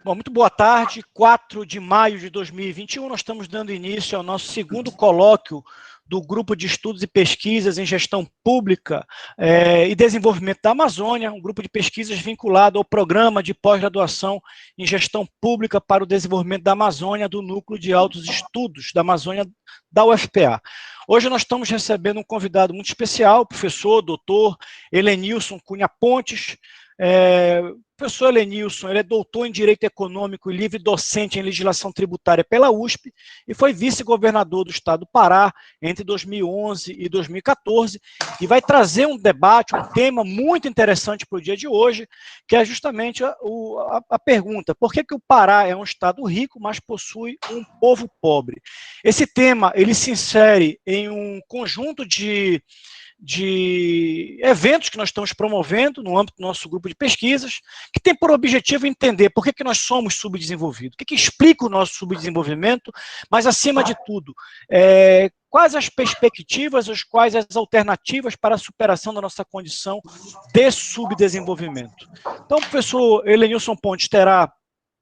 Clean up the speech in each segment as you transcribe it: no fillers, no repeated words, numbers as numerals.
Bom, muito boa tarde. 4 de maio de 2021, nós estamos dando início ao nosso segundo colóquio do Grupo de Estudos e Pesquisas em Gestão Pública e Desenvolvimento da Amazônia, um grupo de pesquisas vinculado ao Programa de Pós-Graduação em Gestão Pública para o Desenvolvimento da Amazônia, do Núcleo de Altos Estudos da Amazônia da UFPA. Hoje nós estamos recebendo um convidado muito especial, o professor, doutor Helenilson Cunha Pontes. Professor Helenilson, ele é doutor em Direito Econômico e livre docente em Legislação Tributária pela USP e foi vice-governador do estado do Pará entre 2011 e 2014 e vai trazer um debate, um tema muito interessante para o dia de hoje, que é justamente a pergunta: por que o Pará é um estado rico, mas possui um povo pobre? Esse tema, ele se insere em um conjunto de eventos que nós estamos promovendo no âmbito do nosso grupo de pesquisas, que tem por objetivo entender por que nós somos subdesenvolvidos, o que explica o nosso subdesenvolvimento, mas, acima de tudo, quais as perspectivas, quais as alternativas para a superação da nossa condição de subdesenvolvimento. Então, o professor Helenilson Pontes terá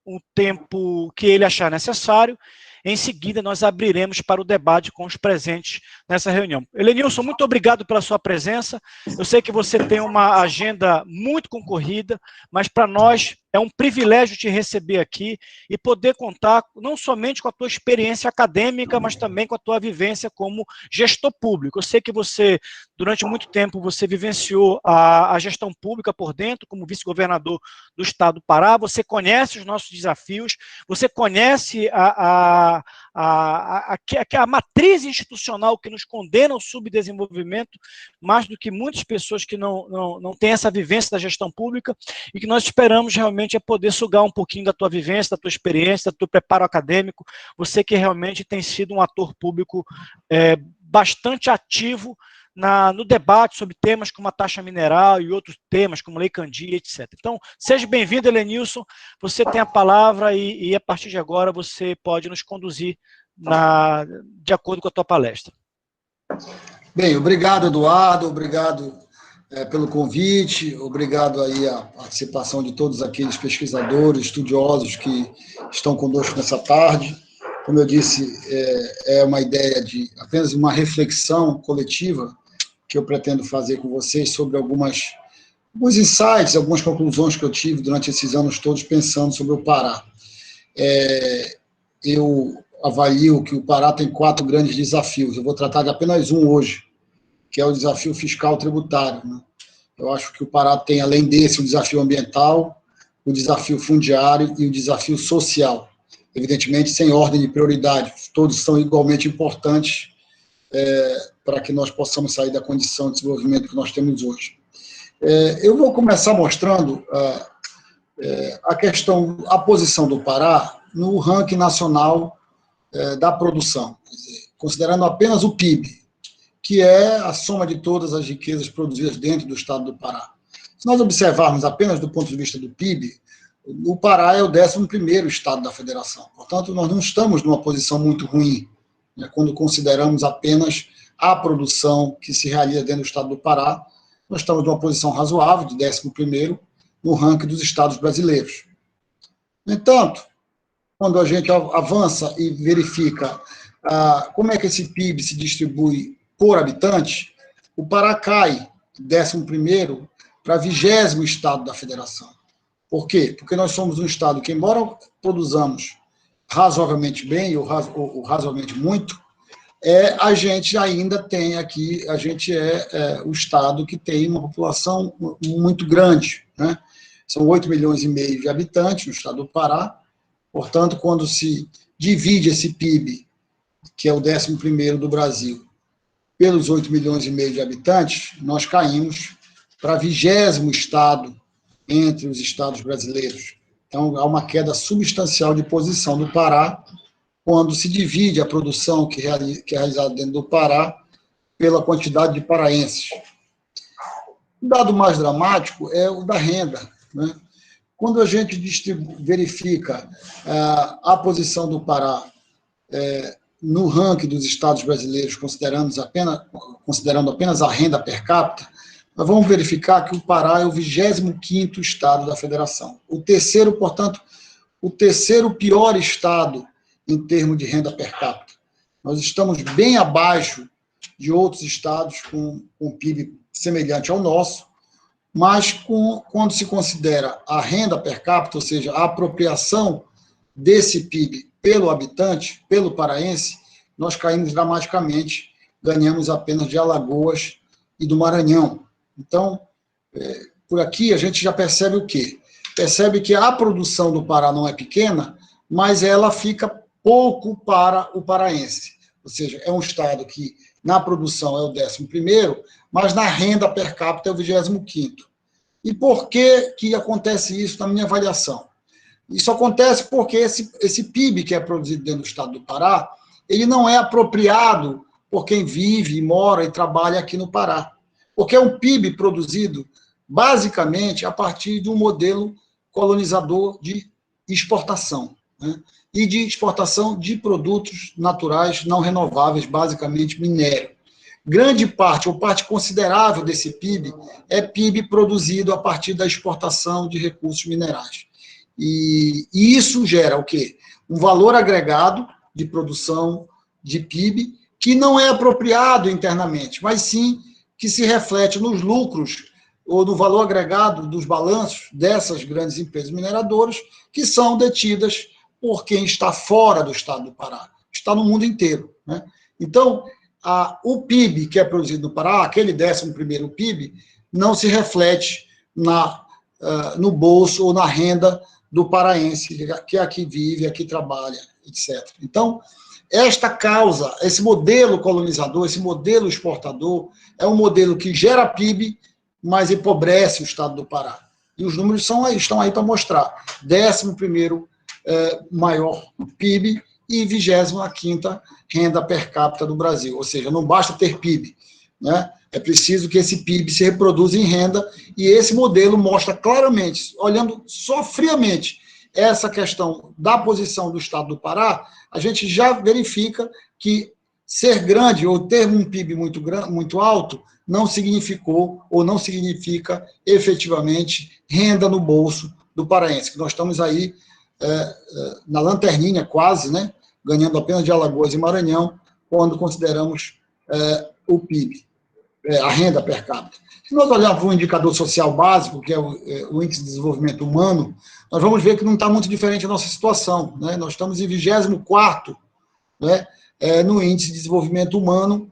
um tempo que ele achar necessário. Em seguida, nós abriremos para o debate com os presentes nessa reunião. Helenilson, muito obrigado pela sua presença. Eu sei que você tem uma agenda muito concorrida, mas para nós é um privilégio te receber aqui e poder contar não somente com a tua experiência acadêmica, mas também com a tua vivência como gestor público. Eu sei que você, durante muito tempo, você vivenciou a gestão pública por dentro, como vice-governador do estado do Pará, você conhece os nossos desafios, você conhece a matriz institucional que nos condena ao subdesenvolvimento, mais do que muitas pessoas que não têm essa vivência da gestão pública, e que nós esperamos realmente é poder sugar um pouquinho da tua vivência, da tua experiência, do teu preparo acadêmico, você que realmente tem sido um ator público bastante ativo no debate sobre temas como a taxa mineral e outros temas como Lei Candia, etc. Então, seja bem-vindo, Helenilson, você tem a palavra e a partir de agora você pode nos conduzir de acordo com a tua palestra. Bem, obrigado, Eduardo, obrigado pelo convite, obrigado aí a participação de todos aqueles pesquisadores, estudiosos que estão conosco nessa tarde. Como eu disse, é uma ideia de apenas uma reflexão coletiva que eu pretendo fazer com vocês sobre alguns insights, algumas conclusões que eu tive durante esses anos todos pensando sobre o Pará. Eu avalio que o Pará tem 4 grandes desafios. Eu vou tratar de apenas um hoje, que é o desafio fiscal tributário, né? Eu acho que o Pará tem, além desse, o desafio ambiental, o desafio fundiário e o desafio social. Evidentemente, sem ordem de prioridade, todos são igualmente importantes para que nós possamos sair da condição de desenvolvimento que nós temos hoje. Eu vou começar mostrando a posição do Pará no ranking nacional da produção, considerando apenas o PIB, que é a soma de todas as riquezas produzidas dentro do estado do Pará. Se nós observarmos apenas do ponto de vista do PIB, o Pará é o 11º estado da federação. Portanto, nós não estamos numa posição muito ruim, né, quando consideramos apenas a produção que se realiza dentro do estado do Pará. Nós estamos numa posição razoável, de 11º, no ranking dos estados brasileiros. No entanto, quando a gente avança e verifica como é que esse PIB se distribui por habitante, o Pará cai de 11º para 20º estado da federação. Por quê? Porque nós somos um estado que, embora produzamos razoavelmente bem, ou razoavelmente muito, a gente ainda tem aqui, a gente o estado que tem uma população muito grande, né? São 8,5 milhões de habitantes no estado do Pará. Portanto, quando se divide esse PIB, que é o 11º do Brasil, pelos 8,5 milhões de habitantes, nós caímos para 20º estado entre os estados brasileiros. Então, há uma queda substancial de posição do Pará quando se divide a produção que é realizada dentro do Pará pela quantidade de paraenses. O dado mais dramático é o da renda, né? Quando a gente verifica a posição do Pará no ranking dos estados brasileiros, considerando apenas a renda per capita, nós vamos verificar que o Pará é o 25º estado da federação. O terceiro, portanto, o terceiro pior estado em termos de renda per capita. Nós estamos bem abaixo de outros estados com PIB semelhante ao nosso, mas quando se considera a renda per capita, ou seja, a apropriação desse PIB pelo habitante, pelo paraense, nós caímos dramaticamente, ganhamos apenas de Alagoas e do Maranhão. Então, por aqui a gente já percebe o quê? Percebe que a produção do Pará não é pequena, mas ela fica pouco para o paraense. Ou seja, é um estado que na produção é o 11º, mas na renda per capita é o 25º. E por que acontece isso na minha avaliação? Isso acontece porque esse PIB que é produzido dentro do estado do Pará, ele não é apropriado por quem vive, mora e trabalha aqui no Pará. Porque é um PIB produzido basicamente a partir de um modelo colonizador de exportação, né? E de exportação de produtos naturais não renováveis, basicamente minério. Grande parte, ou parte considerável desse PIB, é PIB produzido a partir da exportação de recursos minerais. E isso gera o quê? Um valor agregado de produção de PIB que não é apropriado internamente, mas sim que se reflete nos lucros ou no valor agregado dos balanços dessas grandes empresas mineradoras que são detidas por quem está fora do estado do Pará, está no mundo inteiro, né? Então, o PIB que é produzido no Pará, aquele 11º PIB, não se reflete no bolso ou na renda do paraense, que aqui vive, aqui trabalha, etc. Então, esta causa, esse modelo colonizador, esse modelo exportador, é um modelo que gera PIB, mas empobrece o estado do Pará. E os números estão aí para mostrar. 11º maior PIB e 25ª renda per capita do Brasil. Ou seja, não basta ter PIB, né? É preciso que esse PIB se reproduza em renda, e esse modelo mostra claramente, olhando só friamente essa questão da posição do estado do Pará, a gente já verifica que ser grande ou ter um PIB muito alto não significou ou não significa efetivamente renda no bolso do paraense, que nós estamos aí na lanterninha quase, né, ganhando apenas de Alagoas e Maranhão, quando consideramos o PIB, a renda per capita. Se nós olharmos para um indicador social básico, que é o Índice de Desenvolvimento Humano, nós vamos ver que não está muito diferente a nossa situação, né? Nós estamos em 24º, né, no Índice de Desenvolvimento Humano,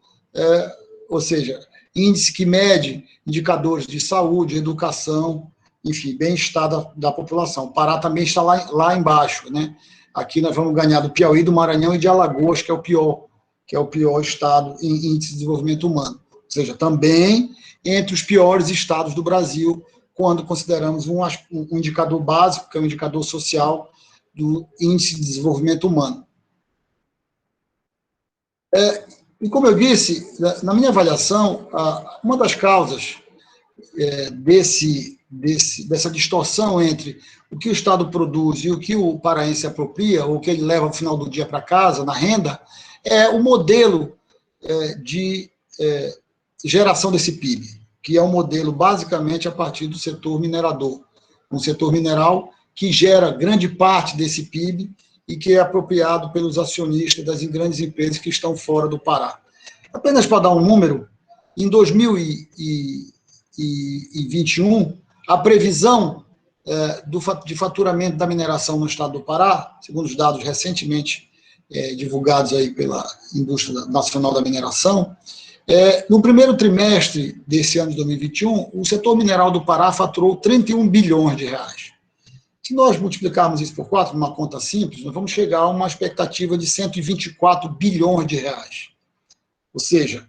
ou seja, índice que mede indicadores de saúde, educação, enfim, bem-estar da população. O Pará também está lá embaixo, né? Aqui nós vamos ganhar do Piauí, do Maranhão e de Alagoas, que é o pior estado em índice de desenvolvimento humano. Ou seja, também entre os piores estados do Brasil, quando consideramos um indicador básico, que é o indicador social do índice de desenvolvimento humano. E como eu disse, na minha avaliação, uma das causas dessa distorção entre o que o Estado produz e o que o paraense apropria, ou o que ele leva ao final do dia para casa, na renda, é o modelo de geração desse PIB, que é um modelo basicamente a partir do setor minerador, um setor mineral que gera grande parte desse PIB e que é apropriado pelos acionistas das grandes empresas que estão fora do Pará. Apenas para dar um número, em 2021, a previsão de faturamento da mineração no estado do Pará, segundo os dados recentemente divulgados aí pela Indústria Nacional da Mineração, no primeiro trimestre desse ano de 2021, o setor mineral do Pará faturou 31 bilhões de reais. Se nós multiplicarmos isso por 4, numa conta simples, nós vamos chegar a uma expectativa de 124 bilhões de reais. Ou seja,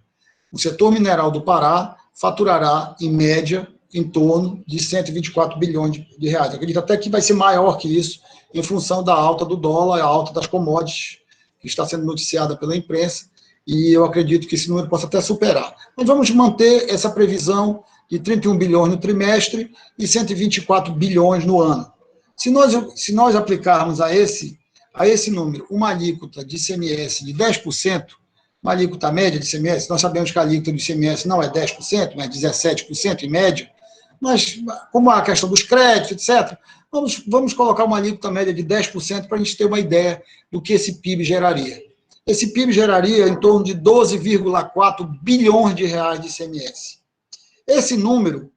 o setor mineral do Pará faturará, em média, em torno de 124 bilhões de reais. Eu acredito até que vai ser maior que isso, em função da alta do dólar, a alta das commodities, que está sendo noticiada pela imprensa, e eu acredito que esse número possa até superar. Mas vamos manter essa previsão de 31 bilhões no trimestre e 124 bilhões no ano. Se nós aplicarmos a esse número uma alíquota de ICMS de 10%, uma alíquota média de ICMS, nós sabemos que a alíquota do ICMS não é 10%, mas 17% em média, mas como há a questão dos créditos, etc., Vamos colocar uma alíquota média de 10% para a gente ter uma ideia do que esse PIB geraria. Esse PIB geraria em torno de 12,4 bilhões de reais de ICMS. Esse número,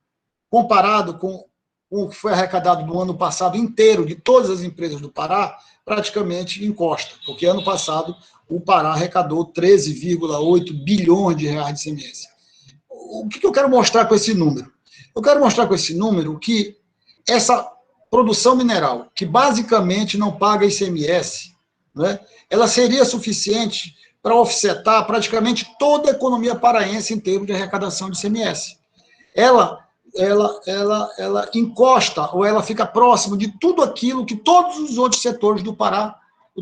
comparado com o que foi arrecadado no ano passado inteiro de todas as empresas do Pará, praticamente encosta, porque ano passado o Pará arrecadou 13,8 bilhões de reais de ICMS. O que eu quero mostrar com esse número? Eu quero mostrar com esse número que essa produção mineral, que basicamente não paga ICMS, né, ela seria suficiente para offsetar praticamente toda a economia paraense em termos de arrecadação de ICMS. Ela encosta, ou ela fica próximo de tudo aquilo que todos os outros setores do Pará,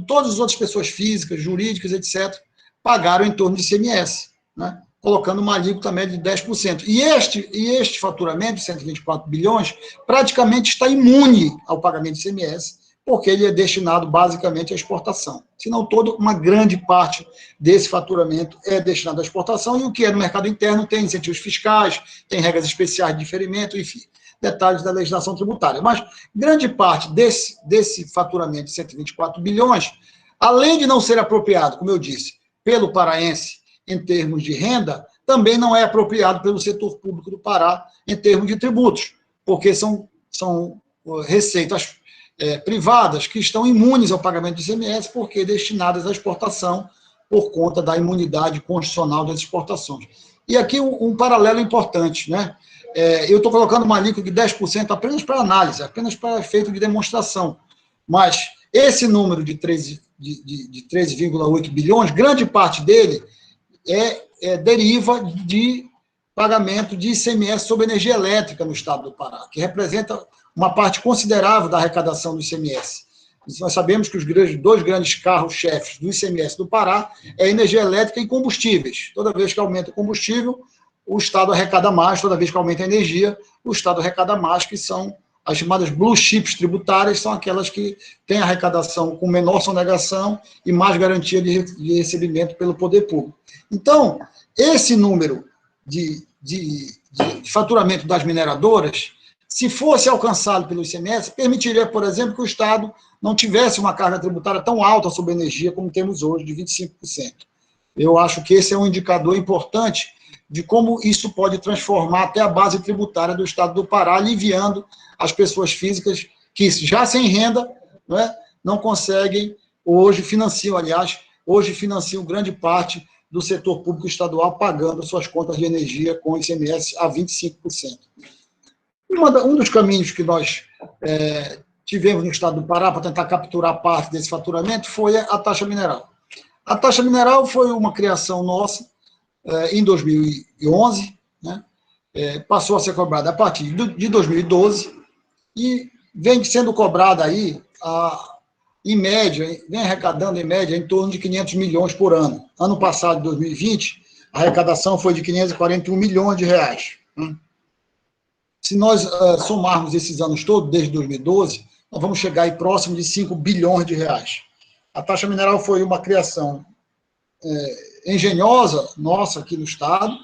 todas as outras pessoas físicas, jurídicas, etc., pagaram em torno de ICMS, né, colocando uma alíquota média de 10%. E este faturamento de 124 bilhões praticamente está imune ao pagamento de ICMS, porque ele é destinado basicamente à exportação. Se não todo, uma grande parte desse faturamento é destinado à exportação, e o que é no mercado interno tem incentivos fiscais, tem regras especiais de diferimento, enfim, detalhes da legislação tributária. Mas grande parte desse faturamento de 124 bilhões, além de não ser apropriado, como eu disse, pelo paraense em termos de renda, também não é apropriado pelo setor público do Pará em termos de tributos, porque são receitas privadas que estão imunes ao pagamento de ICMS, porque destinadas à exportação por conta da imunidade constitucional das exportações. E aqui um paralelo importante, né? Eu estou colocando uma alíquota de 10% apenas para análise, apenas para efeito de demonstração, mas esse número de 13,8 bilhões, grande parte dele deriva de pagamento de ICMS sobre energia elétrica no estado do Pará, que representa uma parte considerável da arrecadação do ICMS. Nós sabemos que os dois grandes carros-chefes do ICMS do Pará é energia elétrica e combustíveis. Toda vez que aumenta o combustível, o Estado arrecada mais, toda vez que aumenta a energia, o Estado arrecada mais, que são as chamadas blue chips tributárias, são aquelas que têm arrecadação com menor sonegação e mais garantia de recebimento pelo poder público. Então, esse número de faturamento das mineradoras, se fosse alcançado pelo ICMS, permitiria, por exemplo, que o Estado não tivesse uma carga tributária tão alta sobre a energia como temos hoje, de 25%. Eu acho que esse é um indicador importante de como isso pode transformar até a base tributária do Estado do Pará, aliviando as pessoas físicas que, já sem renda, não conseguem, hoje financiam grande parte do setor público estadual pagando suas contas de energia com ICMS a 25%. Um dos caminhos que nós tivemos no estado do Pará para tentar capturar parte desse faturamento foi a taxa mineral. A taxa mineral foi uma criação nossa em 2011, né? Passou a ser cobrada a partir de 2012 e vem sendo cobrada aí, em média, vem arrecadando em média em torno de 500 milhões por ano. Ano passado, 2020, a arrecadação foi de 541 milhões de reais. Né? Se nós somarmos esses anos todos, desde 2012, nós vamos chegar aí próximo de 5 bilhões de reais. A taxa mineral foi uma criação engenhosa nossa aqui no Estado,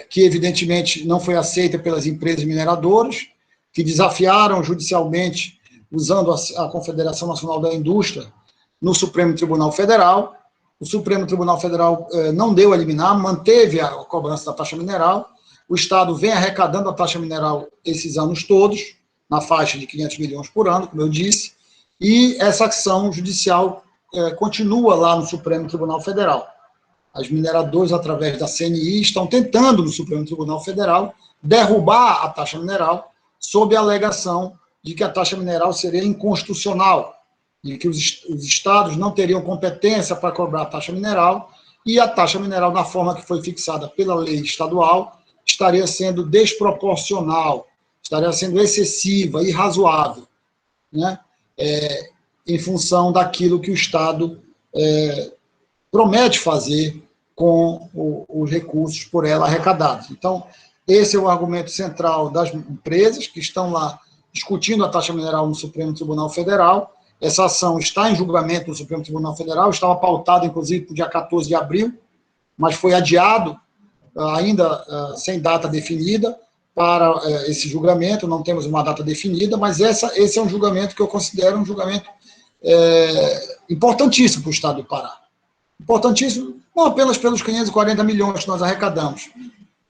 que evidentemente não foi aceita pelas empresas mineradoras, que desafiaram judicialmente, usando a Confederação Nacional da Indústria, no Supremo Tribunal Federal. O Supremo Tribunal Federal não deu a liminar, manteve a cobrança da taxa mineral. O Estado vem arrecadando a taxa mineral esses anos todos, na faixa de 500 milhões por ano, como eu disse, e essa ação judicial continua lá no Supremo Tribunal Federal. As mineradoras, através da CNI, estão tentando, no Supremo Tribunal Federal, derrubar a taxa mineral, sob a alegação de que a taxa mineral seria inconstitucional, de que os estados não teriam competência para cobrar a taxa mineral, e a taxa mineral, na forma que foi fixada pela lei estadual, estaria sendo desproporcional, estaria sendo excessiva, irrazoável, né? Em função daquilo que o Estado promete fazer com os recursos por ela arrecadados. Então, esse é o argumento central das empresas que estão lá discutindo a taxa mineral no Supremo Tribunal Federal. Essa ação está em julgamento no Supremo Tribunal Federal, estava pautada, inclusive, para o dia 14 de abril, mas foi adiado, ainda sem data definida, para esse julgamento, não temos uma data definida, mas esse é um julgamento que eu considero um julgamento importantíssimo para o Estado do Pará. Importantíssimo, não apenas pelos 540 milhões que nós arrecadamos.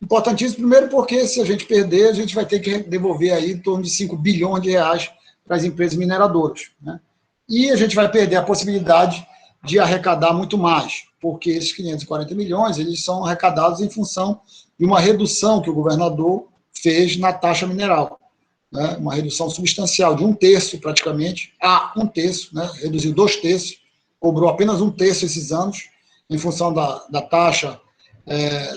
Importantíssimo, primeiro, porque se a gente perder, a gente vai ter que devolver aí em torno de 5 bilhões de reais para as empresas mineradoras, né? E a gente vai perder a possibilidade de arrecadar muito mais, porque esses 540 milhões, eles são arrecadados em função de uma redução que o governador fez na taxa mineral, né? Uma redução substancial de 1/3, praticamente, a 1/3, né? Reduziu 2/3, cobrou apenas 1/3 esses anos, em função da taxa,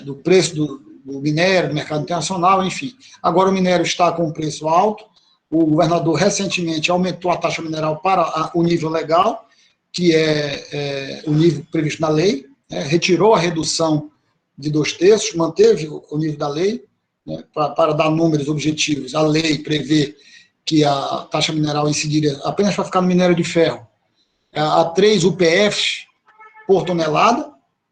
do preço do minério, do mercado internacional, enfim. Agora o minério está com um preço alto, o governador recentemente aumentou a taxa mineral para o nível legal, que é o nível previsto na lei, né? Retirou a redução de 2/3, manteve o nível da lei, né? Para dar números objetivos. A lei prevê que a taxa mineral incidiria apenas para ficar no minério de ferro a 3 UPFs por tonelada,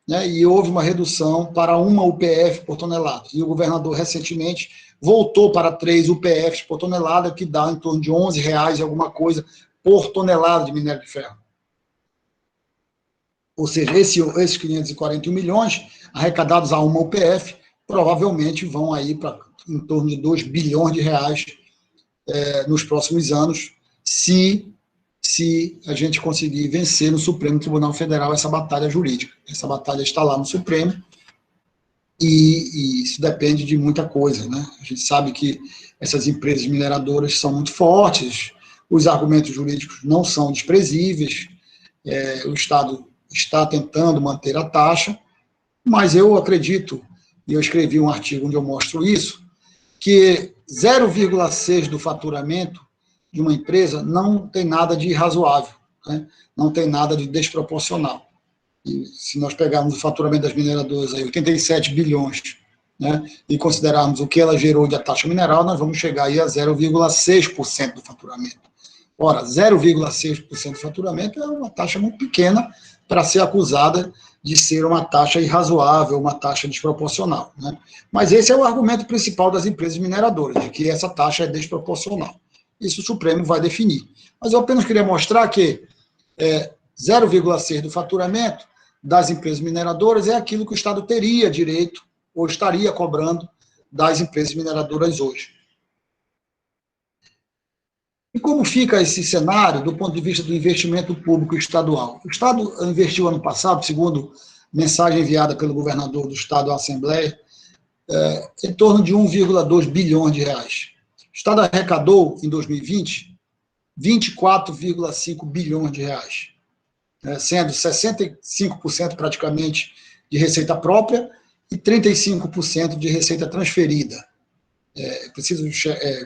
né, e houve uma redução para 1 UPF por tonelada. E o governador, recentemente, voltou para 3 UPFs por tonelada, que dá em torno de R$11 e alguma coisa por tonelada de minério de ferro. Ou seja, esses 541 milhões arrecadados a 1 UPF provavelmente vão aí para em torno de 2 bilhões de reais nos próximos anos, se a gente conseguir vencer no Supremo Tribunal Federal essa batalha jurídica. Essa batalha está lá no Supremo e isso depende de muita coisa, né? A gente sabe que essas empresas mineradoras são muito fortes, os argumentos jurídicos não são desprezíveis, o Estado está tentando manter a taxa, mas eu acredito, e eu escrevi um artigo onde eu mostro isso, que 0,6 do faturamento de uma empresa não tem nada de irrazoável, né? Não tem nada de desproporcional. E se nós pegarmos o faturamento das mineradoras, aí, 87 bilhões, né, e considerarmos o que ela gerou de taxa mineral, nós vamos chegar aí a 0,6% do faturamento. Ora, 0,6% do faturamento é uma taxa muito pequena para ser acusada de ser uma taxa irrazoável, uma taxa desproporcional, né? Mas esse é o argumento principal das empresas mineradoras, de que essa taxa é desproporcional. Isso o Supremo vai definir. Mas eu apenas queria mostrar que 0,6% do faturamento das empresas mineradoras é aquilo que o Estado teria direito, ou estaria cobrando das empresas mineradoras hoje. E como fica esse cenário do ponto de vista do investimento público estadual? O Estado investiu ano passado, segundo mensagem enviada pelo governador do Estado à Assembleia, em torno de 1,2 bilhões de reais. O Estado arrecadou, em 2020, 24,5 bilhões de reais, sendo 65% praticamente de receita própria e 35% de receita transferida. Preciso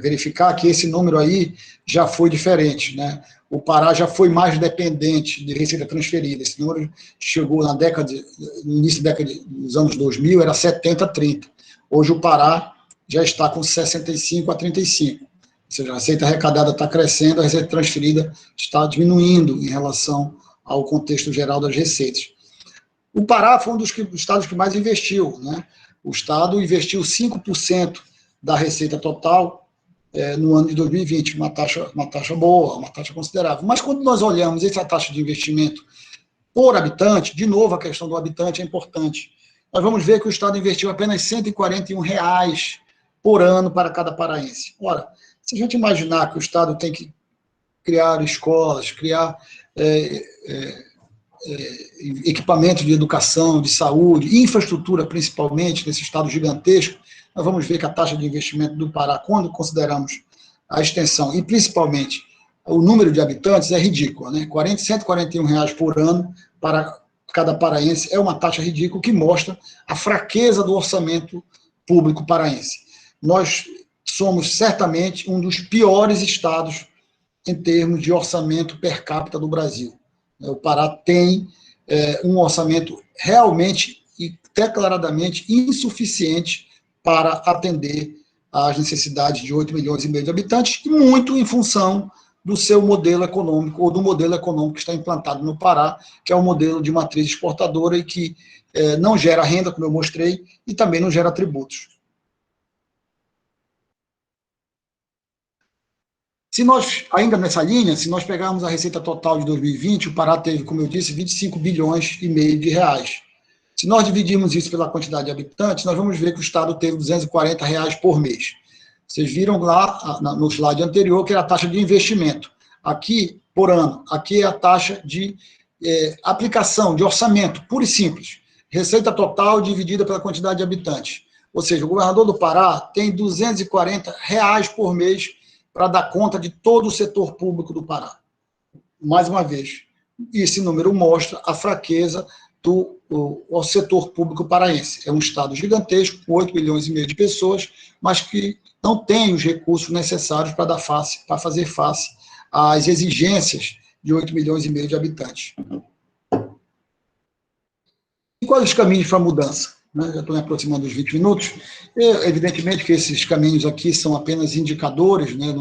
verificar que esse número aí já foi diferente, né? O Pará já foi mais dependente de receita transferida. Esse número chegou no início da década dos anos 2000, era 70-30. Hoje o Pará já está com 65-35. Ou seja, a receita arrecadada está crescendo, a receita transferida está diminuindo em relação ao contexto geral das receitas. O Pará foi um dos estados que mais investiu, né? O Estado investiu 5% da receita total no ano de 2020, uma taxa boa, uma taxa considerável. Mas quando nós olhamos essa taxa de investimento por habitante, de novo a questão do habitante é importante, nós vamos ver que o Estado investiu apenas R$ 141 por ano para cada paraense. Ora, se a gente imaginar que o Estado tem que criar escolas, criar equipamentos de educação, de saúde, infraestrutura principalmente, nesse Estado gigantesco, nós vamos ver que a taxa de investimento do Pará, quando consideramos a extensão e principalmente o número de habitantes, é ridícula, né? R$ 141 por ano para cada paraense é uma taxa ridícula que mostra a fraqueza do orçamento público paraense. Nós somos certamente um dos piores estados em termos de orçamento per capita do Brasil. O Pará tem um orçamento realmente e declaradamente insuficiente para atender às necessidades de 8,5 milhões de habitantes, e muito em função do seu modelo econômico, ou do modelo econômico que está implantado no Pará, que é um modelo de matriz exportadora e que não gera renda, como eu mostrei, e também não gera tributos. Se nós, ainda nessa linha, se nós pegarmos a receita total de 2020, o Pará teve, como eu disse, 25 bilhões e meio de reais. Se nós dividirmos isso pela quantidade de habitantes, nós vamos ver que o Estado teve R$240 por mês. Vocês viram lá no slide anterior que era a taxa de investimento. Aqui, por ano, aqui é a taxa de aplicação, de orçamento, puro e simples. Receita total dividida pela quantidade de habitantes. Ou seja, o governador do Pará tem R$240 por mês para dar conta de todo o setor público do Pará. Mais uma vez, esse número mostra a fraqueza do setor público paraense. É um estado gigantesco, com 8 milhões e meio de pessoas, mas que não tem os recursos necessários para fazer face às exigências de 8 milhões e meio de habitantes. E quais os caminhos para a mudança? Já estou me aproximando dos 20 minutos. Evidentemente que esses caminhos aqui são apenas indicadores, né?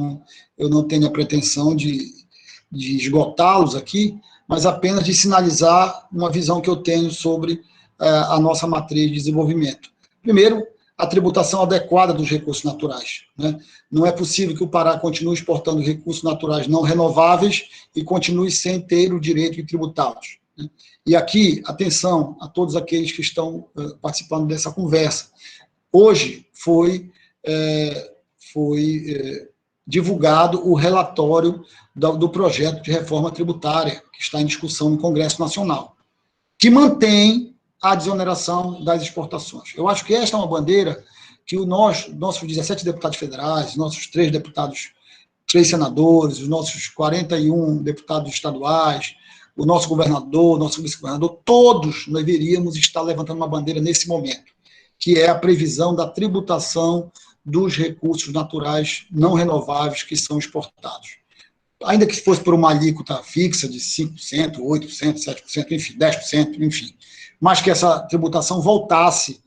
Eu não tenho a pretensão de esgotá-los aqui, mas apenas de sinalizar uma visão que eu tenho sobre a nossa matriz de desenvolvimento. Primeiro, a tributação adequada dos recursos naturais, né? Não é possível que o Pará continue exportando recursos naturais não renováveis e continue sem ter o direito de tributá-los, né? E aqui, atenção a todos aqueles que estão participando dessa conversa. Hoje foi divulgado o relatório do projeto de reforma tributária, que está em discussão no Congresso Nacional, que mantém a desoneração das exportações. Eu acho que esta é uma bandeira que nossos 17 deputados federais, nossos 3 senadores, os nossos 41 deputados estaduais, o nosso governador, o nosso vice-governador, todos deveríamos estar levantando uma bandeira nesse momento, que é a previsão da tributação dos recursos naturais não renováveis que são exportados. Ainda que fosse por uma alíquota fixa de 5%, 8%, 7%, enfim, 10%, enfim, mas que essa tributação voltasse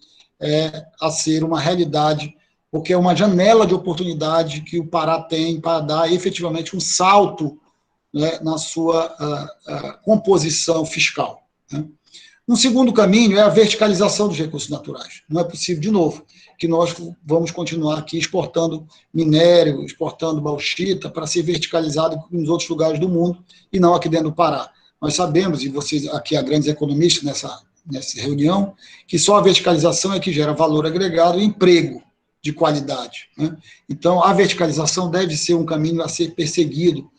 a ser uma realidade, porque é uma janela de oportunidade que o Pará tem para dar efetivamente um salto, né, na sua composição fiscal, né? Um segundo caminho é a verticalização dos recursos naturais. Não é possível, de novo, que nós vamos continuar aqui exportando minério, exportando bauxita para ser verticalizado nos outros lugares do mundo e não aqui dentro do Pará. Nós sabemos, e vocês aqui, há grandes economistas nessa reunião, que só a verticalização é que gera valor agregado e emprego de qualidade, né? Então, a verticalização deve ser um caminho a ser perseguido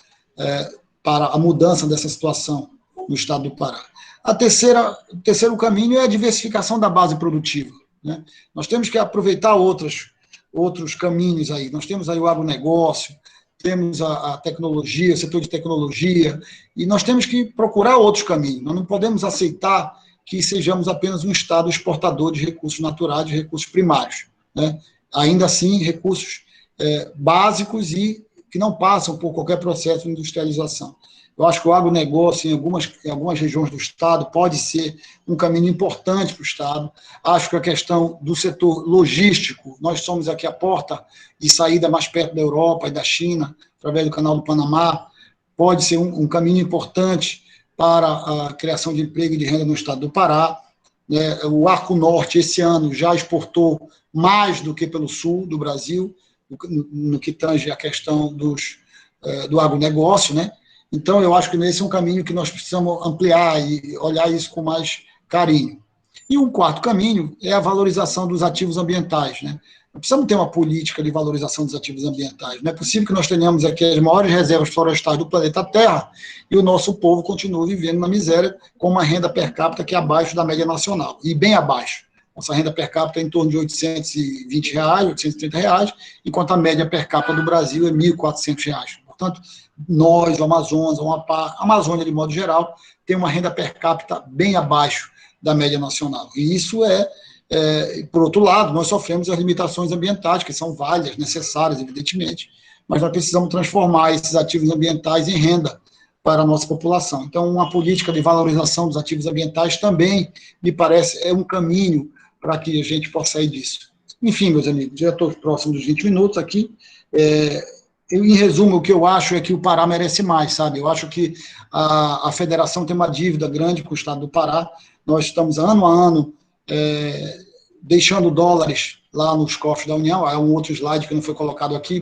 para a mudança dessa situação no estado do Pará. O terceiro caminho é a diversificação da base produtiva, né? Nós temos que aproveitar outros caminhos aí. Nós temos aí o agronegócio, temos a tecnologia, o setor de tecnologia, e nós temos que procurar outros caminhos. Nós não podemos aceitar que sejamos apenas um estado exportador de recursos naturais, de recursos primários, né? Ainda assim, recursos básicos e que não passam por qualquer processo de industrialização. Eu acho que o agronegócio, em algumas regiões do Estado, pode ser um caminho importante para o Estado. Acho que a questão do setor logístico, nós somos aqui a porta de saída mais perto da Europa e da China, através do Canal do Panamá, pode ser um caminho importante para a criação de emprego e de renda no Estado do Pará. O Arco Norte, esse ano, já exportou mais do que pelo sul do Brasil, no que tange a questão do agronegócio, né? Então, eu acho que esse é um caminho que nós precisamos ampliar e olhar isso com mais carinho. E um quarto caminho é a valorização dos ativos ambientais, né? Nós precisamos ter uma política de valorização dos ativos ambientais. Não é possível que nós tenhamos aqui as maiores reservas florestais do planeta Terra e o nosso povo continue vivendo na miséria com uma renda per capita que é abaixo da média nacional, e bem abaixo. Nossa renda per capita é em torno de R$820, R$830, enquanto a média per capita do Brasil é R$1.400. Portanto, nós, o Amazonas, a Amazônia, de modo geral, tem uma renda per capita bem abaixo da média nacional. E isso por outro lado, nós sofremos as limitações ambientais, que são válidas, necessárias, evidentemente, mas nós precisamos transformar esses ativos ambientais em renda para a nossa população. Então, uma política de valorização dos ativos ambientais também, me parece, é um caminho para que a gente possa sair disso. Enfim, meus amigos, já estou próximo dos 20 minutos aqui. Em resumo, o que eu acho é que o Pará merece mais, sabe? Eu acho que a federação tem uma dívida grande com o estado do Pará. Nós estamos, ano a ano, deixando dólares lá nos cofres da União. Há um outro slide que não foi colocado aqui,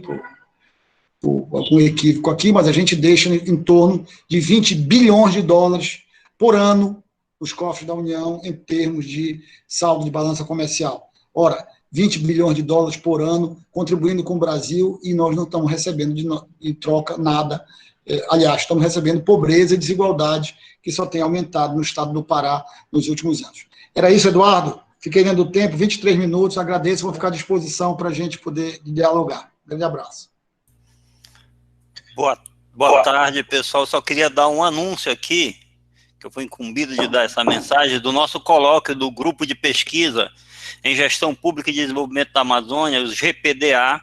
algum equívoco aqui, mas a gente deixa em torno de 20 bilhões de dólares por ano nos cofres da União em termos de saldo de balança comercial. Ora, 20 bilhões de dólares por ano contribuindo com o Brasil e nós não estamos recebendo em troca nada. Aliás, estamos recebendo pobreza e desigualdade que só tem aumentado no estado do Pará nos últimos anos. Era isso, Eduardo. Fiquei dentro do tempo, 23 minutos, agradeço, vou ficar à disposição para a gente poder dialogar. Grande abraço. Boa tarde, pessoal. Só queria dar um anúncio aqui, que eu fui incumbido de dar essa mensagem, do nosso colóquio do Grupo de Pesquisa em Gestão Pública e Desenvolvimento da Amazônia, os GPDA.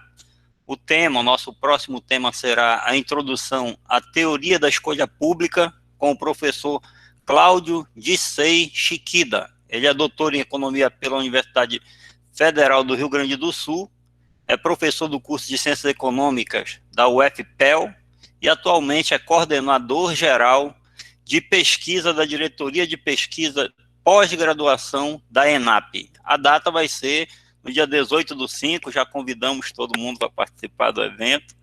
O nosso próximo tema será a introdução à teoria da escolha pública, com o professor Cláudio Dissei Chiquida. Ele é doutor em Economia pela Universidade Federal do Rio Grande do Sul, é professor do curso de Ciências Econômicas da UFPEL e atualmente é coordenador geral de pesquisa da Diretoria de Pesquisa Pós-Graduação da ENAP. A data vai ser no dia 18/5, já convidamos todo mundo para participar do evento.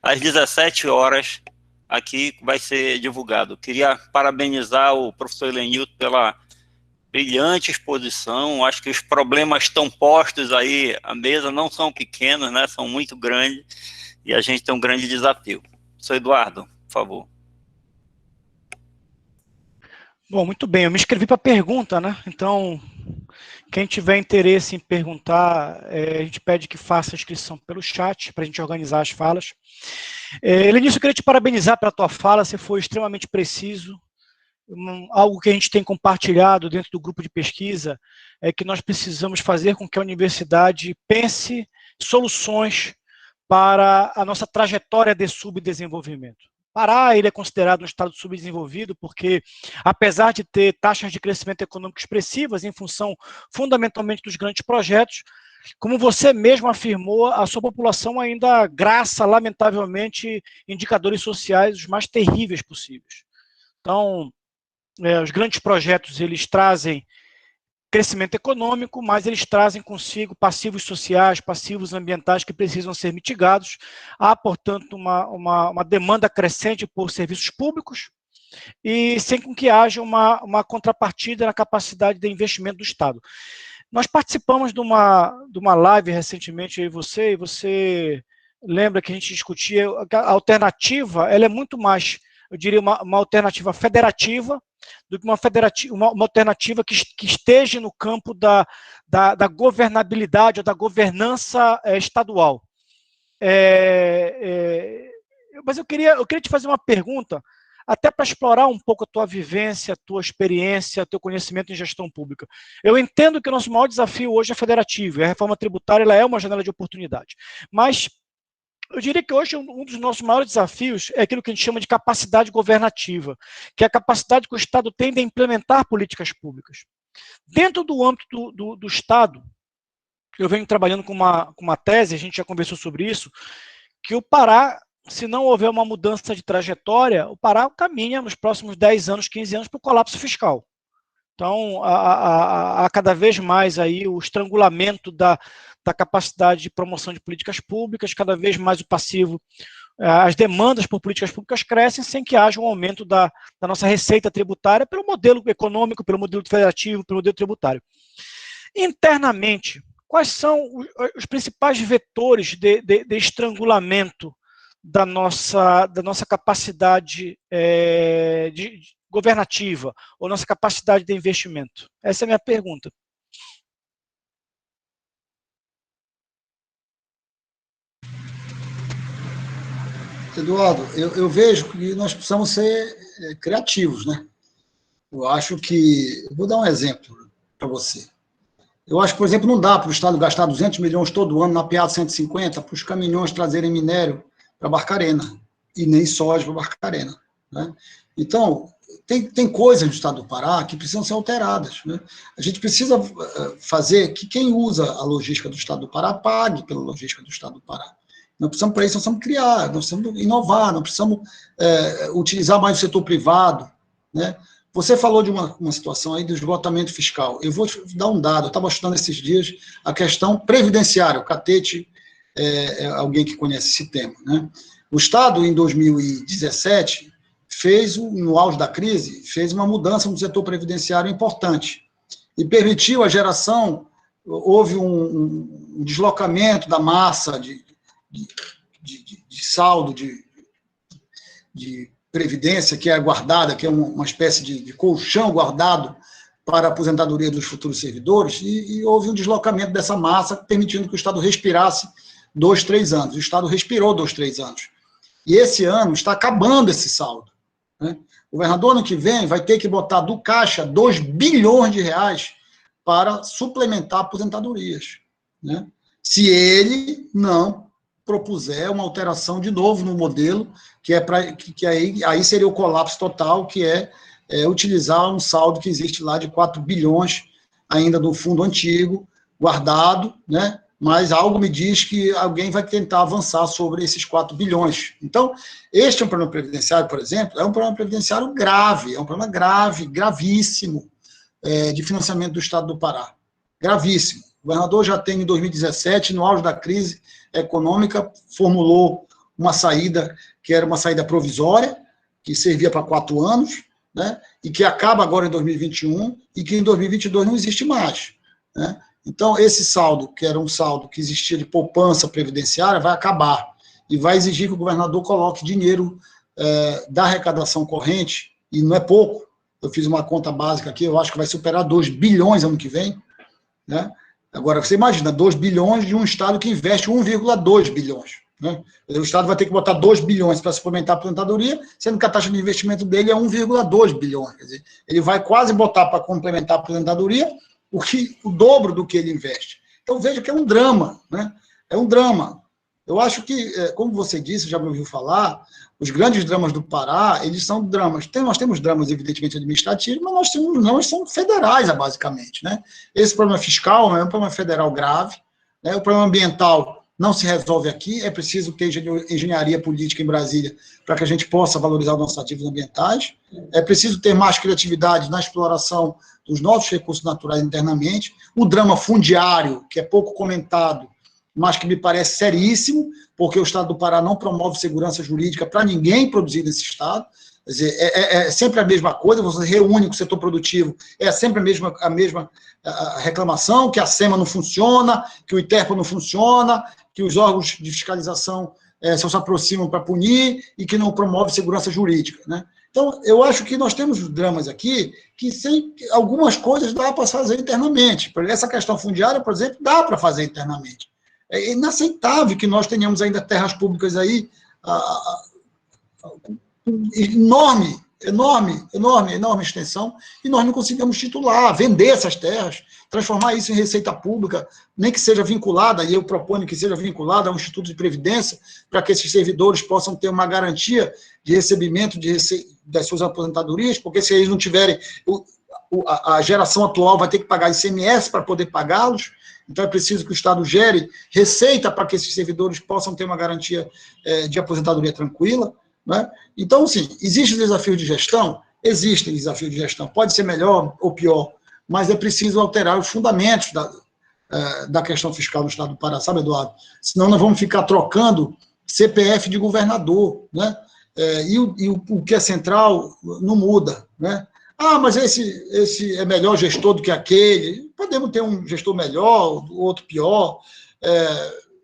Às 17 horas, aqui vai ser divulgado. Queria parabenizar o professor Helenilton pela brilhante exposição. Acho que os problemas estão postos aí à mesa, não são pequenos, né? São muito grandes, e a gente tem um grande desafio. Professor Eduardo, por favor. Bom, muito bem, eu me inscrevi para a pergunta, né? Então, quem tiver interesse em perguntar, a gente pede que faça a inscrição pelo chat, para a gente organizar as falas. Helenilson, eu queria te parabenizar pela tua fala, você foi extremamente preciso. Algo que a gente tem compartilhado dentro do grupo de pesquisa é que nós precisamos fazer com que a universidade pense soluções para a nossa trajetória de subdesenvolvimento. Pará, ele é considerado um estado subdesenvolvido porque, apesar de ter taxas de crescimento econômico expressivas em função fundamentalmente dos grandes projetos, como você mesmo afirmou, a sua população ainda graça, lamentavelmente, indicadores sociais os mais terríveis possíveis. Então, os grandes projetos, eles trazem crescimento econômico, mas eles trazem consigo passivos sociais, passivos ambientais que precisam ser mitigados. Há, portanto, uma demanda crescente por serviços públicos e sem que haja uma contrapartida na capacidade de investimento do Estado. Nós participamos de uma live recentemente, eu e você lembra que a gente discutia, a alternativa, ela é muito mais, eu diria, uma alternativa federativa, do que uma alternativa que esteja no campo da governabilidade ou da governança estadual. Mas eu queria te fazer uma pergunta, até para explorar um pouco a tua vivência, a tua experiência, o teu conhecimento em gestão pública. Eu entendo que o nosso maior desafio hoje é federativo, e a reforma tributária ela é uma janela de oportunidade. Mas eu diria que hoje um dos nossos maiores desafios é aquilo que a gente chama de capacidade governativa, que é a capacidade que o Estado tem de implementar políticas públicas. Dentro do âmbito do Estado, eu venho trabalhando com uma tese, a gente já conversou sobre isso, que o Pará, se não houver uma mudança de trajetória, o Pará caminha nos próximos 10 anos, 15 anos para o colapso fiscal. Então, há cada vez mais aí o estrangulamento da capacidade de promoção de políticas públicas, cada vez mais o passivo, as demandas por políticas públicas crescem sem que haja um aumento da nossa receita tributária pelo modelo econômico, pelo modelo federativo, pelo modelo tributário. Internamente, quais são os principais vetores de estrangulamento da nossa capacidade governativa, ou nossa capacidade de investimento? Essa é a minha pergunta. Eduardo, eu vejo que nós precisamos ser criativos, né? Eu acho que... Vou dar um exemplo para você. Eu acho que, por exemplo, não dá para o Estado gastar 200 milhões todo ano na PA 150 para os caminhões trazerem minério para Barcarena, e nem soja para Barcarena, né? Então, tem coisas no Estado do Pará que precisam ser alteradas, né? A gente precisa fazer que quem usa a logística do Estado do Pará pague pela logística do Estado do Pará. Nós precisamos, para isso, nós precisamos criar, nós precisamos inovar, nós precisamos utilizar mais o setor privado, né? Você falou de uma situação aí do esgotamento fiscal. Eu vou dar um dado, eu estava estudando esses dias a questão previdenciária, o Catete é alguém que conhece esse tema, né? O Estado, em 2017, no auge da crise, fez uma mudança no setor previdenciário importante e permitiu a geração, houve um deslocamento da massa de saldo de previdência que é guardada, que é uma espécie de colchão guardado para a aposentadoria dos futuros servidores, e houve um deslocamento dessa massa, permitindo que o Estado respirasse 2, 3 anos. O Estado respirou 2, 3 anos. E esse ano está acabando esse saldo, né? O governador, ano que vem, vai ter que botar do caixa 2 bilhões de reais para suplementar aposentadorias, né? Se ele não propuser uma alteração de novo no modelo, que aí seria o colapso total, que é utilizar um saldo que existe lá de 4 bilhões ainda do fundo antigo, guardado, né? Mas algo me diz que alguém vai tentar avançar sobre esses 4 bilhões. Então, este é um problema previdenciário, por exemplo, é um problema previdenciário grave, é um problema grave, gravíssimo, de financiamento do Estado do Pará. Gravíssimo. O governador já tem, em 2017, no auge da crise econômica, formulou uma saída que era uma saída provisória, que servia para 4 anos, né, e que acaba agora em 2021, e que em 2022 não existe mais, né? Então, esse saldo, que era um saldo que existia de poupança previdenciária, vai acabar, e vai exigir que o governador coloque dinheiro da arrecadação corrente, e não é pouco. Eu fiz uma conta básica aqui, eu acho que vai superar 2 bilhões ano que vem, né? Agora, você imagina, 2 bilhões de um Estado que investe 1,2 bilhões, né? O Estado vai ter que botar 2 bilhões para suplementar a aposentadoria, sendo que a taxa de investimento dele é 1,2 bilhões. Quer dizer, ele vai quase botar para complementar a aposentadoria o dobro do que ele investe. Então, veja que é um drama, né? É um drama. Eu acho que, como você disse, já me ouviu falar, os grandes dramas do Pará, eles são dramas. Nós temos dramas, evidentemente, administrativos, mas nós temos dramas que são federais, basicamente, né? Esse problema fiscal é um problema federal grave, né? O problema ambiental não se resolve aqui, é preciso ter engenharia política em Brasília para que a gente possa valorizar os nossos ativos ambientais, é preciso ter mais criatividade na exploração dos nossos recursos naturais internamente, o drama fundiário, que é pouco comentado, mas que me parece seríssimo, porque o Estado do Pará não promove segurança jurídica para ninguém produzir nesse Estado. Quer dizer, é sempre a mesma coisa, você reúne com o setor produtivo, é sempre a mesma reclamação, que a SEMA não funciona, que o ITERPA não funciona, que os órgãos de fiscalização só se aproximam para punir e que não promove segurança jurídica, né? Então, eu acho que nós temos dramas aqui que algumas coisas dá para fazer internamente. Essa questão fundiária, por exemplo, dá para fazer internamente. É inaceitável que nós tenhamos ainda terras públicas aí enorme extensão, e nós não conseguimos titular, vender essas terras, transformar isso em receita pública, nem que seja vinculada, e eu proponho que seja vinculada ao Instituto de Previdência, para que esses servidores possam ter uma garantia de recebimento das suas aposentadorias, porque se eles não tiverem, a geração atual vai ter que pagar ICMS para poder pagá-los. Então, é preciso que o Estado gere receita para que esses servidores possam ter uma garantia de aposentadoria tranquila, né? Então, sim, existem desafios de gestão? Existem desafios de gestão. Pode ser melhor ou pior, mas é preciso alterar os fundamentos da questão fiscal no Estado do Pará, sabe, Eduardo? Senão nós vamos ficar trocando CPF de governador, né? E o que é central não muda, né? Ah, mas esse é melhor gestor do que aquele. Podemos ter um gestor melhor, outro pior,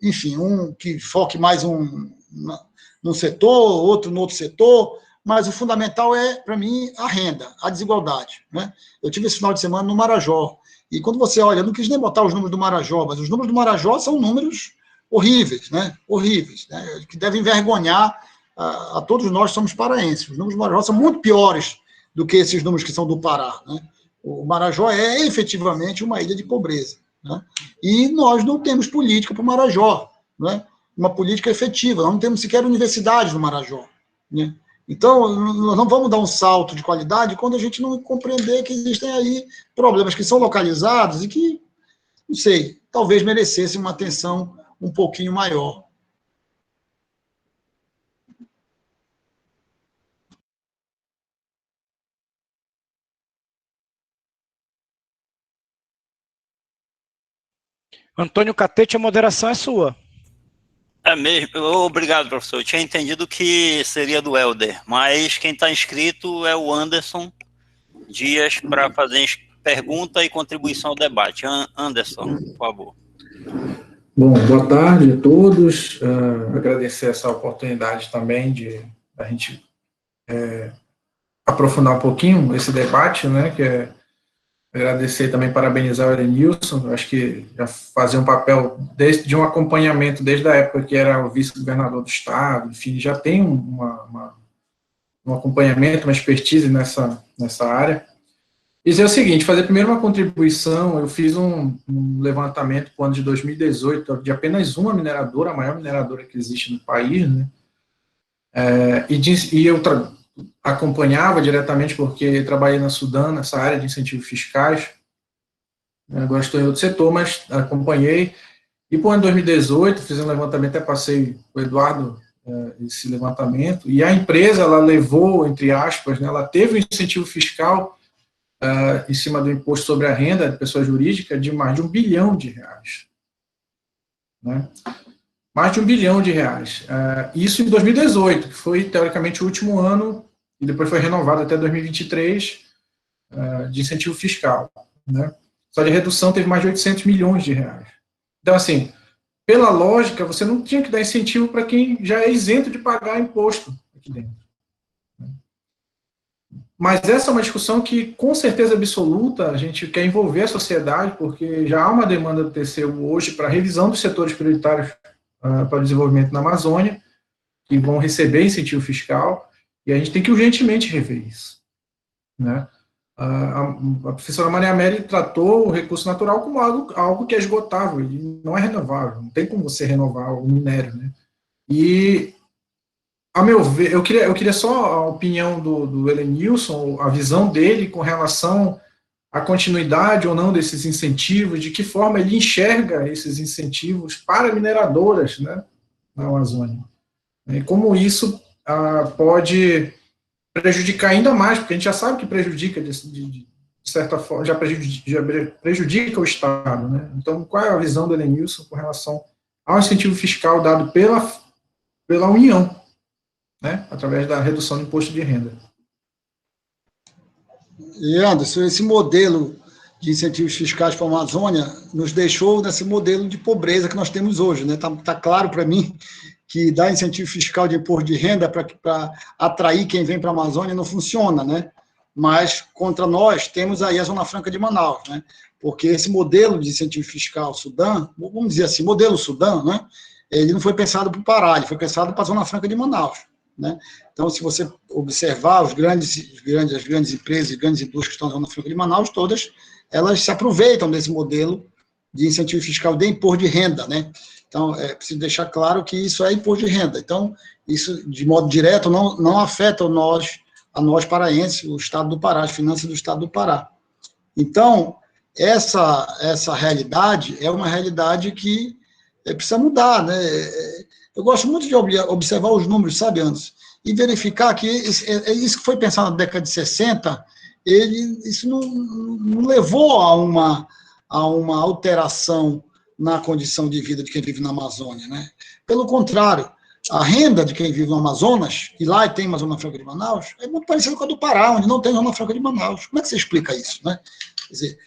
enfim, um que foque mais num setor, outro no outro setor, mas o fundamental para mim, a renda, a desigualdade, né? Eu tive esse final de semana no Marajó, e quando você olha, eu não quis nem botar os números do Marajó, mas os números do Marajó são números horríveis, né? Horríveis, né? Que devem envergonhar a todos nós que somos paraenses. Os números do Marajó são muito piores do que esses números que são do Pará, né? O Marajó é efetivamente uma ilha de pobreza, né? E nós não temos política para o Marajó, né? Uma política efetiva, nós não temos sequer universidade no Marajó, né? Então, nós não vamos dar um salto de qualidade quando a gente não compreender que existem aí problemas que são localizados e que, não sei, talvez merecessem uma atenção um pouquinho maior. Antônio Catete, a moderação é sua. É mesmo? Obrigado, professor. Eu tinha entendido que seria do Helder, mas quem está inscrito é o Anderson Dias para fazer pergunta e contribuição ao debate. Anderson, por favor. Bom, boa tarde a todos. Agradecer essa oportunidade também de a gente aprofundar um pouquinho esse debate, né? Agradecer também, parabenizar o Elenilson. Acho que já fazia um papel de um acompanhamento desde a época que era o vice-governador do estado. Enfim, já tem um acompanhamento, uma expertise nessa área. E dizer o seguinte, fazer primeiro uma contribuição. Eu fiz um levantamento para o ano de 2018 de apenas uma mineradora, a maior mineradora que existe no país, né? E eu acompanhava diretamente porque trabalhei na Sudan, nessa área de incentivos fiscais. Agora estou em outro setor, mas acompanhei. E para o ano de 2018, fiz um levantamento, até passei o Eduardo esse levantamento, e a empresa, ela levou, entre aspas, né, ela teve um incentivo fiscal em cima do imposto sobre a renda de pessoa jurídica de mais de R$1 bilhão. Né? Mais de R$1 bilhão. Isso em 2018, que foi, teoricamente, o último ano, e depois foi renovado até 2023, de incentivo fiscal. Né? Só de redução teve mais de R$800 milhões. Então, assim, pela lógica, você não tinha que dar incentivo para quem já é isento de pagar imposto aqui dentro. Mas essa é uma discussão que, com certeza absoluta, a gente quer envolver a sociedade, porque já há uma demanda do TCU hoje para a revisão dos setores prioritários para o desenvolvimento na Amazônia, que vão receber incentivo fiscal, e a gente tem que urgentemente rever isso. Né? A professora Maria Amélia tratou o recurso natural como algo que é esgotável, e não é renovável, não tem como você renovar o minério. Né? E, a meu ver, eu queria só a opinião do Elenilson, a visão dele com relação à continuidade ou não desses incentivos, de que forma ele enxerga esses incentivos para mineradoras, né, na Amazônia. E como isso pode prejudicar ainda mais, porque a gente já sabe que prejudica, de certa forma, já prejudica o Estado. Né? Então, qual é a visão do Elenilson com relação ao incentivo fiscal dado pela União, né, através da redução do imposto de renda? E, Anderson, esse modelo de incentivos fiscais para a Amazônia nos deixou nesse modelo de pobreza que nós temos hoje. Né? Tá claro para mim que dar incentivo fiscal de imposto de renda para atrair quem vem para a Amazônia não funciona, né? Mas contra nós temos aí a Zona Franca de Manaus, né? Porque esse modelo de incentivo fiscal Sudã, vamos dizer assim, modelo Sudã, né? Ele não foi pensado para o Pará, ele foi pensado para a Zona Franca de Manaus, né? Então, se você observar as grandes empresas e grandes indústrias que estão na Zona Franca de Manaus, todas elas se aproveitam desse modelo de incentivo fiscal de imposto de renda, né? Então, é preciso deixar claro que isso é imposto de renda. Então, isso, de modo direto, não afeta a nós paraenses, o Estado do Pará, as finanças do Estado do Pará. Então, essa realidade é uma realidade que precisa mudar, né? Eu gosto muito de observar os números, sabe, Anderson? E verificar que isso que foi pensado na década de 60, isso não levou a uma alteração na condição de vida de quem vive na Amazônia, né? Pelo contrário, a renda de quem vive no Amazonas, e lá tem uma Zona Franca de Manaus, é muito parecida com a do Pará, onde não tem Zona Franca de Manaus. Como é que você explica isso, né? Quer dizer,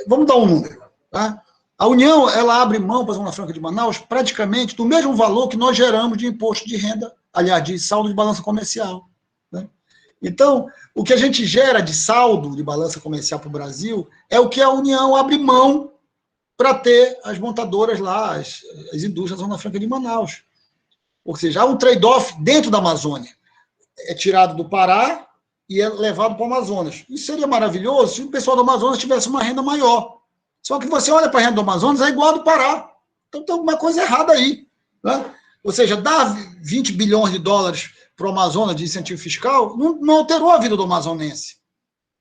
vamos dar um número, tá? A União, ela abre mão para a Zona Franca de Manaus praticamente do mesmo valor que nós geramos de imposto de renda, aliás, de saldo de balança comercial, né? Então, o que a gente gera de saldo de balança comercial para o Brasil é o que a União abre mão para ter as montadoras lá, as indústrias da Zona Franca de Manaus. Ou seja, há um trade-off dentro da Amazônia. É tirado do Pará e é levado para o Amazonas. Isso seria maravilhoso se o pessoal do Amazonas tivesse uma renda maior. Só que você olha para a renda do Amazonas, é igual a do Pará. Então tem alguma coisa errada aí. Né? Ou seja, dar 20 bilhões de dólares para o Amazonas de incentivo fiscal não alterou a vida do amazonense.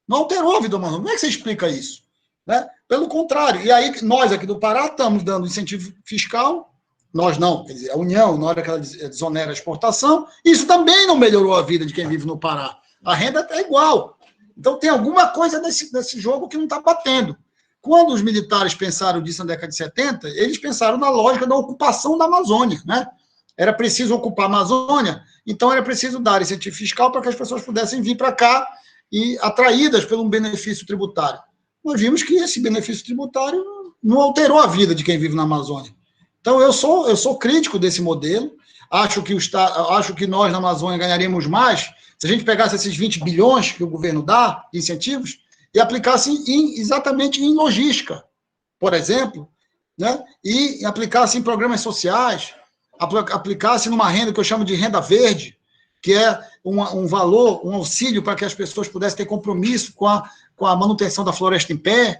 Não alterou a vida do amazonense. Como é que você explica isso? Né? Pelo contrário, e aí nós aqui do Pará estamos dando incentivo fiscal, nós não, quer dizer, a União, na hora que ela desonera a exportação, isso também não melhorou a vida de quem vive no Pará. A renda é igual. Então tem alguma coisa nesse jogo que não está batendo. Quando os militares pensaram disso na década de 70, eles pensaram na lógica da ocupação da Amazônia, né? era preciso ocupar a Amazônia, então era preciso dar incentivo fiscal para que as pessoas pudessem vir para cá e atraídas pelo benefício tributário. Nós vimos que esse benefício tributário não alterou a vida de quem vive na Amazônia. Então, eu sou crítico desse modelo, acho que nós na Amazônia ganharíamos mais se a gente pegasse esses 20 bilhões que o governo dá de incentivos e aplicasse exatamente em logística, por exemplo, né? E aplicasse em programas sociais, aplicasse numa renda que eu chamo de renda verde, que é um valor, um auxílio para que as pessoas pudessem ter compromisso com a manutenção da floresta em pé,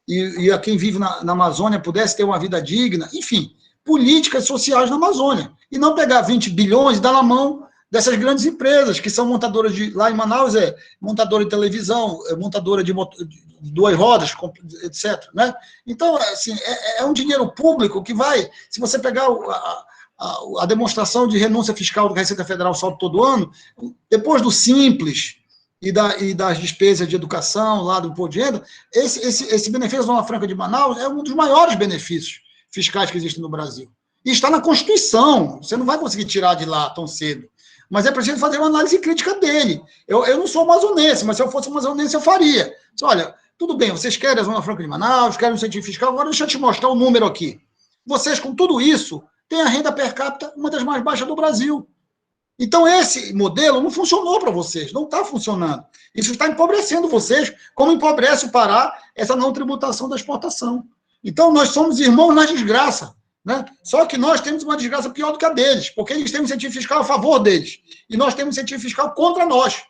e a quem vive na Amazônia pudesse ter uma vida digna, enfim, políticas sociais na Amazônia, e não pegar 20 bilhões e dar na mão dessas grandes empresas, que são montadoras lá em Manaus, montadora de televisão, montadora de 2 rodas, etc. Né? Então, assim, é um dinheiro público que vai, se você pegar a demonstração de renúncia fiscal que a Receita Federal solta todo ano, depois do Simples e das despesas de educação, lá do imposto de renda, esse benefício da Zona Franca de Manaus é um dos maiores benefícios fiscais que existem no Brasil. E está na Constituição, você não vai conseguir tirar de lá tão cedo. Mas é preciso fazer uma análise crítica dele. Eu não sou amazonense, mas se eu fosse amazonense, eu faria. Olha, tudo bem, vocês querem a Zona Franca de Manaus, querem o incentivo fiscal, agora deixa eu te mostrar o número aqui. Vocês, com tudo isso, têm a renda per capita uma das mais baixas do Brasil. Então, esse modelo não funcionou para vocês, não está funcionando. Isso está empobrecendo vocês, como empobrece o Pará essa não tributação da exportação. Então, nós somos irmãos na desgraça. Né? Só que nós temos uma desgraça pior do que a deles, porque eles têm um incentivo fiscal a favor deles, e nós temos um incentivo fiscal contra nós,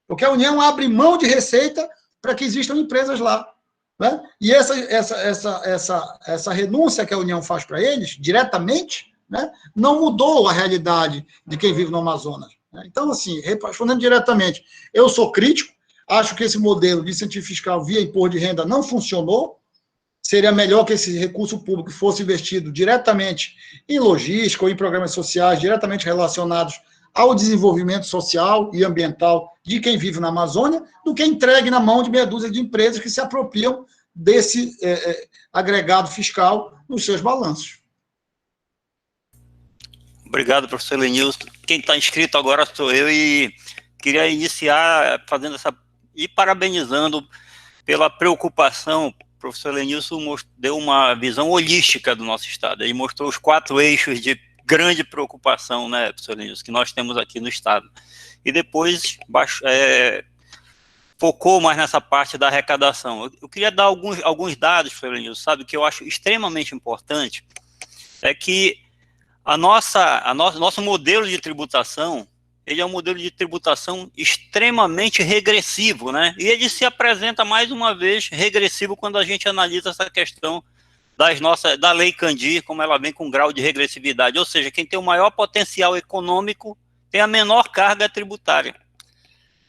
porque a União abre mão de receita para que existam empresas lá. Né? E essa renúncia que a União faz para eles, diretamente, né, não mudou a realidade de quem vive no Amazonas. Né? Então, assim, respondendo diretamente, eu sou crítico, acho que esse modelo de incentivo fiscal via imposto de renda não funcionou. Seria melhor que esse recurso público fosse investido diretamente em logística ou em programas sociais diretamente relacionados ao desenvolvimento social e ambiental de quem vive na Amazônia, do que entregue na mão de meia dúzia de empresas que se apropriam desse agregado fiscal nos seus balanços. Obrigado, professor Lenilson. Quem está inscrito agora sou eu e queria iniciar fazendo e parabenizando pela preocupação. O professor Lenilson deu uma visão holística do nosso estado. Ele mostrou os 4 eixos de grande preocupação, né, professor Lenilson, que nós temos aqui no estado. E depois focou mais nessa parte da arrecadação. Eu queria dar alguns dados, professor Lenilson, sabe, que eu acho extremamente importante, é que nosso modelo de tributação, ele é um modelo de tributação extremamente regressivo, né? E ele se apresenta, mais uma vez, regressivo quando a gente analisa essa questão da Lei Candir, como ela vem com grau de regressividade. Ou seja, quem tem o maior potencial econômico tem a menor carga tributária.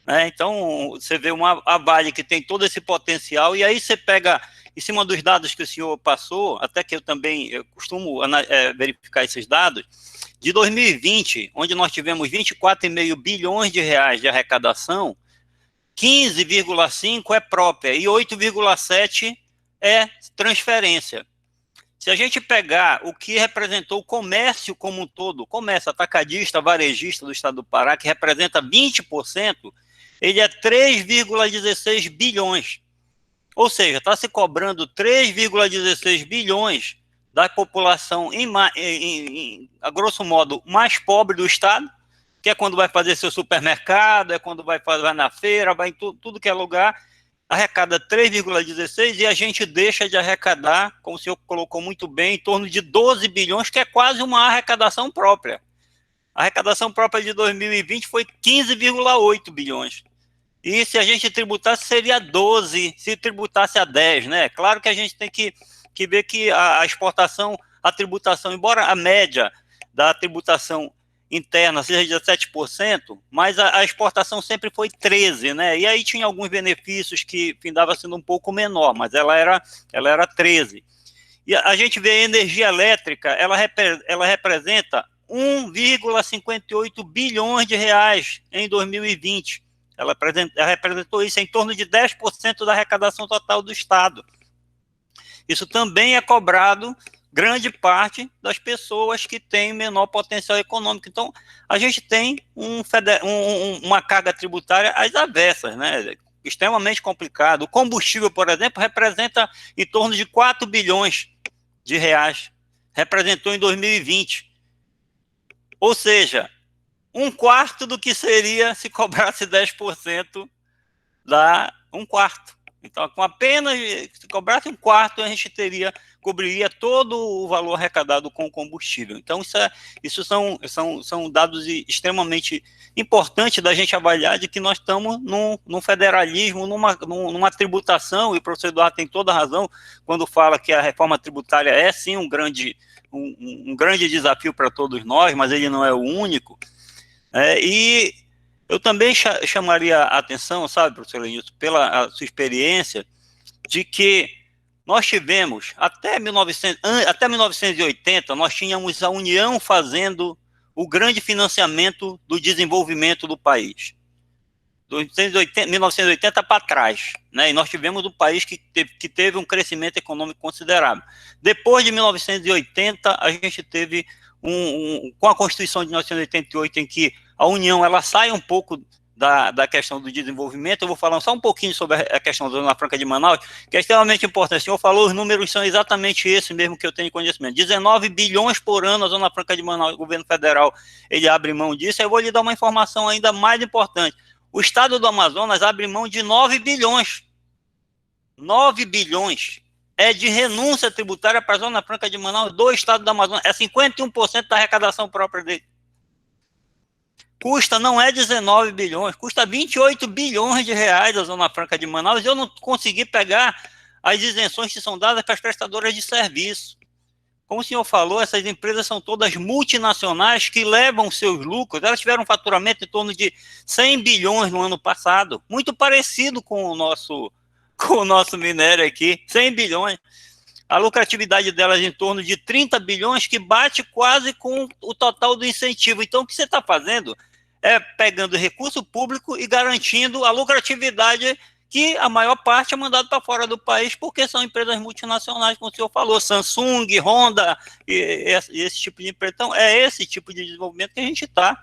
Né? Então, você vê a Vale que tem todo esse potencial, e aí você pega, em cima dos dados que o senhor passou, até que eu costumo verificar esses dados, de 2020, onde nós tivemos 24,5 bilhões de reais de arrecadação, 15,5 é própria e 8,7 é transferência. Se a gente pegar o que representou o comércio como um todo, comércio atacadista, varejista do estado do Pará, que representa 20%, ele é 3,16 bilhões. Ou seja, está se cobrando 3,16 bilhões da população, a grosso modo, mais pobre do estado, que é quando vai fazer seu supermercado, é quando vai na feira, vai em tudo que é lugar, arrecada 3,16 e a gente deixa de arrecadar, como o senhor colocou muito bem, em torno de 12 bilhões, que é quase uma arrecadação própria. A arrecadação própria de 2020 foi 15,8 bilhões. E se a gente tributasse, seria 12, se tributasse a 10, né? Claro que a gente tem que ver que a exportação, a tributação, embora a média da tributação interna seja de 7%, mas a exportação sempre foi 13%, né? E aí tinha alguns benefícios que findava sendo um pouco menor, mas ela era 13%. E a gente vê a energia elétrica, ela representa 1,58 bilhões de reais em 2020. Ela representou isso em torno de 10% da arrecadação total do Estado. Isso também é cobrado grande parte das pessoas que têm menor potencial econômico. Então, a gente tem uma carga tributária às avessas, né? Extremamente complicado. O combustível, por exemplo, representa em torno de 4 bilhões de reais. Representou em 2020. Ou seja, um quarto do que seria se cobrasse 10%, dá um quarto. Então, com apenas, se cobrasse um quarto, a gente cobriria todo o valor arrecadado com o combustível. Então, isso são dados extremamente importantes da gente avaliar de que nós estamos num federalismo, numa tributação, e o professor Eduardo tem toda a razão quando fala que a reforma tributária é, sim, um grande desafio para todos nós, mas ele não é o único. E eu também chamaria a atenção, sabe, professor Lenilson, pela sua experiência, de que nós tivemos, até 1980, nós tínhamos a União fazendo o grande financiamento do desenvolvimento do país. 1980 para trás, né? E nós tivemos um país que teve um crescimento econômico considerável. Depois de 1980, a gente teve, com a Constituição de 1988, em que a União ela sai um pouco da questão do desenvolvimento. Eu vou falar só um pouquinho sobre a questão da Zona Franca de Manaus, que é extremamente importante. O senhor falou, os números são exatamente esses mesmo que eu tenho conhecimento. 19 bilhões por ano a Zona Franca de Manaus, o governo federal, ele abre mão disso. Eu vou lhe dar uma informação ainda mais importante. O estado do Amazonas abre mão de 9 bilhões. 9 bilhões é de renúncia tributária para a Zona Franca de Manaus do estado do Amazonas. É 51% da arrecadação própria dele. Custa, não é 19 bilhões, custa 28 bilhões de reais a Zona Franca de Manaus, e eu não consegui pegar as isenções que são dadas para as prestadoras de serviço. Como o senhor falou, essas empresas são todas multinacionais que levam seus lucros. Elas tiveram um faturamento em torno de 100 bilhões no ano passado, muito parecido com o nosso minério aqui, 100 bilhões. A lucratividade delas em torno de 30 bilhões, que bate quase com o total do incentivo. Então, o que você está fazendo é pegando recurso público e garantindo a lucratividade que a maior parte é mandada para fora do país, porque são empresas multinacionais, como o senhor falou, Samsung, Honda, e esse tipo de empresa. Então, é esse tipo de desenvolvimento que a gente está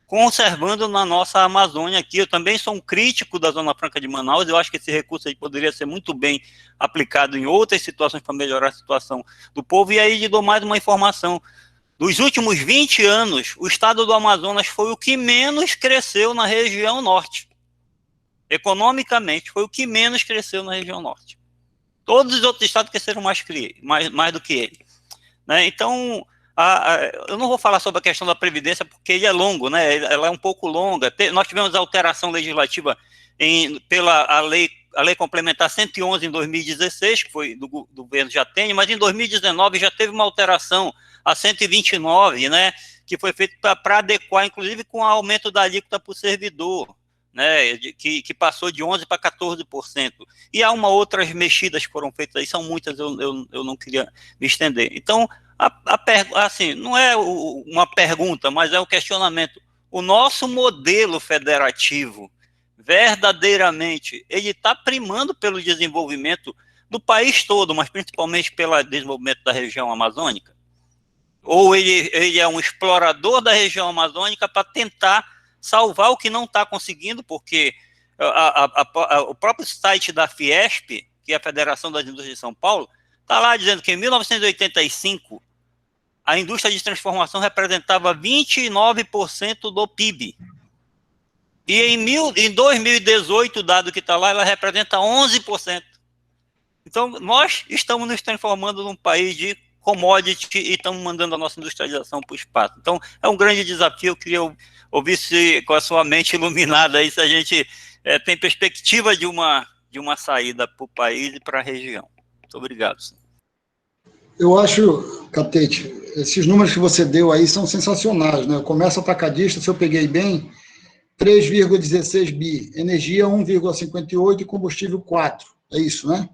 conservando na nossa Amazônia aqui. Eu também sou um crítico da Zona Franca de Manaus. Eu acho que esse recurso aí poderia ser muito bem aplicado em outras situações para melhorar a situação do povo. E aí lhe dou mais uma informação. Nos últimos 20 anos, o estado do Amazonas foi o que menos cresceu na região norte. Economicamente, foi o que menos cresceu na região norte. Todos os outros estados cresceram mais do que ele. Né? Então, eu não vou falar sobre a questão da Previdência, porque ele é longo, né? Ela é um pouco longa. Nós tivemos a alteração legislativa pela lei complementar 111 em 2016, que foi do governo Jatene, mas em 2019 já teve uma alteração a 129, né? Que foi feita para adequar, inclusive, com o aumento da alíquota para o servidor, né, que passou de 11% para 14%. E há outras mexidas que foram feitas aí, são muitas, eu não queria me estender. Então, assim, não é uma pergunta, mas é um questionamento. O nosso modelo federativo, verdadeiramente, ele está primando pelo desenvolvimento do país todo, mas principalmente pelo desenvolvimento da região amazônica? Ou ele é um explorador da região amazônica para tentar salvar o que não está conseguindo, porque o próprio site da Fiesp, que é a Federação das Indústrias de São Paulo, está lá dizendo que em 1985 a indústria de transformação representava 29% do PIB. E em 2018, o dado que está lá, ela representa 11%. Então, nós estamos nos transformando num país de commodity e estamos mandando a nossa industrialização para o espaço. Então, é um grande desafio. Eu queria ouvir se, com a sua mente iluminada, aí, se a gente tem perspectiva de uma saída para o país e para a região. Muito obrigado, senhor. Eu acho, Catete, esses números que você deu aí são sensacionais, né? O comércio atacadista, se eu peguei bem, 3,16 bi, energia 1,58 e combustível 4. É isso, né?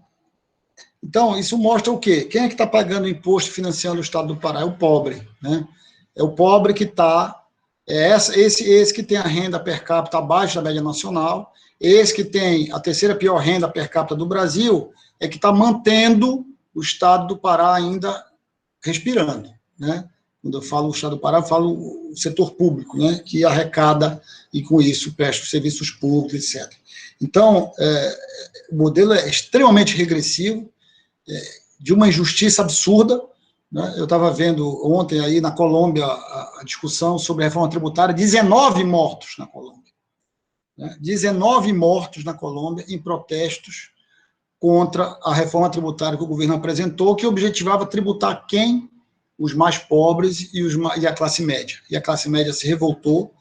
Então, isso mostra o quê? Quem é que está pagando imposto financiando o estado do Pará? É o pobre, né? É o pobre que está... esse que tem a renda per capita abaixo da média nacional, esse que tem a terceira pior renda per capita do Brasil, é que está mantendo o estado do Pará ainda respirando, né? Quando eu falo o Estado do Pará, eu falo o setor público, né? Que arrecada e, com isso, presta os serviços públicos, etc. Então, o modelo é extremamente regressivo, de uma injustiça absurda, né? Eu estava vendo ontem aí na Colômbia a discussão sobre a reforma tributária, 19 mortos na Colômbia. Né? 19 mortos na Colômbia em protestos contra a reforma tributária que o governo apresentou, que objetivava tributar quem? Os mais pobres e a classe média. E a classe média se revoltou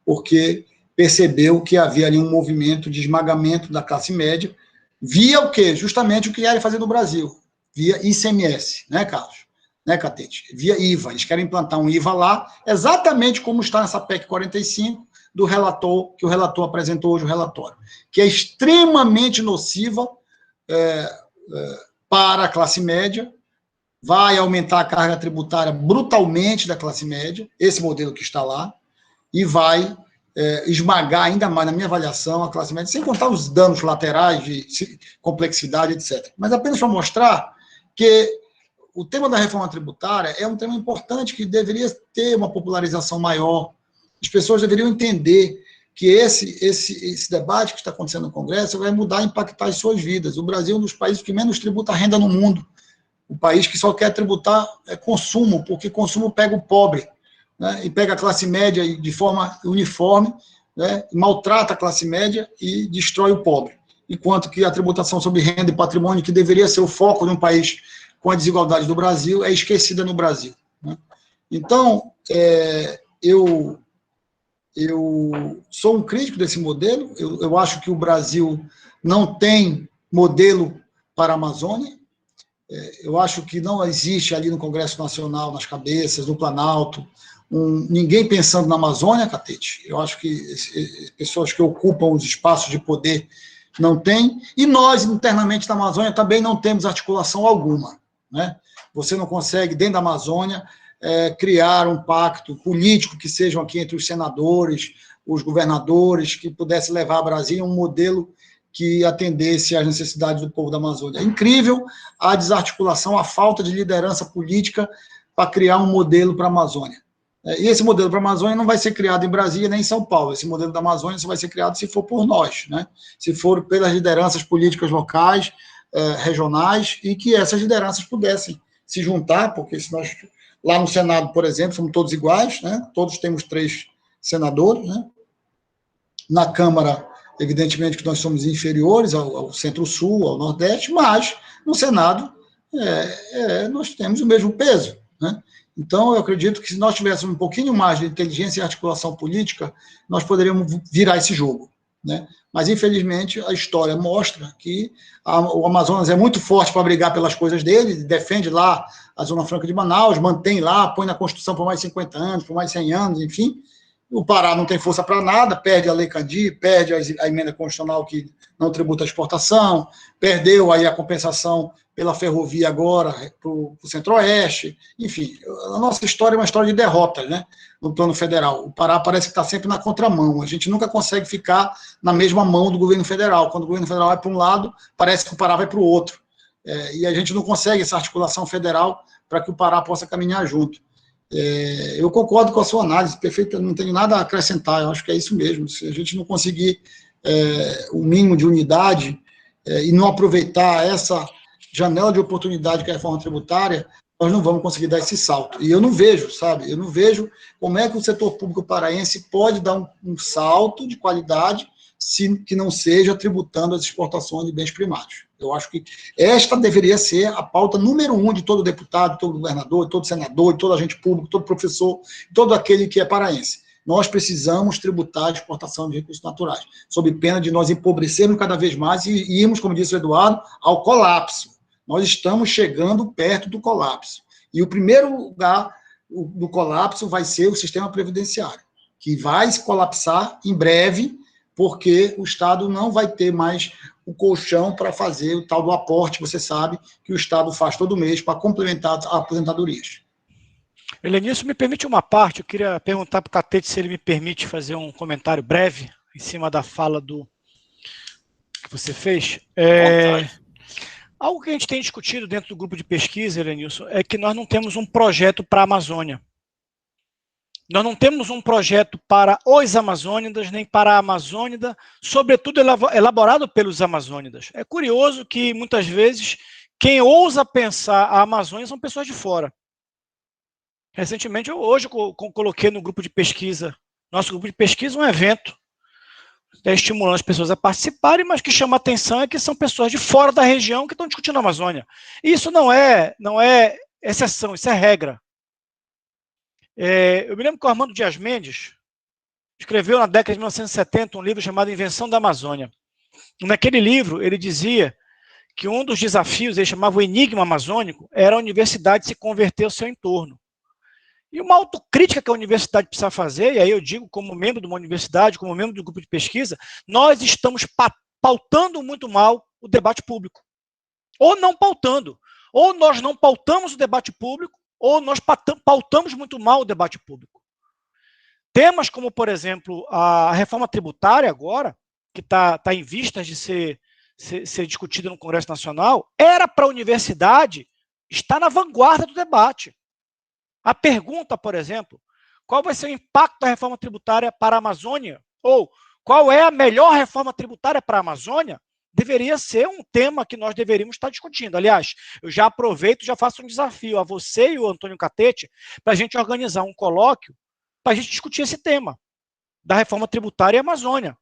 porque percebeu que havia ali um movimento de esmagamento da classe média, via o quê? Justamente o que querem fazer no Brasil, via ICMS, né, Carlos? Né, Catete? Via IVA. Eles querem implantar um IVA lá, exatamente como está nessa PEC 45, do relator, que o relator apresentou hoje o relatório, que é extremamente nociva para a classe média, vai aumentar a carga tributária brutalmente da classe média, esse modelo que está lá, e vai esmagar ainda mais, na minha avaliação, a classe média, sem contar os danos laterais de complexidade, etc. Mas apenas para mostrar que o tema da reforma tributária é um tema importante que deveria ter uma popularização maior. As pessoas deveriam entender que esse debate que está acontecendo no Congresso vai mudar e impactar as suas vidas. O Brasil é um dos países que menos tributa renda no mundo. O país que só quer tributar consumo, porque consumo pega o pobre, né, e pega a classe média de forma uniforme, né, maltrata a classe média e destrói o pobre. Enquanto que a tributação sobre renda e patrimônio, que deveria ser o foco de um país com a desigualdade do Brasil, é esquecida no Brasil. Né? Então, eu sou um crítico desse modelo, eu acho que o Brasil não tem modelo para a Amazônia, eu acho que não existe ali no Congresso Nacional, nas cabeças, no Planalto, ninguém pensando na Amazônia, Catete. Eu acho que pessoas que ocupam os espaços de poder não têm, e nós, internamente na Amazônia, também não temos articulação alguma. Né? Você não consegue, dentro da Amazônia, criar um pacto político que sejam aqui entre os senadores, os governadores, que pudesse levar a Brasília um modelo que atendesse às necessidades do povo da Amazônia. É incrível a desarticulação, a falta de liderança política para criar um modelo para a Amazônia. E esse modelo para a Amazônia não vai ser criado em Brasília nem em São Paulo. Esse modelo da Amazônia só vai ser criado se for por nós, né? Se for pelas lideranças políticas locais, regionais, e que essas lideranças pudessem se juntar, porque se nós, lá no Senado, por exemplo, somos todos iguais, né? Todos temos 3 senadores, né? Na Câmara, evidentemente que nós somos inferiores ao Centro-Sul, ao Nordeste, mas no Senado nós temos o mesmo peso, né? Então, eu acredito que se nós tivéssemos um pouquinho mais de inteligência e articulação política, nós poderíamos virar esse jogo, né? Mas, infelizmente, a história mostra que o Amazonas é muito forte para brigar pelas coisas dele, defende lá a Zona Franca de Manaus, mantém lá, põe na Constituição por mais de 50 anos, por mais de 100 anos, enfim. O Pará não tem força para nada, perde a Lei Candir, perde a emenda constitucional que não tributa a exportação, perdeu aí a compensação pela ferrovia agora para o Centro-Oeste, enfim, a nossa história é uma história de derrotas, né, no plano federal. O Pará parece que está sempre na contramão, a gente nunca consegue ficar na mesma mão do governo federal. Quando o governo federal vai para um lado, parece que o Pará vai para o outro, e a gente não consegue essa articulação federal para que o Pará possa caminhar junto. Eu concordo com a sua análise, perfeita, não tenho nada a acrescentar, eu acho que é isso mesmo. Se a gente não conseguir o mínimo de unidade e não aproveitar essa janela de oportunidade que é a reforma tributária, nós não vamos conseguir dar esse salto. E eu não vejo, sabe, eu não vejo como é que o setor público paraense pode dar um salto de qualidade que não seja tributando as exportações de bens primários. Eu acho que esta deveria ser a pauta número 1 de todo deputado, todo governador, todo senador, todo agente público, todo professor, todo aquele que é paraense. Nós precisamos tributar a exportação de recursos naturais, sob pena de nós empobrecermos cada vez mais e irmos, como disse o Eduardo, ao colapso. Nós estamos chegando perto do colapso. E o primeiro lugar do colapso vai ser o sistema previdenciário, que vai se colapsar em breve, porque o Estado não vai ter mais o colchão para fazer o tal do aporte, você sabe, que o Estado faz todo mês para complementar as aposentadorias. Helenício, me permite uma parte, eu queria perguntar para o Catete se ele me permite fazer um comentário breve em cima da fala que você fez. Algo que a gente tem discutido dentro do grupo de pesquisa, Elenilson, é que nós não temos um projeto para a Amazônia. Nós não temos um projeto para os amazônidas, nem para a Amazônida, sobretudo elaborado pelos amazônidas. É curioso que, muitas vezes, quem ousa pensar a Amazônia são pessoas de fora. Recentemente, hoje eu coloquei no grupo de pesquisa, nosso grupo de pesquisa, um evento, estimulando as pessoas a participarem, mas que chama a atenção é que são pessoas de fora da região que estão discutindo a Amazônia. E isso não é exceção, isso é regra. Eu me lembro que o Armando Dias Mendes escreveu na década de 1970 um livro chamado Invenção da Amazônia. E naquele livro, ele dizia que um dos desafios, ele chamava o enigma amazônico, era a universidade se converter ao seu entorno. E uma autocrítica que a universidade precisa fazer, e aí eu digo como membro de uma universidade, como membro do grupo de pesquisa, nós estamos pautando muito mal o debate público. Ou não pautando. Ou nós não pautamos o debate público, ou nós pautamos muito mal o debate público. Temas como, por exemplo, a reforma tributária agora, que está em vistas de ser discutida no Congresso Nacional, era para a universidade estar na vanguarda do debate. A pergunta, por exemplo, qual vai ser o impacto da reforma tributária para a Amazônia? Ou qual é a melhor reforma tributária para a Amazônia? Deveria ser um tema que nós deveríamos estar discutindo. Aliás, eu já aproveito e já faço um desafio a você e o Antônio Catete para a gente organizar um colóquio para a gente discutir esse tema da reforma tributária e Amazônia.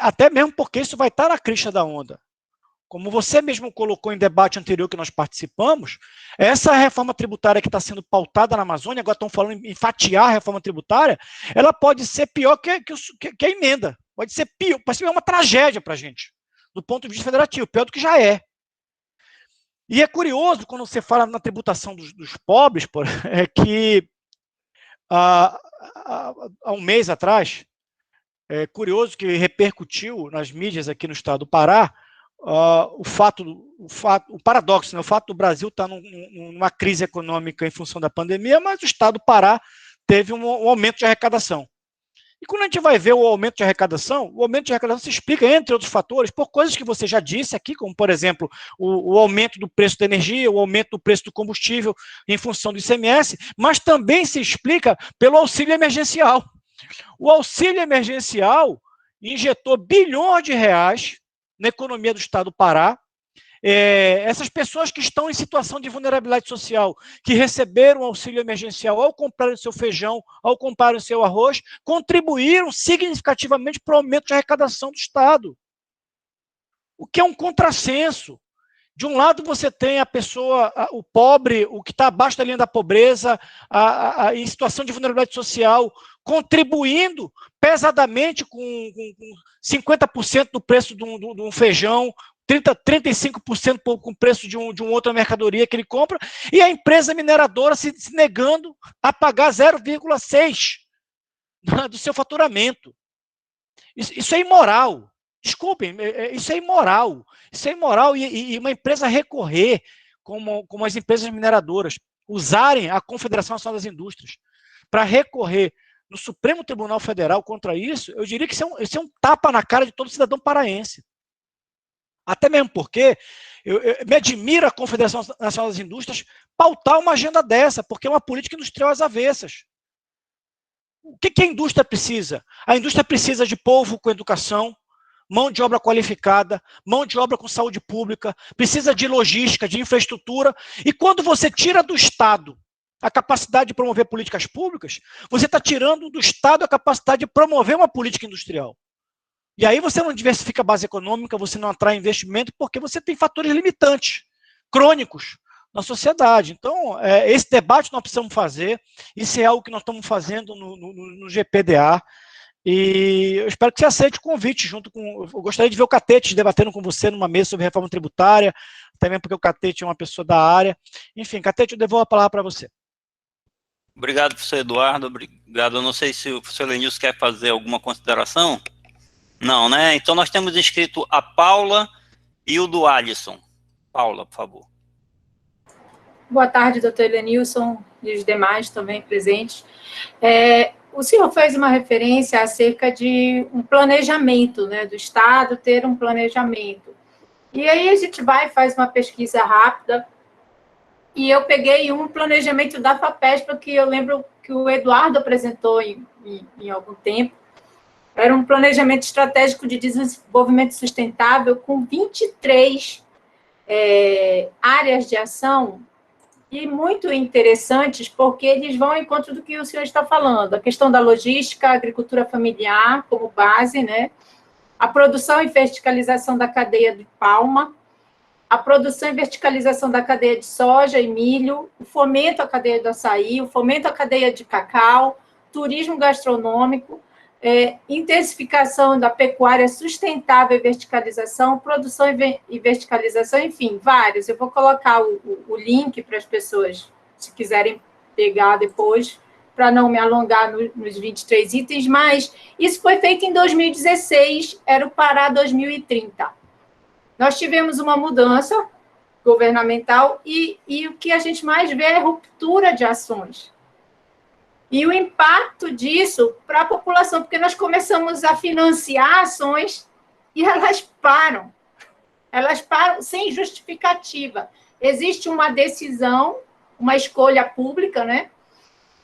Até mesmo porque isso vai estar na crista da onda. Como você mesmo colocou em debate anterior que nós participamos, essa reforma tributária que está sendo pautada na Amazônia, agora estão falando em fatiar a reforma tributária, ela pode ser pior que a emenda. Pode ser pior, pode ser uma tragédia para a gente, do ponto de vista federativo, pior do que já é. E é curioso, quando você fala na tributação dos pobres, é que há um mês atrás, é curioso que repercutiu nas mídias aqui no estado do Pará, o paradoxo, né? O fato do Brasil estar numa crise econômica em função da pandemia, mas o estado do Pará teve um aumento de arrecadação. E quando a gente vai ver o aumento de arrecadação se explica, entre outros fatores, por coisas que você já disse aqui, como, por exemplo, o aumento do preço da energia, o aumento do preço do combustível em função do ICMS, mas também se explica pelo auxílio emergencial. O auxílio emergencial injetou bilhões de reais na economia do estado do Pará. Essas pessoas que estão em situação de vulnerabilidade social, que receberam auxílio emergencial ao comprarem seu feijão, ao comprarem seu arroz, contribuíram significativamente para o aumento de arrecadação do Estado. O que é um contrassenso. De um lado você tem a pessoa, o pobre, o que está abaixo da linha da pobreza, em situação de vulnerabilidade social, contribuindo pesadamente com 50% do preço de um feijão, 35% com o preço de uma outra mercadoria que ele compra, e a empresa mineradora se negando a pagar 0,6% do seu faturamento. Isso é imoral. Desculpem, isso é imoral. Isso é imoral e uma empresa recorrer, como as empresas mineradoras, usarem a Confederação Nacional das Indústrias para recorrer no Supremo Tribunal Federal contra isso, eu diria que isso é um tapa na cara de todo cidadão paraense. Até mesmo porque me admira a Confederação Nacional das Indústrias pautar uma agenda dessa, porque é uma política industrial às avessas. O que a indústria precisa? A indústria precisa de povo com educação, mão de obra qualificada, mão de obra com saúde pública, precisa de logística, de infraestrutura, e quando você tira do Estado a capacidade de promover políticas públicas, você está tirando do Estado a capacidade de promover uma política industrial. E aí você não diversifica a base econômica, você não atrai investimento, porque você tem fatores limitantes, crônicos, na sociedade. Então, esse debate nós precisamos fazer, isso é algo que nós estamos fazendo no GPDA, e eu espero que você aceite o convite, junto com... Eu gostaria de ver o Catete debatendo com você numa mesa sobre reforma tributária, também porque o Catete é uma pessoa da área. Enfim, Catete, eu devolvo a palavra para você. Obrigado, professor Eduardo, obrigado. Eu não sei se o professor Elenilson quer fazer alguma consideração. Não, né? Então nós temos inscrito a Paula e o do Alisson. Paula, por favor. Boa tarde, doutor Elenilson e os demais também presentes. O senhor fez uma referência acerca de um planejamento, né, do Estado ter um planejamento. E aí a gente vai e faz uma pesquisa rápida, e eu peguei um planejamento da FAPESP, que eu lembro que o Eduardo apresentou em algum tempo. Era um planejamento estratégico de desenvolvimento sustentável com 23 áreas de ação, e muito interessantes, porque eles vão ao encontro do que o senhor está falando, a questão da logística, a agricultura familiar como base, né? A produção e verticalização da cadeia de palma, a produção e verticalização da cadeia de soja e milho, o fomento à cadeia do açaí, o fomento à cadeia de cacau, turismo gastronômico, intensificação da pecuária sustentável e verticalização, produção e verticalização, enfim, vários. Eu vou colocar o link para as pessoas, se quiserem pegar depois, para não me alongar nos 23 itens, mas isso foi feito em 2016, era o Pará 2030. Nós tivemos uma mudança governamental e o que a gente mais vê é ruptura de ações. E o impacto disso para a população, porque nós começamos a financiar ações e elas param sem justificativa. Existe uma decisão, uma escolha pública, né,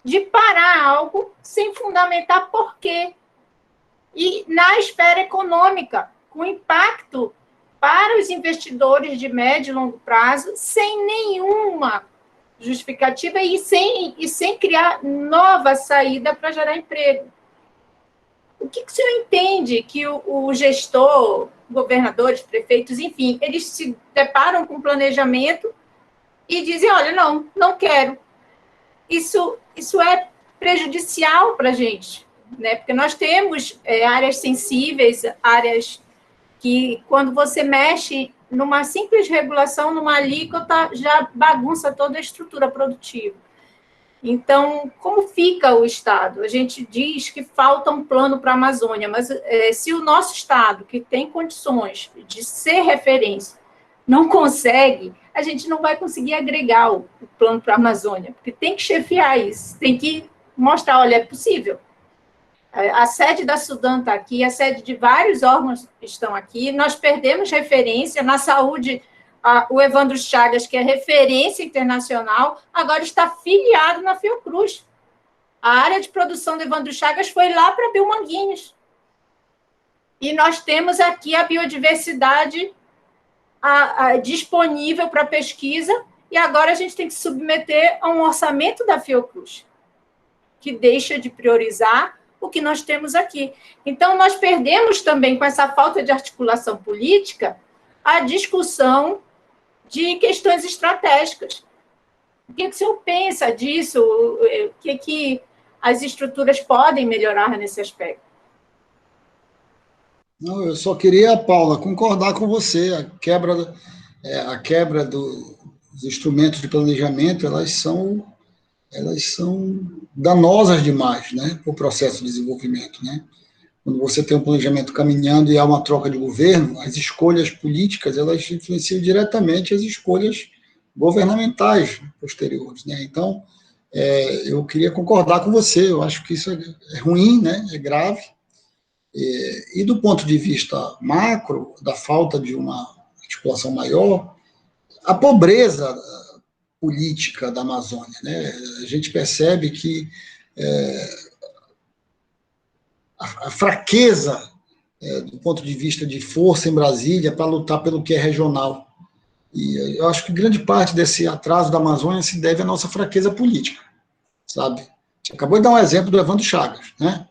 de parar algo sem fundamentar por quê. E na esfera econômica, com impacto para os investidores de médio e longo prazo, sem nenhuma justificativa e sem criar nova saída para gerar emprego. O que o senhor entende que o gestor, governadores, prefeitos, enfim, eles se deparam com um planejamento e dizem, olha, não quero. Isso é prejudicial para a gente, né? Porque nós temos áreas sensíveis, áreas que, quando você mexe numa simples regulação, numa alíquota, já bagunça toda a estrutura produtiva. Então, como fica o Estado? A gente diz que falta um plano para a Amazônia, mas se o nosso Estado, que tem condições de ser referência, não consegue, a gente não vai conseguir agregar o plano para a Amazônia, porque tem que chefiar isso, tem que mostrar, olha, é possível. A sede da Sudan está aqui, a sede de vários órgãos estão aqui, nós perdemos referência na saúde. O Evandro Chagas, que é referência internacional, agora está filiado na Fiocruz. A área de produção do Evandro Chagas foi lá para Belmanguinhos. E nós temos aqui a biodiversidade disponível para pesquisa, e agora a gente tem que submeter a um orçamento da Fiocruz, que deixa de priorizar o que nós temos aqui. Então, nós perdemos também, com essa falta de articulação política, a discussão de questões estratégicas. O que o senhor pensa disso? O que as estruturas podem melhorar nesse aspecto? Não, eu só queria, Paula, concordar com você. A quebra dos instrumentos de planejamento, elas são danosas demais, né, para o processo de desenvolvimento, né? Quando você tem um planejamento caminhando e há uma troca de governo, as escolhas políticas, elas influenciam diretamente as escolhas governamentais posteriores, né? Então, eu queria concordar com você, eu acho que isso é ruim, né, é grave, e do ponto de vista macro, da falta de uma articulação maior, a pobreza política da Amazônia, né? A gente percebe que a fraqueza do ponto de vista de força em Brasília para lutar pelo que é regional. E eu acho que grande parte desse atraso da Amazônia se deve à nossa fraqueza política, sabe? Você acabou de dar um exemplo do Evandro Chagas, né?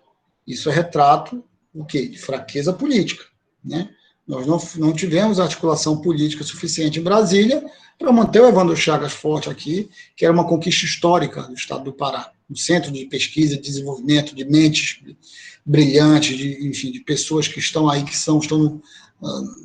Isso é retrato o quê? De fraqueza política, né? Nós não tivemos articulação política suficiente em Brasília para manter o Evandro Chagas forte aqui, que era uma conquista histórica do estado do Pará, um centro de pesquisa e desenvolvimento de mentes brilhantes, enfim, de pessoas que estão aí, que estão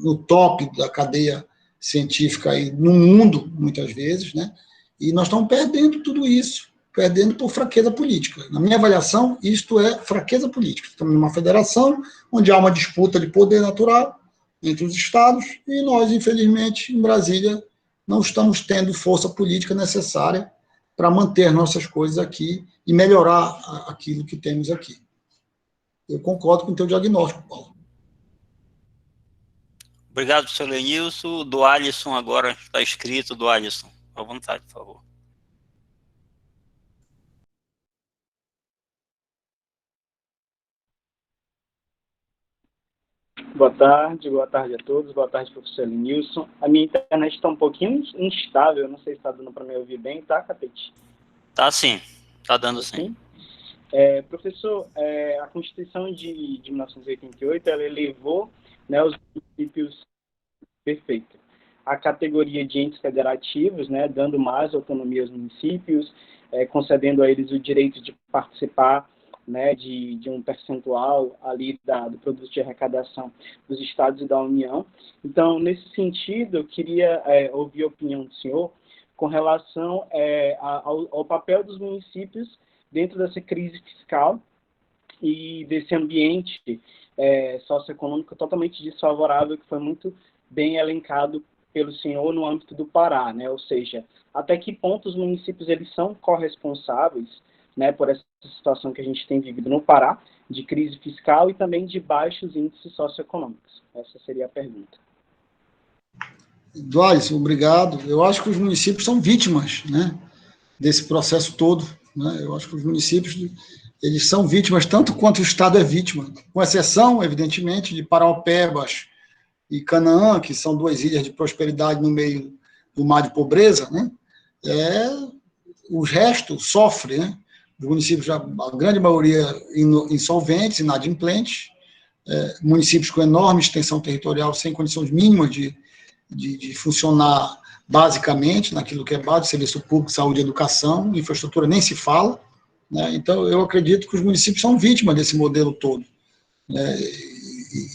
no top da cadeia científica aí no mundo, muitas vezes, né? E nós estamos perdendo tudo isso, perdendo por fraqueza política. Na minha avaliação, isto é fraqueza política. Estamos numa federação onde há uma disputa de poder natural entre os estados, e nós, infelizmente, em Brasília, não estamos tendo força política necessária para manter nossas coisas aqui e melhorar aquilo que temos aqui. Eu concordo com o teu diagnóstico, Paulo. Obrigado, professor Lenilson. Do Alisson agora está escrito, do Alisson. À vontade, por favor. Boa tarde a todos, boa tarde, professor Lenilson. A minha internet está um pouquinho instável, não sei se está dando para me ouvir bem, tá, Capete? Tá sim, tá dando sim. Professor, a Constituição de 1988, ela elevou, né, os municípios, perfeito, a categoria de entes federativos, né, dando mais autonomia aos municípios, concedendo a eles o direito de participar, né, de um percentual ali do produto de arrecadação dos estados e da União. Então, nesse sentido, eu queria ouvir a opinião do senhor com relação ao papel dos municípios dentro dessa crise fiscal e desse ambiente socioeconômico totalmente desfavorável, que foi muito bem elencado pelo senhor no âmbito do Pará, né? Ou seja, até que ponto os municípios eles são corresponsáveis, né, por essa situação que a gente tem vivido no Pará, de crise fiscal e também de baixos índices socioeconômicos. Essa seria a pergunta. Alisson, obrigado. Eu acho que os municípios são vítimas, né, desse processo todo, né? Eu acho que os municípios eles são vítimas tanto quanto o Estado é vítima, com exceção, evidentemente, de Paraopebas e Canaã, que são duas ilhas de prosperidade no meio do mar de pobreza, né? Os restos sofrem, né? Os municípios, a grande maioria insolventes, inadimplentes, municípios com enorme extensão territorial, sem condições mínimas de funcionar basicamente naquilo que é básico, serviço público, saúde e educação, infraestrutura nem se fala, né? Então, eu acredito que os municípios são vítimas desse modelo todo.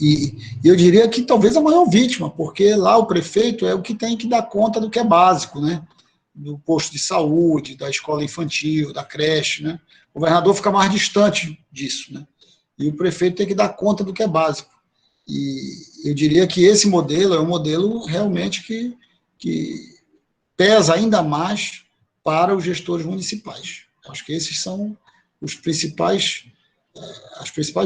E eu diria que talvez a maior vítima, porque lá o prefeito é o que tem que dar conta do que é básico, né? Do posto de saúde, da escola infantil, da creche, né? O governador fica mais distante disso, né? E o prefeito tem que dar conta do que é básico. E eu diria que esse modelo é um modelo realmente que pesa ainda mais para os gestores municipais. Acho que esses são as principais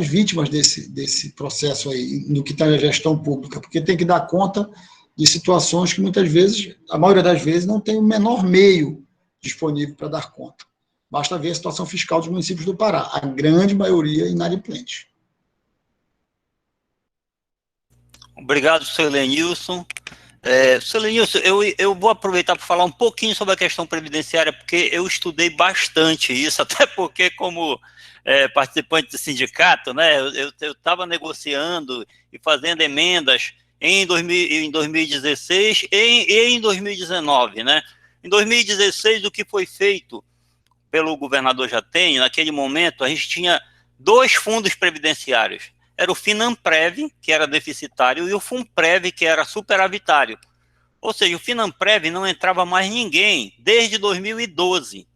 vítimas desse processo aí, no que está na gestão pública, porque tem que dar conta de situações que muitas vezes, a maioria das vezes, não tem o menor meio disponível para dar conta. Basta ver a situação fiscal dos municípios do Pará, a grande maioria inadimplente. Obrigado, senhor Lenilson. Senhor Lenilson, eu vou aproveitar para falar um pouquinho sobre a questão previdenciária, porque eu estudei bastante isso, até porque como participante do sindicato, né, eu estava negociando e fazendo emendas em 2016 e em 2019, né? Em 2016, o que foi feito pelo governador Jatene, naquele momento, a gente tinha 2 fundos previdenciários. Era o Finanprev, que era deficitário, e o Funprev, que era superavitário. Ou seja, o Finanprev não entrava mais ninguém desde 2012.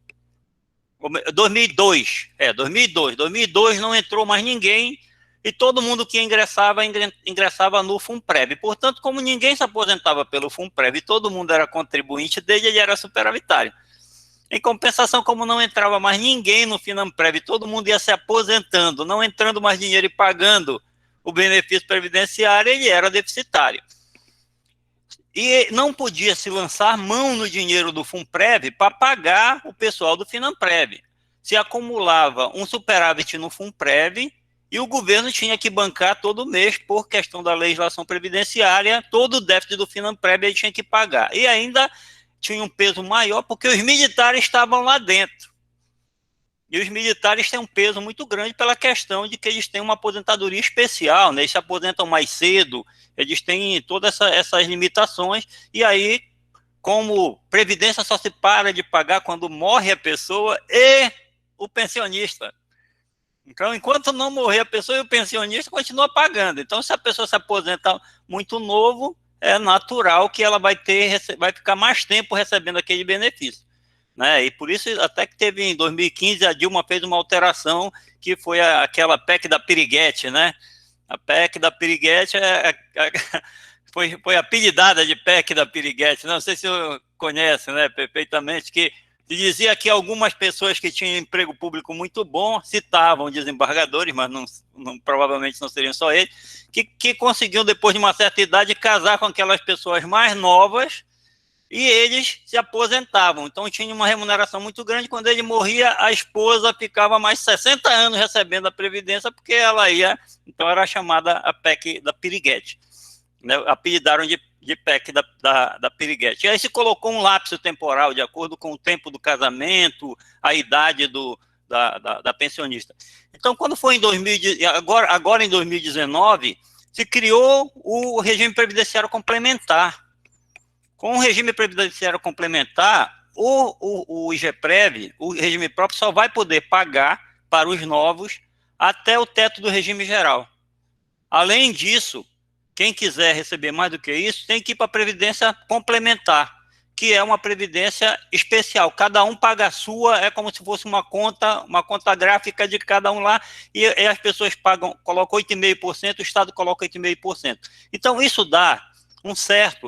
2002 não entrou mais ninguém, e todo mundo que ingressava no Funprev. Portanto, como ninguém se aposentava pelo Funprev, todo mundo era contribuinte dele, ele era superavitário. Em compensação, como não entrava mais ninguém no Finanprev, todo mundo ia se aposentando, não entrando mais dinheiro e pagando o benefício previdenciário, ele era deficitário. E não podia se lançar mão no dinheiro do Funprev para pagar o pessoal do Finanprev. Se acumulava um superávit no Funprev e o governo tinha que bancar todo mês, por questão da legislação previdenciária, todo o déficit do Finanprev ele tinha que pagar. E ainda tinha um peso maior porque os militares estavam lá dentro. E os militares têm um peso muito grande pela questão de que eles têm uma aposentadoria especial, né? Eles se aposentam mais cedo, eles têm todas essas limitações, e aí, como previdência só se para de pagar quando morre a pessoa e o pensionista. Então, enquanto não morrer a pessoa e o pensionista, continua pagando. Então, se a pessoa se aposenta muito novo, é natural que ela vai ficar mais tempo recebendo aquele benefício, né? E por isso, até que teve em 2015, a Dilma fez uma alteração, que foi aquela PEC da Piriguete, né? A PEC da Piriguete foi apelidada de PEC da Piriguete, não sei se você conhece, né, perfeitamente, que Se dizia que algumas pessoas que tinham emprego público muito bom citavam desembargadores, mas provavelmente não seriam só eles, que conseguiam, depois de uma certa idade, casar com aquelas pessoas mais novas e eles se aposentavam. Então, tinha uma remuneração muito grande. Quando ele morria, a esposa ficava mais 60 anos recebendo a Previdência, porque ela ia... Então, era chamada a PEC da Piriguete. Né? Apelidaram de PEC da Piriguete. E aí se colocou um lapso temporal, de acordo com o tempo do casamento, a idade da pensionista. Então, quando foi agora em 2019, se criou o regime previdenciário complementar. Com o regime previdenciário complementar, o IGPREV, o regime próprio, só vai poder pagar para os novos até o teto do regime geral. Além disso, quem quiser receber mais do que isso, tem que ir para a Previdência Complementar, que é uma previdência especial. Cada um paga a sua, é como se fosse uma conta gráfica de cada um lá, e as pessoas colocam 8,5%, o Estado coloca 8,5%. Então, isso dá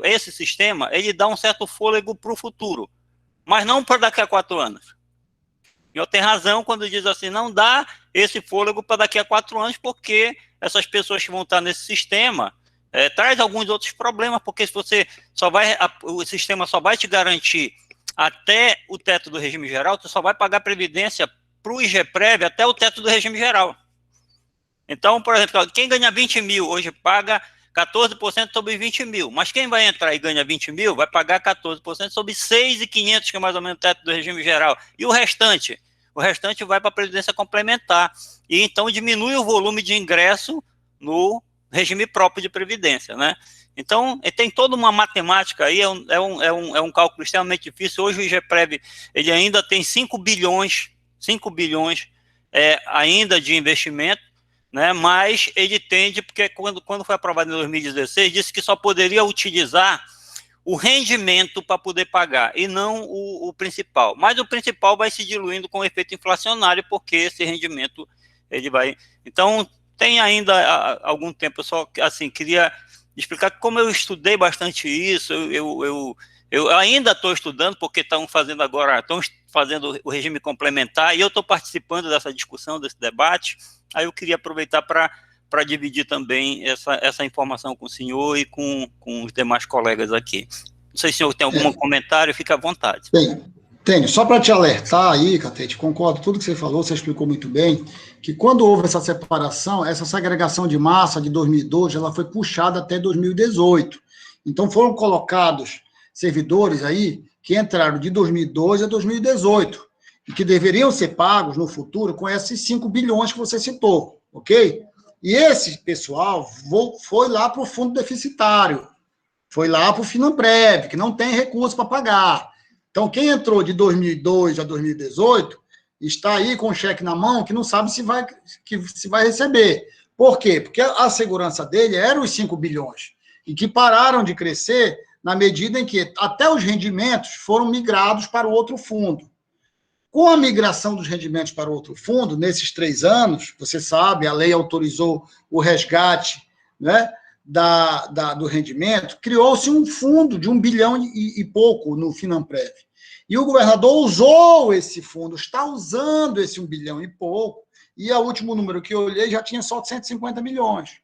esse sistema, ele dá um certo fôlego para o futuro, mas não para daqui a 4 anos. Eu tenho razão quando diz assim, não dá esse fôlego para daqui a 4 anos, porque essas pessoas que vão estar nesse sistema traz alguns outros problemas, porque o sistema só vai te garantir até o teto do regime geral, tu só vai pagar previdência para o IGPREV até o teto do regime geral. Então, por exemplo, quem ganha 20 mil hoje paga 14% sobre 20 mil, mas quem vai entrar e ganha 20 mil vai pagar 14% sobre 6.500, que é mais ou menos o teto do regime geral. E o restante? O restante vai para a Previdência Complementar. E então diminui o volume de ingresso no regime próprio de Previdência, né? Então, tem toda uma matemática aí, é um cálculo extremamente difícil. Hoje o IGPREV, ele ainda tem 5 bilhões ainda de investimento, né? Mas ele tende, porque quando foi aprovado em 2016, disse que só poderia utilizar o rendimento para poder pagar, e não o principal. Mas o principal vai se diluindo com o efeito inflacionário, porque esse rendimento, ele vai... Então, tem ainda algum tempo, eu só assim, queria explicar que como eu estudei bastante isso, eu ainda estou estudando, porque estão fazendo o regime complementar, e eu estou participando dessa discussão, desse debate. Aí eu queria aproveitar para dividir também essa informação com o senhor e com os demais colegas aqui. Não sei se o senhor tem algum comentário, fica à vontade. Tenho. Só para te alertar aí, Catete, concordo com tudo que você falou, você explicou muito bem, que quando houve essa separação, essa segregação de massa de 2012, ela foi puxada até 2018. Então foram colocados servidores aí que entraram de 2012 a 2018, e que deveriam ser pagos no futuro com esses 5 bilhões que você citou, ok? E esse pessoal foi lá para o fundo deficitário, foi lá para o Finanprev, que não tem recurso para pagar. Então, quem entrou de 2002 a 2018 está aí com o cheque na mão que não sabe se vai receber. Por quê? Porque a segurança dele era os 5 bilhões, e que pararam de crescer na medida em que até os rendimentos foram migrados para o outro fundo. Com a migração dos rendimentos para o outro fundo, nesses 3 anos, você sabe, a lei autorizou o resgate, né, do rendimento, criou-se um fundo de 1 bilhão e pouco no Finanprev. E o governador usou esse fundo, está usando esse 1 bilhão e pouco, e o último número que eu olhei já tinha só 150 milhões.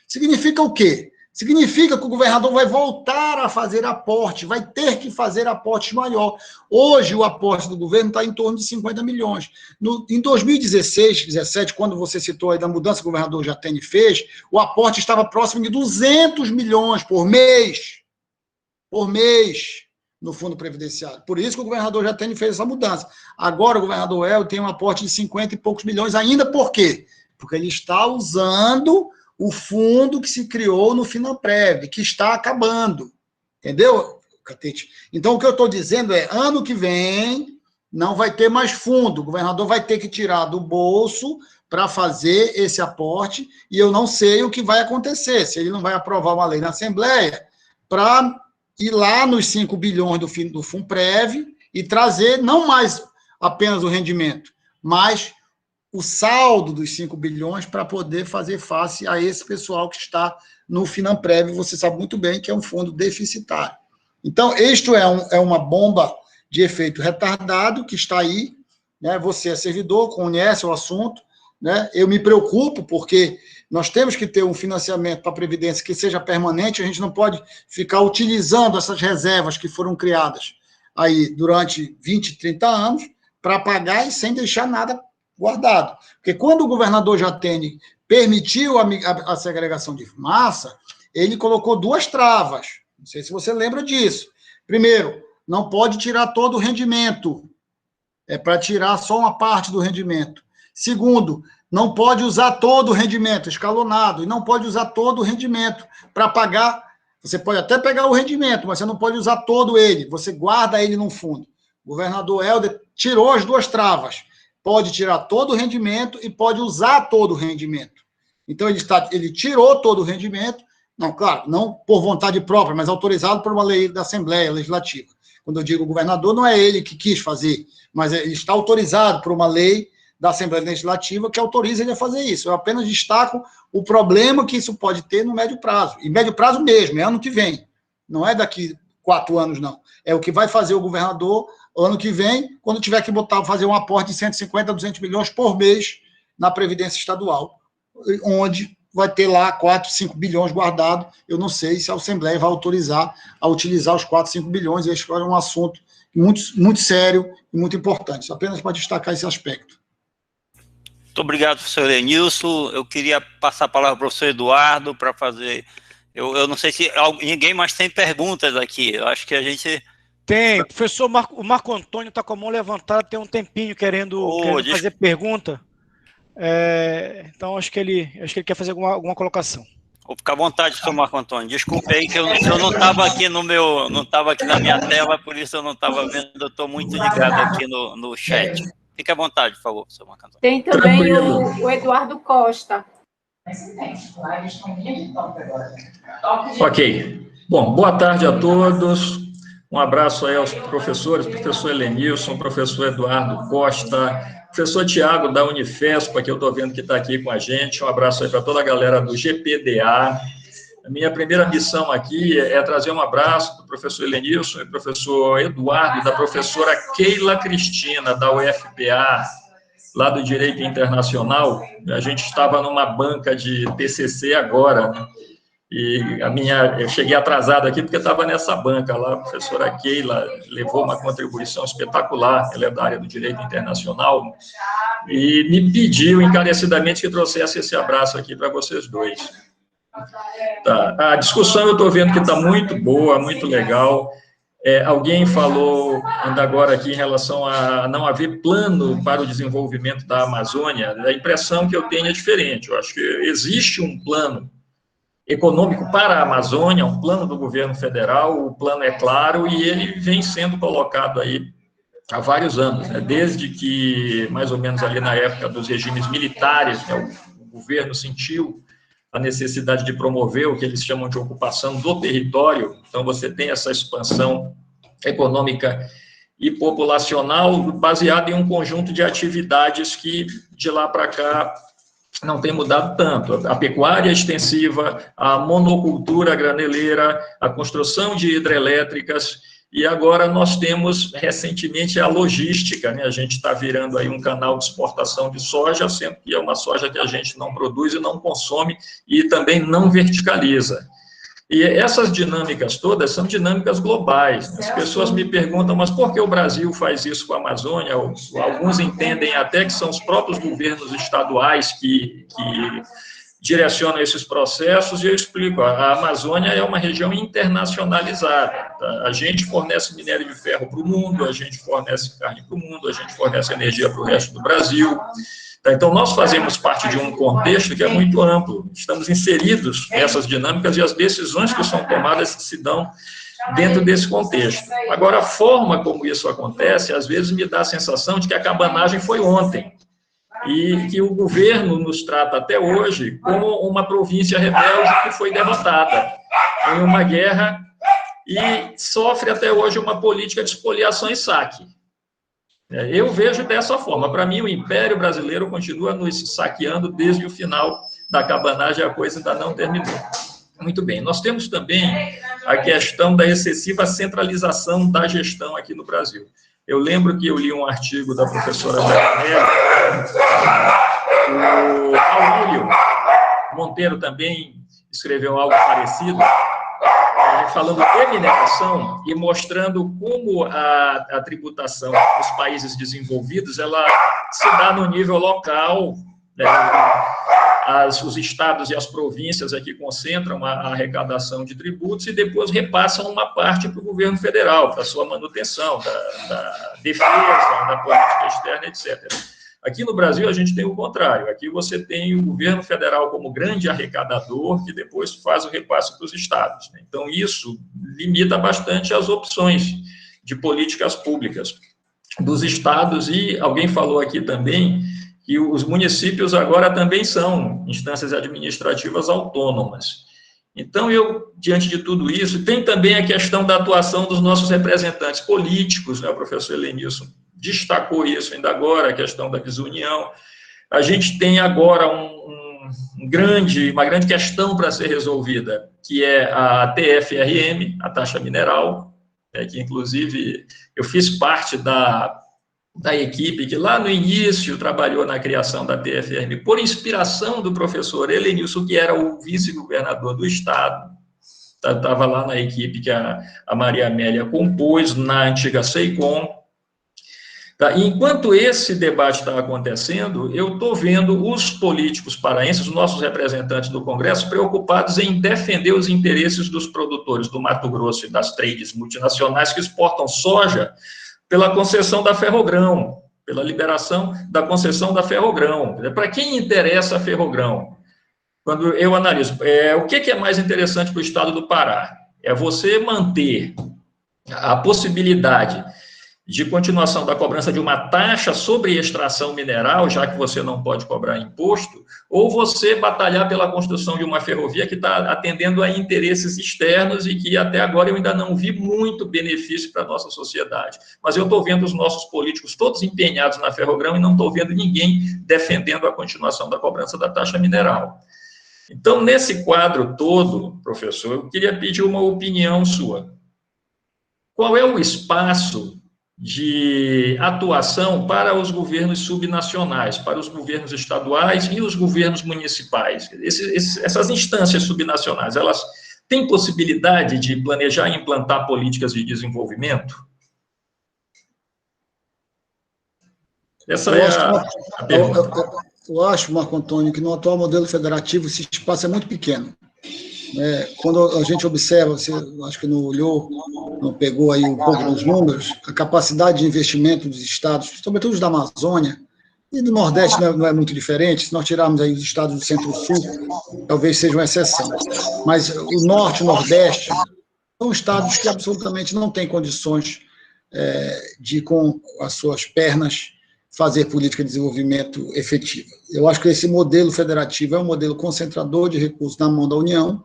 Significa o quê? Significa que o governador vai voltar a fazer aporte, vai ter que fazer aporte maior. Hoje, o aporte do governo está em torno de 50 milhões. Em 2016, 2017, quando você citou aí da mudança que o governador Jatene fez, o aporte estava próximo de 200 milhões por mês, no Fundo Previdenciário. Por isso que o governador Jatene fez essa mudança. Agora, o governador Hélio tem um aporte de 50 e poucos milhões ainda. Por quê? Porque ele está usando o fundo que se criou no Finanprev, que está acabando. Entendeu, Catete? Então, o que eu estou dizendo é, ano que vem, não vai ter mais fundo. O governador vai ter que tirar do bolso para fazer esse aporte, e eu não sei o que vai acontecer, se ele não vai aprovar uma lei na Assembleia para ir lá nos 5 bilhões do Funprev e trazer não mais apenas o rendimento, mas o saldo dos 5 bilhões para poder fazer face a esse pessoal que está no Finanprev, você sabe muito bem que é um fundo deficitário. Então, isto é uma bomba de efeito retardado, que está aí, né? Você é servidor, conhece o assunto, né? Eu me preocupo, porque nós temos que ter um financiamento para a Previdência que seja permanente, a gente não pode ficar utilizando essas reservas que foram criadas aí durante 20, 30 anos para pagar e sem deixar nada guardado. Porque quando o governador Jatene permitiu a segregação de massa, ele colocou 2 travas. Não sei se você lembra disso. Primeiro, não pode tirar todo o rendimento. É para tirar só uma parte do rendimento. Segundo, não pode usar todo o rendimento, escalonado, e não pode usar todo o rendimento para pagar. Você pode até pegar o rendimento, mas você não pode usar todo ele. Você guarda ele num fundo. O governador Helder tirou as 2 travas. Pode tirar todo o rendimento e pode usar todo o rendimento. Então, ele tirou todo o rendimento, não, claro, não por vontade própria, mas autorizado por uma lei da Assembleia Legislativa. Quando eu digo governador, não é ele que quis fazer, mas ele está autorizado por uma lei da Assembleia Legislativa que autoriza ele a fazer isso. Eu apenas destaco o problema que isso pode ter no médio prazo. E médio prazo mesmo, é ano que vem. Não é daqui 4 anos, não. É o que vai fazer o governador ano que vem, quando tiver que fazer um aporte de 150 a 200 milhões por mês na Previdência Estadual, onde vai ter lá 4, 5 bilhões guardados. Eu não sei se a Assembleia vai autorizar a utilizar os 4, 5 bilhões. Esse é um assunto muito, muito sério e muito importante. Apenas para destacar esse aspecto. Muito obrigado, professor Elenilson. Eu queria passar a palavra para o professor Eduardo para fazer... Eu não sei se ninguém mais tem perguntas aqui. Eu acho que a gente... Tem. O professor o Marco Antônio está com a mão levantada, tem um tempinho querendo fazer pergunta. Então, acho que ele quer fazer alguma colocação. Vou ficar à vontade, professor Marco Antônio. Desculpe aí que eu não estava aqui não estava aqui na minha tela, por isso eu não estava vendo. Eu estou muito ligado aqui no chat. Fique à vontade, por favor, professor Marco Antônio. Tem também o Eduardo Costa. Ok. Bom, boa tarde a todos. Um abraço aí aos professores, professor Elenilson, professor Eduardo Costa, professor Tiago da Unifespa, que eu estou vendo que está aqui com a gente. Um abraço aí para toda a galera do GPDA. A minha primeira missão aqui é trazer um abraço do professor Elenilson e professor Eduardo, da professora Keila Cristina, da UFPA, lá do Direito Internacional. A gente estava numa banca de TCC agora, né? E eu cheguei atrasado aqui porque estava nessa banca lá, a professora Keila levou uma contribuição espetacular, ela é da área do Direito Internacional, e me pediu encarecidamente que trouxesse esse abraço aqui para vocês dois. Tá. A discussão eu estou vendo que está muito boa, muito legal. Alguém falou ainda agora aqui em relação a não haver plano para o desenvolvimento da Amazônia. A impressão que eu tenho é diferente. Eu acho que existe um plano econômico para a Amazônia, um plano do governo federal, o plano é claro e ele vem sendo colocado aí há vários anos, né? Desde que, mais ou menos ali na época dos regimes militares, né, o governo sentiu a necessidade de promover o que eles chamam de ocupação do território, então você tem essa expansão econômica e populacional baseada em um conjunto de atividades que, de lá para cá, não tem mudado tanto. A pecuária extensiva, a monocultura graneleira, a construção de hidrelétricas, e agora nós temos, recentemente, a logística, né? A gente está virando aí um canal de exportação de soja, sendo que é uma soja que a gente não produz e não consome, e também não verticaliza. E essas dinâmicas todas são dinâmicas globais. As pessoas me perguntam, mas por que o Brasil faz isso com a Amazônia? Alguns entendem até que são os próprios governos estaduais que direcionam esses processos, e eu explico, a Amazônia é uma região internacionalizada. Tá? A gente fornece minério de ferro para o mundo, a gente fornece carne para o mundo, a gente fornece energia para o resto do Brasil. Então, nós fazemos parte de um contexto que é muito amplo, estamos inseridos nessas dinâmicas e as decisões que são tomadas se dão dentro desse contexto. Agora, a forma como isso acontece, às vezes me dá a sensação de que a cabanagem foi ontem, e que o governo nos trata até hoje como uma província rebelde que foi derrotada em uma guerra e sofre até hoje uma política de expoliação e saque. Eu vejo dessa forma. Para mim, o Império Brasileiro continua nos saqueando desde o final da cabanagem, a coisa ainda não terminou. Muito bem. Nós temos também a questão da excessiva centralização da gestão aqui no Brasil. Eu lembro que eu li um artigo da professora Maria, o Aurélio Monteiro também escreveu algo parecido, falando de mineração e mostrando como a tributação dos países desenvolvidos ela se dá no nível local, né? Os estados e as províncias aqui concentram a arrecadação de tributos e depois repassam uma parte para o governo federal, para a sua manutenção, da defesa, da política externa, etc. Aqui no Brasil, a gente tem o contrário. Aqui você tem o governo federal como grande arrecadador, que depois faz o repasse para os estados. Então, isso limita bastante as opções de políticas públicas dos estados. E alguém falou aqui também que os municípios agora também são instâncias administrativas autônomas. Então, diante de tudo isso, tem também a questão da atuação dos nossos representantes políticos, né? O professor Helenilson destacou isso ainda agora, a questão da desunião. A gente tem agora uma grande questão para ser resolvida, que é a TFRM, a taxa mineral, que inclusive eu fiz parte da equipe que lá no início trabalhou na criação da TFRM, por inspiração do professor Helenilson, que era o vice-governador do estado, estava lá na equipe que a Maria Amélia compôs, na antiga SEICOM. Tá? Enquanto esse debate está acontecendo, eu estou vendo os políticos paraenses, os nossos representantes do Congresso, preocupados em defender os interesses dos produtores do Mato Grosso e das trades multinacionais que exportam soja pela concessão da Ferrogrão, pela liberação da concessão da Ferrogrão. Para quem interessa a Ferrogrão? Quando eu analiso, o que é mais interessante para o estado do Pará? É você manter a possibilidade de continuação da cobrança de uma taxa sobre extração mineral, já que você não pode cobrar imposto, ou você batalhar pela construção de uma ferrovia que está atendendo a interesses externos e que até agora eu ainda não vi muito benefício para a nossa sociedade. Mas eu estou vendo os nossos políticos todos empenhados na Ferrogrão e não estou vendo ninguém defendendo a continuação da cobrança da taxa mineral. Então, nesse quadro todo, professor, eu queria pedir uma opinião sua. Qual é o espaço de atuação para os governos subnacionais, para os governos estaduais e os governos municipais? Essas instâncias subnacionais, elas têm possibilidade de planejar e implantar políticas de desenvolvimento? Essa é a pergunta. Eu acho, Marco Antônio, que no atual modelo federativo esse espaço é muito pequeno. Quando a gente observa, você acho que não olhou, não pegou aí um pouco dos números, a capacidade de investimento dos estados, sobretudo os da Amazônia, e do Nordeste não é muito diferente, se nós tirarmos aí os estados do Centro-Sul, talvez seja uma exceção. Mas o Norte e o Nordeste são estados que absolutamente não têm condições de, com as suas pernas, fazer política de desenvolvimento efetiva. Eu acho que esse modelo federativo é um modelo concentrador de recursos na mão da União,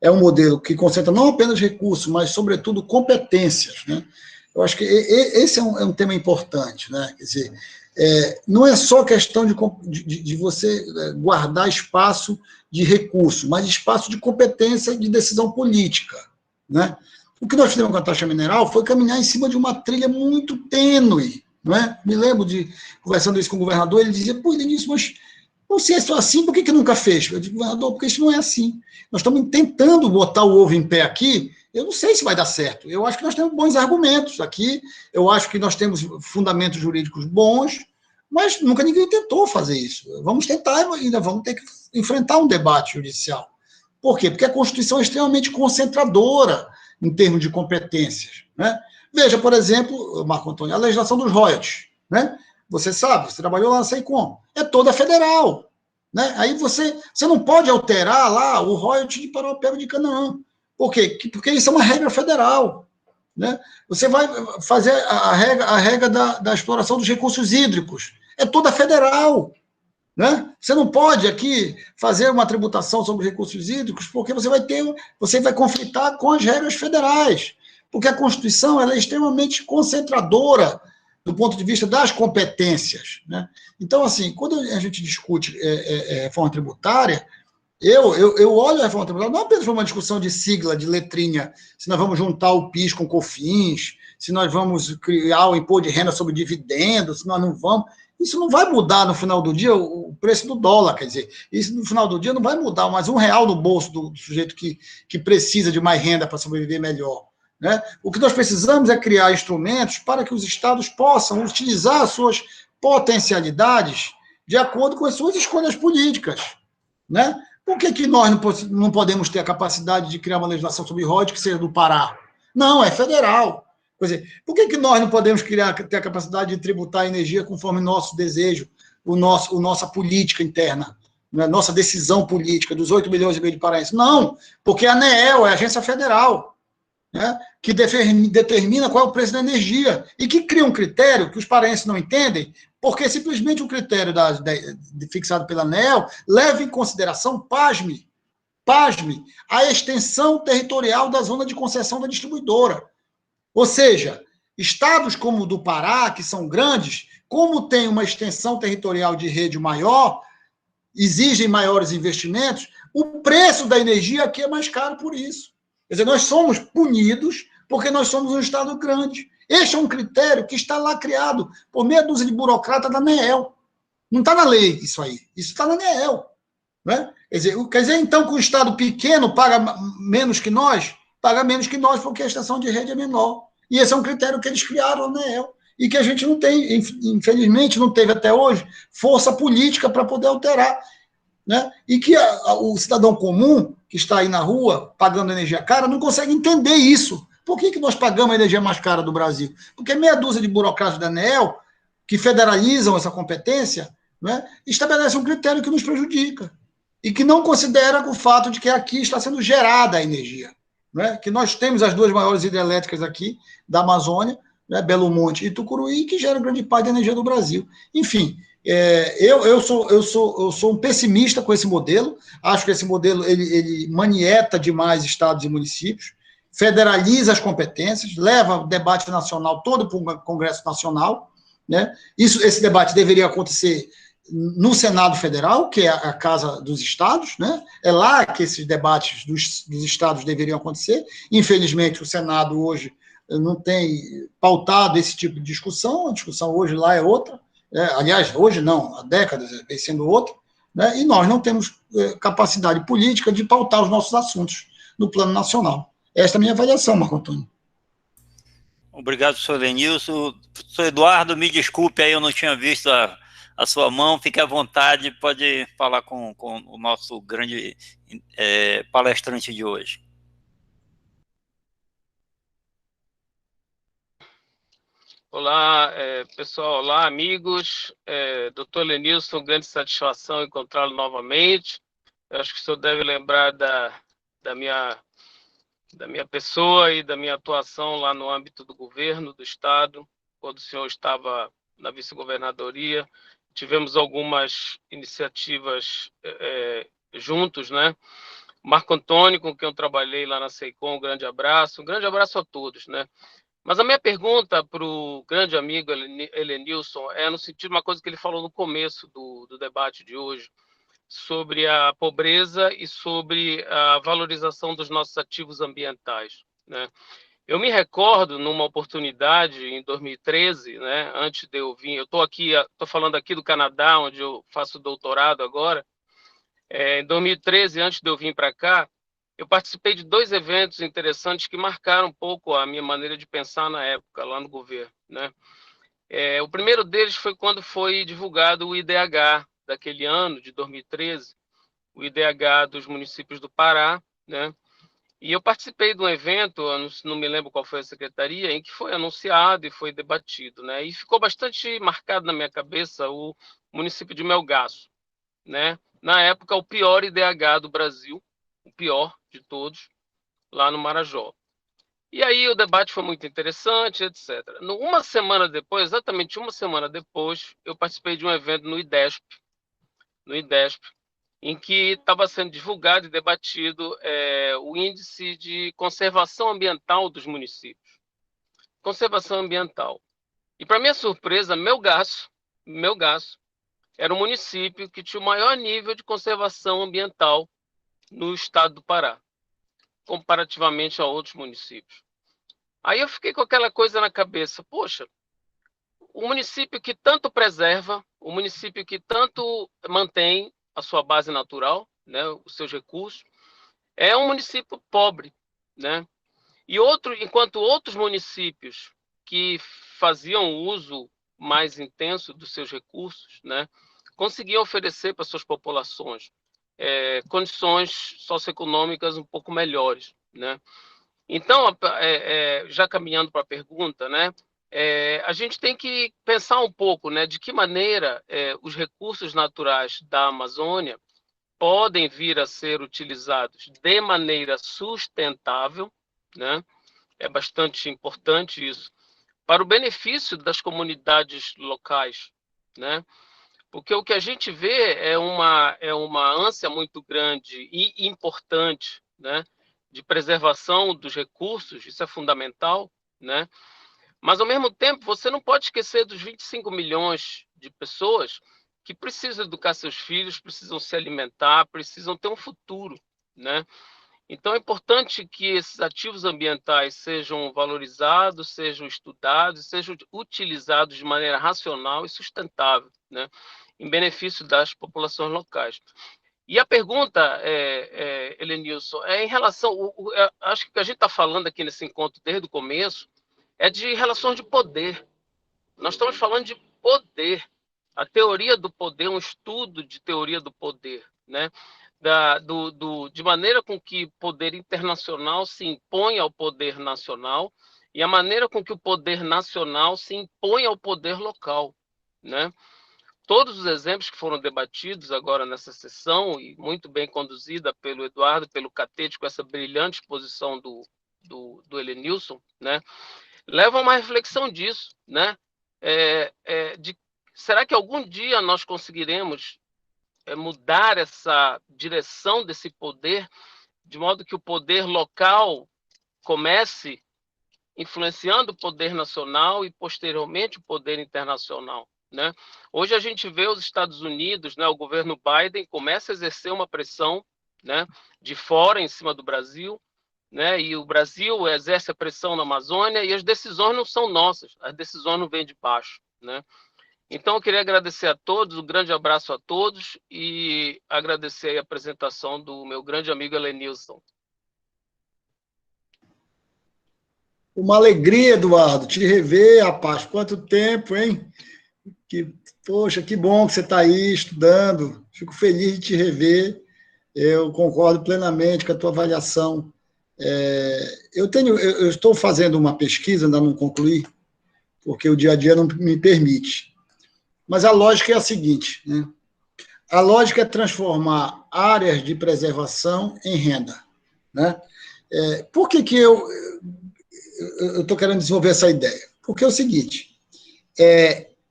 é um modelo que concentra não apenas recursos, mas, sobretudo, competências, né? Eu acho que esse é um tema importante, né? Quer dizer, não é só questão de você guardar espaço de recurso, mas espaço de competência e de decisão política, né? O que nós fizemos com a taxa mineral foi caminhar em cima de uma trilha muito tênue, não é? Me lembro de, conversando isso com o governador, ele dizia, pô, Denilson, mas não sei se é assim, por que nunca fez? Eu digo, governador, porque isso não é assim. Nós estamos tentando botar o ovo em pé aqui, eu não sei se vai dar certo. Eu acho que nós temos bons argumentos aqui, eu acho que nós temos fundamentos jurídicos bons, mas nunca ninguém tentou fazer isso. Vamos tentar, ainda vamos ter que enfrentar um debate judicial. Por quê? Porque a Constituição é extremamente concentradora em termos de competências, né? Veja, por exemplo, Marco Antônio, a legislação dos royalties, né? Você sabe, você trabalhou lá na SEICOM, é toda federal, né? Aí você não pode alterar lá o royalty de Parauapebas de Canaã. Por quê? Porque isso é uma regra federal, né? Você vai fazer a regra da exploração dos recursos hídricos, é toda federal, né? Você não pode aqui fazer uma tributação sobre recursos hídricos, porque você vai conflitar com as regras federais, porque a Constituição ela é extremamente concentradora do ponto de vista das competências, né? Então, assim, quando a gente discute reforma tributária, Eu olho a reforma tributária não apenas para uma discussão de sigla, de letrinha, se nós vamos juntar o PIS com o COFINS, se nós vamos criar o imposto de renda sobre dividendos, se nós não vamos. Isso não vai mudar no final do dia o preço do dólar, quer dizer, isso no final do dia não vai mudar mais R$1 no bolso do sujeito que precisa de mais renda para sobreviver melhor. Né? O que nós precisamos é criar instrumentos para que os estados possam utilizar as suas potencialidades de acordo com as suas escolhas políticas. Né? Por que nós não podemos ter a capacidade de criar uma legislação sobre royalties que seja do Pará? Não, é federal. Quer dizer, por que nós não podemos ter a capacidade de tributar a energia conforme nosso desejo, nossa política interna, né? Nossa decisão política dos 8,5 milhões de paraenses? Não, porque a ANEEL é a agência federal, né, que determina qual é o preço da energia e que cria um critério que os paraenses não entendem, porque simplesmente o critério fixado pela ANEEL leva em consideração, pasme, a extensão territorial da zona de concessão da distribuidora. Ou seja, estados como o do Pará, que são grandes, como tem uma extensão territorial de rede maior, exigem maiores investimentos, o preço da energia aqui é mais caro por isso. Quer dizer, nós somos punidos porque nós somos um estado grande. Este é um critério que está lá criado por meia dúzia de burocratas da ANEEL. Não está na lei isso aí. Isso está na ANEEL. Né? Quer dizer, então, que o estado pequeno paga menos que nós? Paga menos que nós porque a extensão de rede é menor. E esse é um critério que eles criaram na ANEEL e que a gente não tem, infelizmente, não teve até hoje, força política para poder alterar. Né? E que o cidadão comum, que está aí na rua, pagando energia cara, não consegue entender isso. Por que nós pagamos a energia mais cara do Brasil? Porque meia dúzia de burocratas da ANEEL, que federalizam essa competência, né, estabelece um critério que nos prejudica e que não considera o fato de que aqui está sendo gerada a energia. Né, que nós temos as duas maiores hidrelétricas aqui da Amazônia, né, Belo Monte e Tucuruí, que geram grande parte da energia do Brasil. Enfim, eu sou um pessimista com esse modelo, acho que esse modelo ele manieta demais estados e municípios, federaliza as competências, leva o debate nacional todo para o Congresso Nacional. Né? Esse debate deveria acontecer no Senado Federal, que é a casa dos estados, né? É lá que esses debates dos estados deveriam acontecer. Infelizmente, o Senado hoje não tem pautado esse tipo de discussão, a discussão hoje lá é outra. Aliás, hoje não, há décadas vem sendo outra, né? E nós não temos capacidade política de pautar os nossos assuntos no plano nacional. Esta é a minha avaliação, Marco Antônio. Obrigado, professor Lenilson. Professor Eduardo, me desculpe aí, eu não tinha visto a sua mão, fique à vontade, pode falar com o nosso grande palestrante de hoje. Olá, pessoal, olá, amigos. Doutor Lenilson, grande satisfação encontrá-lo novamente. Eu acho que o senhor deve lembrar da minha pessoa e da minha atuação lá no âmbito do governo do Estado, quando o senhor estava na vice-governadoria. Tivemos algumas iniciativas juntos, né? Marco Antônio, com quem eu trabalhei lá na SEICOM, um grande abraço a todos, né? Mas a minha pergunta para o grande amigo Elenilson é no sentido de uma coisa que ele falou no começo do debate de hoje, sobre a pobreza e sobre a valorização dos nossos ativos ambientais, né? Eu me recordo, numa oportunidade, em 2013, né, antes de eu vir, eu estou falando aqui do Canadá, onde eu faço doutorado agora. Em 2013, antes de eu vir para cá, eu participei de 2 eventos interessantes que marcaram um pouco a minha maneira de pensar na época, lá no governo, né? O primeiro deles foi quando foi divulgado o IDH daquele ano, de 2013, o IDH dos municípios do Pará, né? E eu participei de um evento, eu não me lembro qual foi a secretaria, em que foi anunciado e foi debatido, né? E ficou bastante marcado na minha cabeça o município de Melgaço, né? Na época, o pior IDH do Brasil, o pior de todos, lá no Marajó. E aí o debate foi muito interessante, etc. Uma semana depois, exatamente uma semana depois, eu participei de um evento no IDESP, em que estava sendo divulgado e debatido o índice de conservação ambiental dos municípios. Conservação ambiental. E, para minha surpresa, Melgaço era um município que tinha o maior nível de conservação ambiental no estado do Pará, comparativamente a outros municípios. Aí eu fiquei com aquela coisa na cabeça, poxa, o município que tanto preserva, o município que tanto mantém a sua base natural, né, os seus recursos, é um município pobre, né? Enquanto outros municípios que faziam uso mais intenso dos seus recursos, né, conseguiam oferecer para suas populações condições socioeconômicas um pouco melhores, né? Então, já caminhando para a pergunta, né, a gente tem que pensar um pouco, né, de que maneira os recursos naturais da Amazônia podem vir a ser utilizados de maneira sustentável, né? É bastante importante isso, para o benefício das comunidades locais, né? Porque o que a gente vê é uma ânsia muito grande e importante, né, de preservação dos recursos, isso é fundamental, né? Mas, ao mesmo tempo, você não pode esquecer dos 25 milhões de pessoas que precisam educar seus filhos, precisam se alimentar, precisam ter um futuro, né? Então, é importante que esses ativos ambientais sejam valorizados, sejam estudados, sejam utilizados de maneira racional e sustentável, né, em benefício das populações locais. E a pergunta, Helenilson, é em relação... acho que o que a gente está falando aqui nesse encontro desde o começo é de relações de poder. Nós estamos falando de poder. A teoria do poder, um estudo de teoria do poder, né? De maneira com que o poder internacional se impõe ao poder nacional e a maneira com que o poder nacional se impõe ao poder local, né? Todos os exemplos que foram debatidos agora nessa sessão, e muito bem conduzida pelo Eduardo, pelo Catete, com essa brilhante exposição do Helenilson, né, levam a uma reflexão disso, né? Será que algum dia nós conseguiremos mudar essa direção desse poder, de modo que o poder local comece influenciando o poder nacional e, posteriormente, o poder internacional, né? Hoje a gente vê os Estados Unidos, né, o governo Biden começa a exercer uma pressão, né, de fora em cima do Brasil, né, e o Brasil exerce a pressão na Amazônia e as decisões não são nossas, as decisões não vêm de baixo, né? Então, eu queria agradecer a todos, um grande abraço a todos e agradecer a apresentação do meu grande amigo Helenilson. Uma alegria, Eduardo, te rever, rapaz. Quanto tempo, hein? Poxa, que bom que você está aí estudando. Fico feliz de te rever. Eu concordo plenamente com a tua avaliação. Eu estou fazendo uma pesquisa, ainda não concluí, porque o dia a dia não me permite. Mas a lógica é a seguinte, né? A lógica é transformar áreas de preservação em renda, né? Por que eu estou querendo desenvolver essa ideia? Porque é o seguinte,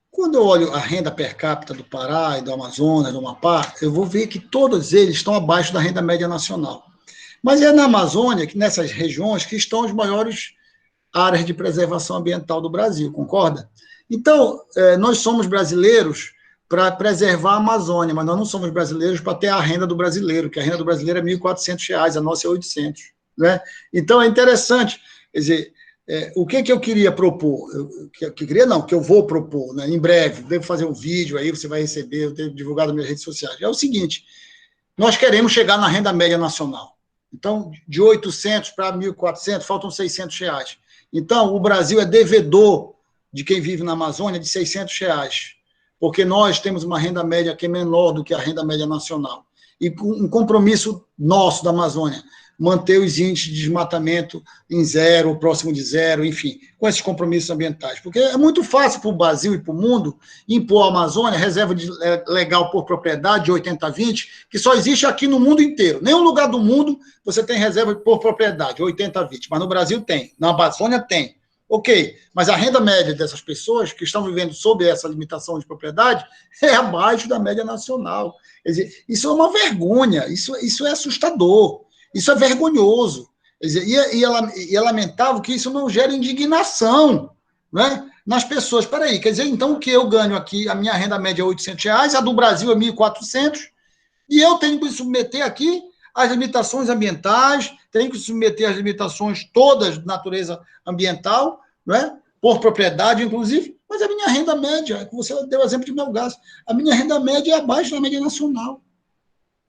quando eu olho a renda per capita do Pará e do Amazonas, do Amapá, eu vou ver que todos eles estão abaixo da renda média nacional. Mas é na Amazônia, nessas regiões, que estão as maiores áreas de preservação ambiental do Brasil, concorda? Então, nós somos brasileiros para preservar a Amazônia, mas nós não somos brasileiros para ter a renda do brasileiro, que a renda do brasileiro é R$ 1.400, a nossa é 800, né? Então, é interessante, quer dizer, o que eu queria propor? Que eu vou propor, né? Em breve, devo fazer um vídeo aí, você vai receber, eu tenho divulgado nas minhas redes sociais. É o seguinte, nós queremos chegar na renda média nacional. Então, de 800 para 1.400, faltam R$600. Então, o Brasil é devedor de quem vive na Amazônia de R$600, porque nós temos uma renda média que é menor do que a renda média nacional. E um compromisso nosso da Amazônia, manter os índices de desmatamento em zero, próximo de zero, enfim, com esses compromissos ambientais. Porque é muito fácil para o Brasil e para o mundo impor à Amazônia reserva legal por propriedade de 80-20, que só existe aqui no mundo inteiro. Nenhum lugar do mundo você tem reserva por propriedade, 80-20, mas no Brasil tem, na Amazônia tem. Ok, mas a renda média dessas pessoas que estão vivendo sob essa limitação de propriedade é abaixo da média nacional. Quer dizer, isso é uma vergonha, isso é assustador. Isso é vergonhoso. Quer dizer, e é lamentável que isso não gere indignação, né, nas pessoas. Espera aí, quer dizer, então, o que eu ganho aqui, a minha renda média é R$800, a do Brasil é 1.400, e eu tenho que me submeter aqui as limitações ambientais, tem que submeter às limitações todas de natureza ambiental, não é? Por propriedade, inclusive, mas a minha renda média, você deu o exemplo de Melgaço, a minha renda média é abaixo da média nacional.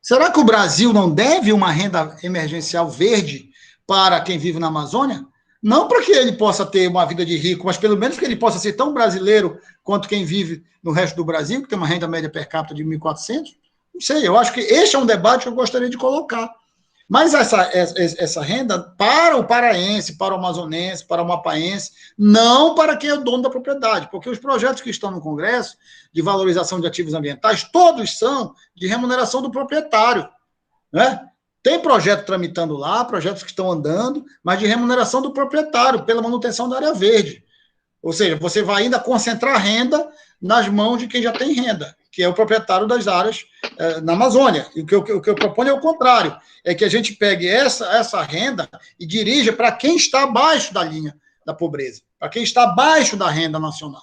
Será que o Brasil não deve uma renda emergencial verde para quem vive na Amazônia? Não para que ele possa ter uma vida de rico, mas pelo menos que ele possa ser tão brasileiro quanto quem vive no resto do Brasil, que tem uma renda média per capita de 1.400. Não sei, eu acho que este é um debate que eu gostaria de colocar. Mas essa renda para o paraense, para o amazonense, para o mapaense, não para quem é o dono da propriedade, porque os projetos que estão no Congresso de valorização de ativos ambientais, todos são de remuneração do proprietário, né? Tem projeto tramitando lá, projetos que estão andando, mas de remuneração do proprietário, pela manutenção da área verde. Ou seja, você vai ainda concentrar renda nas mãos de quem já tem renda, que é o proprietário das áreas na Amazônia. E o que eu proponho é o contrário, é que a gente pegue essa renda e dirija para quem está abaixo da linha da pobreza, para quem está abaixo da renda nacional,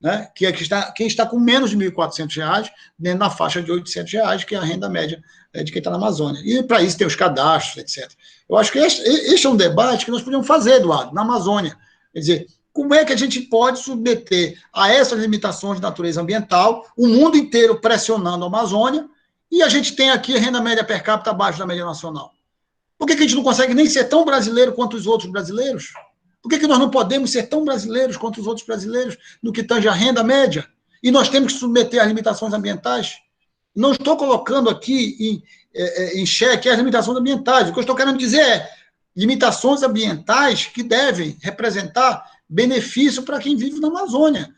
né? Que é quem está com menos de R$ 1.400, dentro da faixa de R$ 800, que é a renda média de quem está na Amazônia. E para isso tem os cadastros, etc. Eu acho que este é um debate que nós podemos fazer, Eduardo, na Amazônia. Quer dizer, como é que a gente pode submeter a essas limitações de natureza ambiental, o mundo inteiro pressionando a Amazônia, e a gente tem aqui a renda média per capita abaixo da média nacional? Por que a gente não consegue nem ser tão brasileiro quanto os outros brasileiros? Por que nós não podemos ser tão brasileiros quanto os outros brasileiros no que tange a renda média? E nós temos que submeter às limitações ambientais? Não estou colocando aqui em xeque as limitações ambientais. O que eu estou querendo dizer é limitações ambientais que devem representar benefício para quem vive na Amazônia.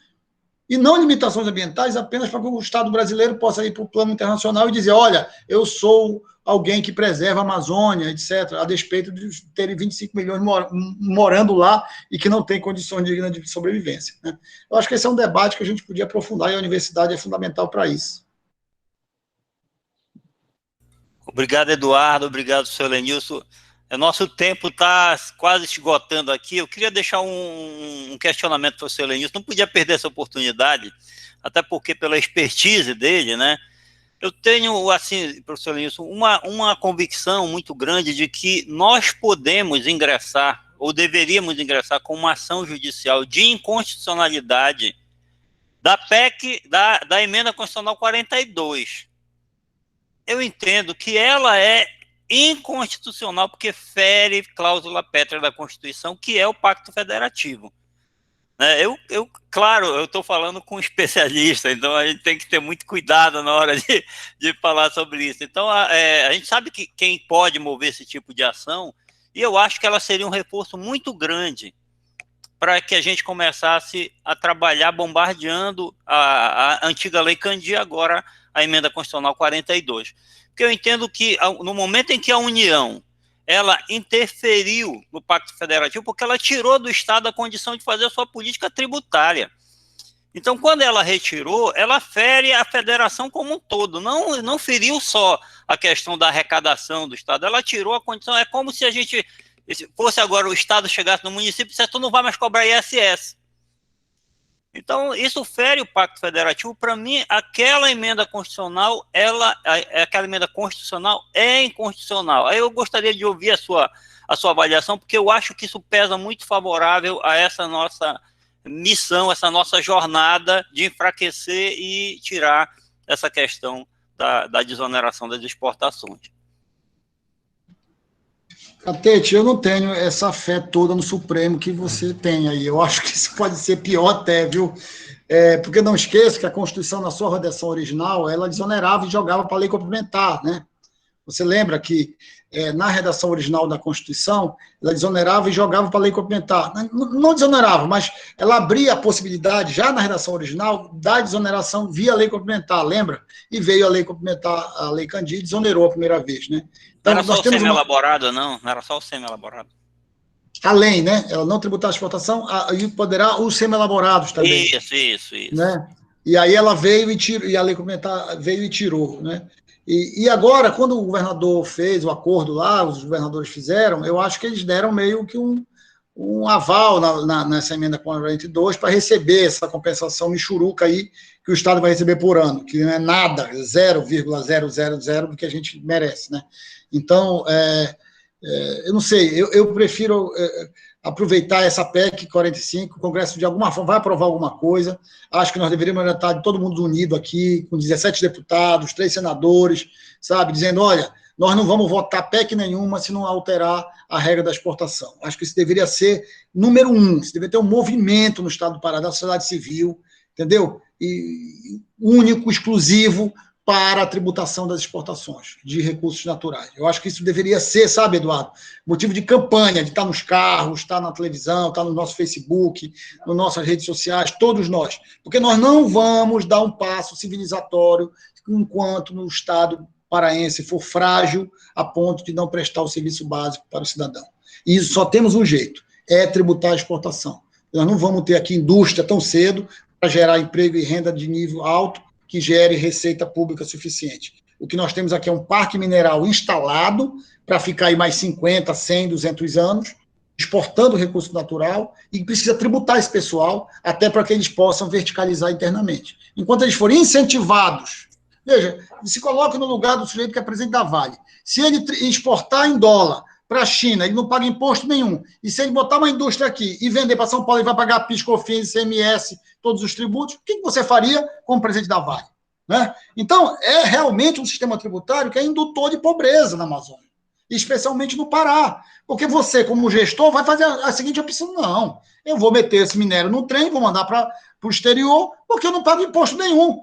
E não limitações ambientais apenas para que o Estado brasileiro possa ir para o plano internacional e dizer, olha, eu sou alguém que preserva a Amazônia, etc., a despeito de terem 25 milhões morando lá e que não tem condições dignas de sobrevivência, né? Eu acho que esse é um debate que a gente podia aprofundar e a universidade é fundamental para isso. Obrigado, Eduardo. Obrigado, senhor Lenilson. Nosso tempo está quase esgotando aqui. Eu queria deixar um questionamento para o senhor Lenilson. Não podia perder essa oportunidade, até porque pela expertise dele, né? Eu tenho, assim, professor Lenilson, uma convicção muito grande de que nós podemos ingressar, ou deveríamos ingressar, com uma ação judicial de inconstitucionalidade da PEC, da Emenda Constitucional 42. Eu entendo que ela é inconstitucional porque fere cláusula pétrea da Constituição, que é o Pacto Federativo. Claro, eu estou falando com um especialista, então a gente tem que ter muito cuidado na hora de falar sobre isso. Então, a gente sabe que quem pode mover esse tipo de ação, e eu acho que ela seria um reforço muito grande para que a gente começasse a trabalhar bombardeando a antiga Lei Candir, agora a Emenda Constitucional 42. Porque eu entendo que no momento em que a União ela interferiu no Pacto Federativo, porque ela tirou do Estado a condição de fazer a sua política tributária. Então, quando ela retirou, ela fere a federação como um todo, não feriu só a questão da arrecadação do Estado, ela tirou a condição, é como se a gente fosse agora o Estado chegasse no município e dissesse, tu não vai mais cobrar ISS. Então, isso fere o Pacto Federativo. Para mim, aquela emenda constitucional, aquela emenda constitucional é inconstitucional. Aí eu gostaria de ouvir a sua avaliação, porque eu acho que isso pesa muito favorável a essa nossa missão, essa nossa jornada de enfraquecer e tirar essa questão da desoneração das exportações. Catete, eu não tenho essa fé toda no Supremo que você tem aí. Eu acho que isso pode ser pior até, viu? Porque não esqueça que a Constituição, na sua redação original, ela desonerava e jogava para a lei complementar, né? Você lembra que na redação original da Constituição, ela desonerava e jogava para a lei complementar. Não desonerava, mas ela abria a possibilidade, já na redação original, da desoneração via lei complementar, lembra? E veio a lei complementar, a Lei Candir, desonerou a primeira vez, né? Então, não era só o semi-elaborado, não era só o semi-elaborado. Além, né? Ela não tributar a exportação e poderá os semi-elaborados também. Isso. Né? E aí ela veio e a lei complementar veio e tirou, né? E agora, quando o governador fez o acordo lá, os governadores fizeram, eu acho que eles deram meio que um aval nessa emenda 42 para receber essa compensação michuruca aí que o Estado vai receber por ano, que não é nada, 0,000 do que a gente merece, né? Então, eu não sei, eu prefiro aproveitar essa PEC 45, o Congresso de alguma forma vai aprovar alguma coisa, acho que nós deveríamos estar todo mundo unido aqui, com 17 deputados, 3 senadores, sabe, dizendo, olha, nós não vamos votar PEC nenhuma se não alterar a regra da exportação. Acho que isso deveria ser número 1, isso deveria ter um movimento no Estado do Pará, da sociedade civil, entendeu? E único, exclusivo, para a tributação das exportações de recursos naturais. Eu acho que isso deveria ser, sabe, Eduardo, motivo de campanha, de estar nos carros, estar na televisão, estar no nosso Facebook, nas nossas redes sociais, todos nós. Porque nós não vamos dar um passo civilizatório enquanto no Estado paraense for frágil a ponto de não prestar o serviço básico para o cidadão. E isso só temos um jeito, é tributar a exportação. Nós não vamos ter aqui indústria tão cedo para gerar emprego e renda de nível alto que gere receita pública suficiente. O que nós temos aqui é um parque mineral instalado para ficar aí mais 50, 100, 200 anos, exportando recurso natural, e precisa tributar esse pessoal até para que eles possam verticalizar internamente. Enquanto eles forem incentivados, veja, se coloca no lugar do sujeito que é presidente da Vale. Se ele exportar em dólar para a China, ele não paga imposto nenhum. E se ele botar uma indústria aqui e vender para São Paulo, ele vai pagar PIS, COFINS, ICMS, todos os tributos. O que você faria como presidente da Vale? Né? Então, é realmente um sistema tributário que é indutor de pobreza na Amazônia, especialmente no Pará. Porque você, como gestor, vai fazer a seguinte opção: não, eu vou meter esse minério no trem, vou mandar para o exterior, porque eu não pago imposto nenhum.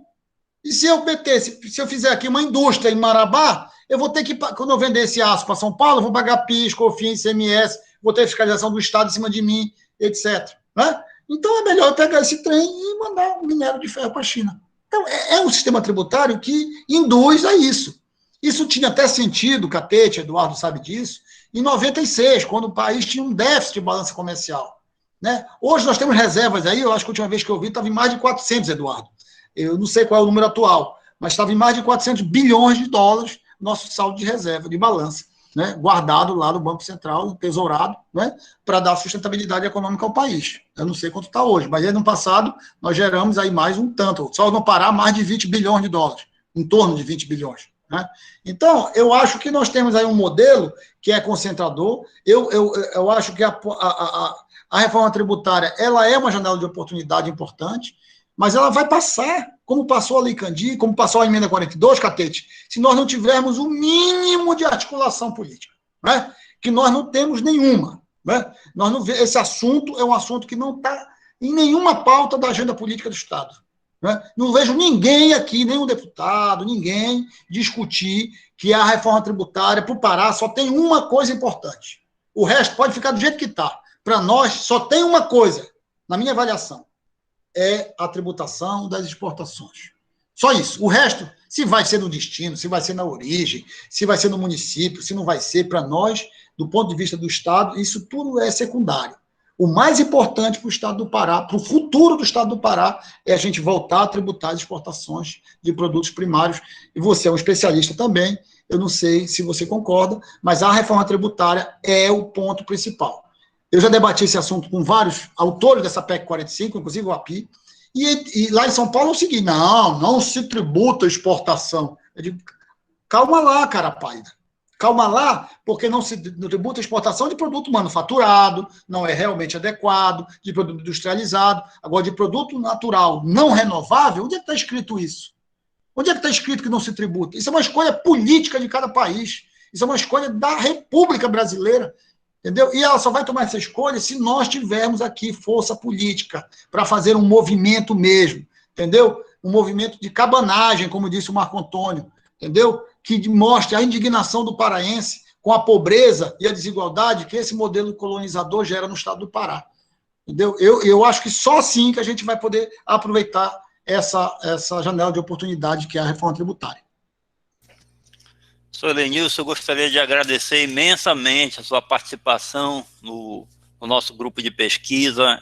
E se eu fizer aqui uma indústria em Marabá, eu vou ter que, quando eu vender esse aço para São Paulo, eu vou pagar PIS, COFINS, ICMS, vou ter fiscalização do Estado em cima de mim, etc. Né? Então, é melhor eu pegar esse trem e mandar um minério de ferro para a China. Então, é um sistema tributário que induz a isso. Isso tinha até sentido, Catete, Eduardo sabe disso, em 96, quando o país tinha um déficit de balança comercial. Né? Hoje nós temos reservas aí, eu acho que a última vez que eu vi estava em mais de 400, Eduardo. Eu não sei qual é o número atual, mas estava em mais de 400 bilhões de dólares nosso saldo de reserva, de balança, né, guardado lá no Banco Central, tesourado, né, para dar sustentabilidade econômica ao país. Eu não sei quanto está hoje, mas ano passado nós geramos aí mais um tanto, só no Pará mais de 20 bilhões de dólares, em torno de 20 bilhões. Né? Então, eu acho que nós temos aí um modelo que é concentrador. Eu acho que a reforma tributária ela é uma janela de oportunidade importante, mas ela vai passar, como passou a Lei Candir, como passou a Emenda 42, Catete, se nós não tivermos o mínimo de articulação política, né? Que nós não temos nenhuma. Né? Esse assunto é um assunto que não está em nenhuma pauta da agenda política do Estado. Né? Não vejo ninguém aqui, nenhum deputado, ninguém discutir que a reforma tributária para o Pará só tem uma coisa importante. O resto pode ficar do jeito que está. Para nós, só tem uma coisa, na minha avaliação, é a tributação das exportações. Só isso. O resto, se vai ser no destino, se vai ser na origem, se vai ser no município, se não vai ser, para nós, do ponto de vista do Estado, isso tudo é secundário. O mais importante para o Estado do Pará, para o futuro do Estado do Pará, é a gente voltar a tributar as exportações de produtos primários. E você é um especialista também, eu não sei se você concorda, mas a reforma tributária é o ponto principal. Eu já debati esse assunto com vários autores dessa PEC 45, inclusive o API, e lá em São Paulo é o seguinte: não se tributa exportação. Eu digo, calma lá, cara pálida. Calma lá, porque não se tributa exportação de produto manufaturado, não é realmente adequado, de produto industrializado. Agora, de produto natural não renovável, onde é que está escrito isso? Onde é que está escrito que não se tributa? Isso é uma escolha política de cada país. Isso é uma escolha da República Brasileira. Entendeu? E ela só vai tomar essa escolha se nós tivermos aqui força política para fazer um movimento mesmo, entendeu? Um movimento de cabanagem, como disse o Marco Antônio, entendeu? Que mostre a indignação do paraense com a pobreza e a desigualdade que esse modelo colonizador gera no estado do Pará. Entendeu? Eu acho que só assim que a gente vai poder aproveitar essa janela de oportunidade que é a reforma tributária. Senhor Lenilson, eu gostaria de agradecer imensamente a sua participação no nosso grupo de pesquisa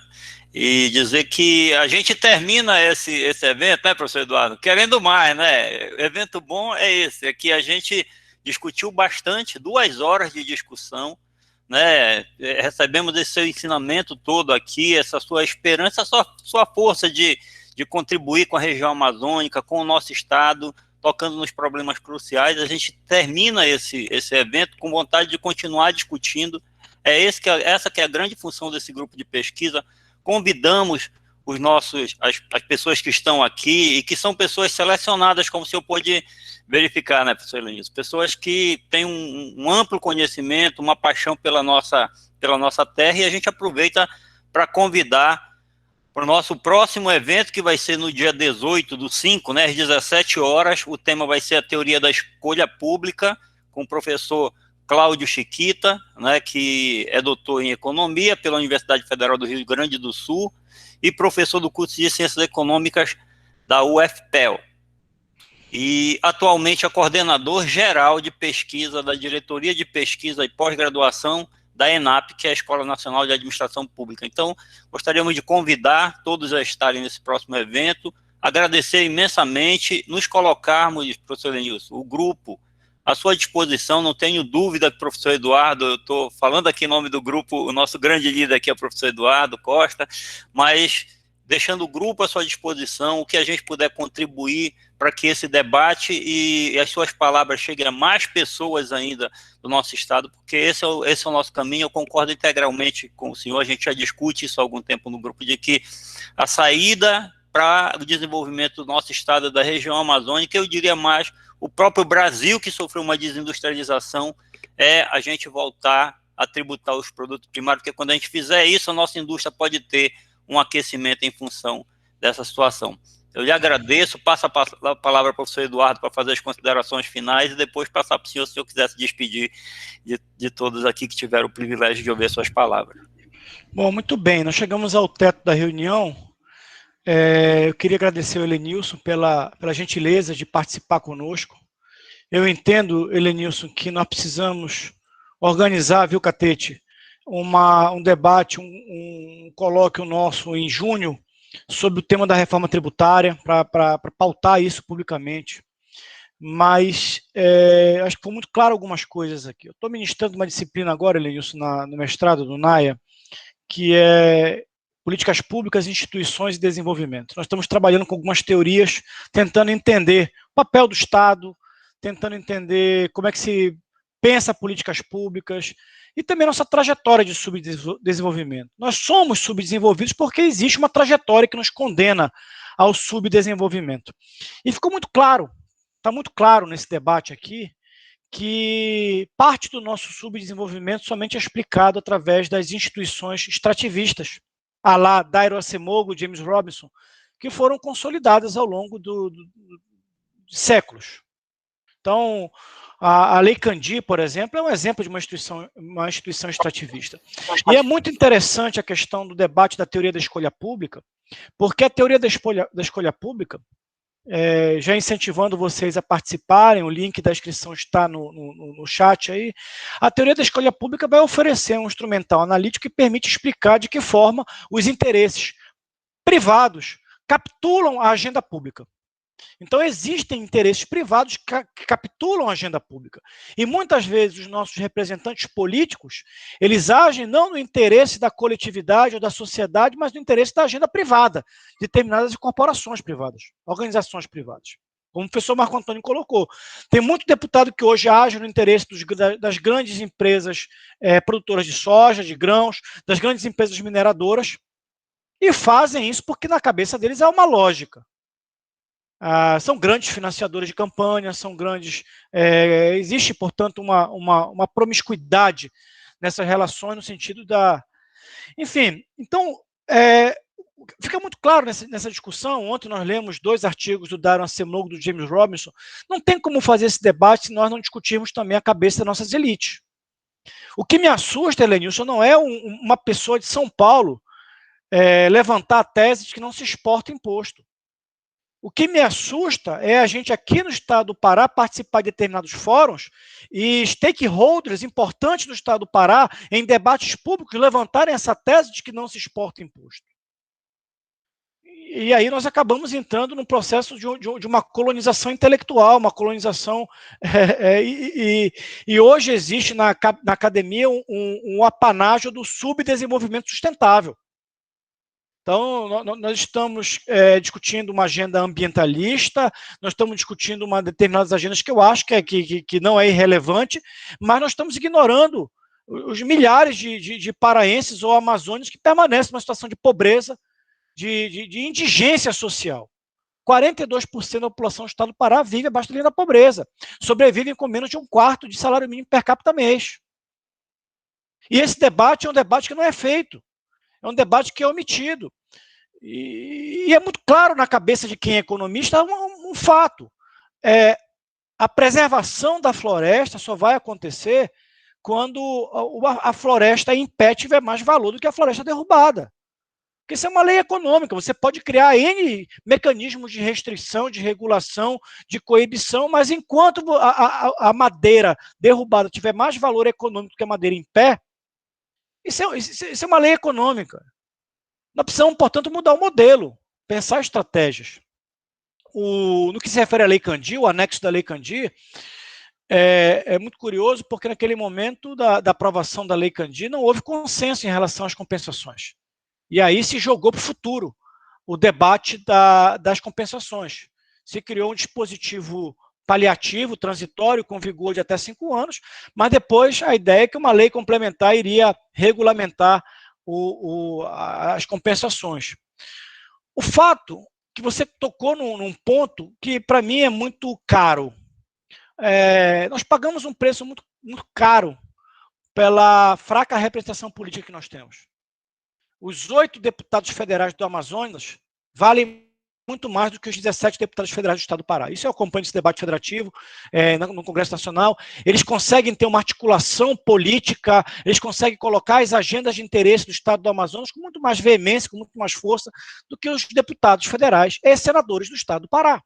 e dizer que a gente termina esse evento, né, professor Eduardo, querendo mais, né? Evento bom é esse, é que a gente discutiu bastante, 2 horas de discussão, né, recebemos esse seu ensinamento todo aqui, essa sua esperança, essa sua força de contribuir com a região amazônica, com o nosso estado, tocando nos problemas cruciais. A gente termina esse evento com vontade de continuar discutindo. Essa que é a grande função desse grupo de pesquisa. Convidamos as pessoas que estão aqui e que são pessoas selecionadas, como o senhor pôde verificar, né, professor Elenilson? Pessoas que têm um amplo conhecimento, uma paixão pela nossa terra, e a gente aproveita para convidar para o nosso próximo evento, que vai ser no dia 18/5, né, às 17 horas. O tema vai ser a teoria da escolha pública, com o professor Cláudio Chiquita, né, que é doutor em economia pela Universidade Federal do Rio Grande do Sul e professor do curso de Ciências Econômicas da UFPEL. E atualmente é coordenador geral de pesquisa da Diretoria de Pesquisa e Pós-Graduação da ENAP, que é a Escola Nacional de Administração Pública. Então, gostaríamos de convidar todos a estarem nesse próximo evento, agradecer imensamente, nos colocarmos, professor Elenilson, o grupo à sua disposição. Não tenho dúvida que o professor Eduardo, eu estou falando aqui em nome do grupo, o nosso grande líder aqui é o professor Eduardo Costa, mas deixando o grupo à sua disposição, o que a gente puder contribuir para que esse debate e as suas palavras cheguem a mais pessoas ainda do nosso estado, porque esse é o nosso caminho. Eu concordo integralmente com o senhor, a gente já discute isso há algum tempo no grupo, de que a saída para o desenvolvimento do nosso estado, da região amazônica, eu diria mais, o próprio Brasil, que sofreu uma desindustrialização, é a gente voltar a tributar os produtos primários, porque quando a gente fizer isso, a nossa indústria pode ter um aquecimento em função dessa situação. Eu lhe agradeço, passo a palavra para o professor Eduardo para fazer as considerações finais e depois passar para o senhor, se o senhor quiser se despedir de todos aqui que tiveram o privilégio de ouvir suas palavras. Bom, muito bem, nós chegamos ao teto da reunião. Eu queria agradecer ao Elenilson pela gentileza de participar conosco. Eu entendo, Elenilson, que nós precisamos organizar, viu, Catete, um debate, um colóquio nosso em junho sobre o tema da reforma tributária, para pautar isso publicamente. Mas acho que foi muito claro algumas coisas aqui. Eu estou ministrando uma disciplina agora, Elenilson, no mestrado do NAIA, que é Políticas Públicas, Instituições e Desenvolvimento. Nós estamos trabalhando com algumas teorias, tentando entender o papel do Estado, tentando entender como é que se pensa políticas públicas e também nossa trajetória de subdesenvolvimento. Nós somos subdesenvolvidos porque existe uma trajetória que nos condena ao subdesenvolvimento. E ficou muito claro, está muito claro nesse debate aqui, que parte do nosso subdesenvolvimento somente é explicado através das instituições extrativistas, à la Dairo Acemoglu, James Robinson, que foram consolidadas ao longo de séculos. Então, a Lei Candir, por exemplo, é um exemplo de uma instituição extrativista. E é muito interessante a questão do debate da teoria da escolha pública, porque a teoria da escolha pública, já incentivando vocês a participarem, o link da inscrição está no chat aí, a teoria da escolha pública vai oferecer um instrumental analítico que permite explicar de que forma os interesses privados capturam a agenda pública. Então, existem interesses privados que capturam a agenda pública. E muitas vezes os nossos representantes políticos, eles agem não no interesse da coletividade ou da sociedade, mas no interesse da agenda privada, de determinadas corporações privadas, organizações privadas. Como o professor Marco Antônio colocou. Tem muito deputado que hoje age no interesse das grandes empresas produtoras de soja, de grãos, das grandes empresas mineradoras, e fazem isso porque na cabeça deles há uma lógica. São grandes financiadores de campanha, são grandes... existe, portanto, uma promiscuidade nessas relações, no sentido da... Enfim, então, fica muito claro nessa discussão. Ontem nós lemos 2 artigos do Dairo Acemoglu e do James Robinson. Não tem como fazer esse debate se nós não discutirmos também a cabeça das nossas elites. O que me assusta, Elenilson, não é uma pessoa de São Paulo levantar a tese de que não se exporta imposto. O que me assusta é a gente aqui no estado do Pará participar de determinados fóruns e stakeholders importantes do estado do Pará, em debates públicos, levantarem essa tese de que não se exporta imposto. E aí nós acabamos entrando num processo de uma colonização intelectual, uma colonização... e hoje existe na academia um apanágio do subdesenvolvimento sustentável. Então, nós estamos discutindo uma agenda ambientalista, nós estamos discutindo determinadas agendas que eu acho que não é irrelevante, mas nós estamos ignorando os milhares de paraenses ou amazônicos que permanecem numa situação de pobreza, de indigência social. 42% da população do estado do Pará vive abaixo da linha da pobreza, sobrevivem com menos de 1/4 de salário mínimo per capita mês. E esse debate é um debate que não é feito, é um debate que é omitido. E é muito claro na cabeça de quem é economista um fato. A preservação da floresta só vai acontecer quando a floresta em pé tiver mais valor do que a floresta derrubada. Porque isso é uma lei econômica, você pode criar N mecanismos de restrição, de regulação, de coibição, mas enquanto a madeira derrubada tiver mais valor econômico do que a madeira em pé, isso é uma lei econômica. Nós precisamos, portanto, mudar o modelo, pensar estratégias. No que se refere à Lei Candir, o anexo da Lei Candir, é muito curioso, porque naquele momento da aprovação da Lei Candir não houve consenso em relação às compensações. E aí se jogou para o futuro o debate das compensações. Se criou um dispositivo paliativo, transitório, com vigor de até 5 anos, mas depois a ideia é que uma lei complementar iria regulamentar as compensações. O fato que você tocou num ponto que, para mim, é muito caro. Nós pagamos um preço muito, muito caro pela fraca representação política que nós temos. Os 8 deputados federais do Amazonas valem muito mais do que os 17 deputados federais do estado do Pará. Isso eu acompanho esse debate federativo no Congresso Nacional. Eles conseguem ter uma articulação política, eles conseguem colocar as agendas de interesse do estado do Amazonas com muito mais veemência, com muito mais força do que os deputados federais e senadores do estado do Pará.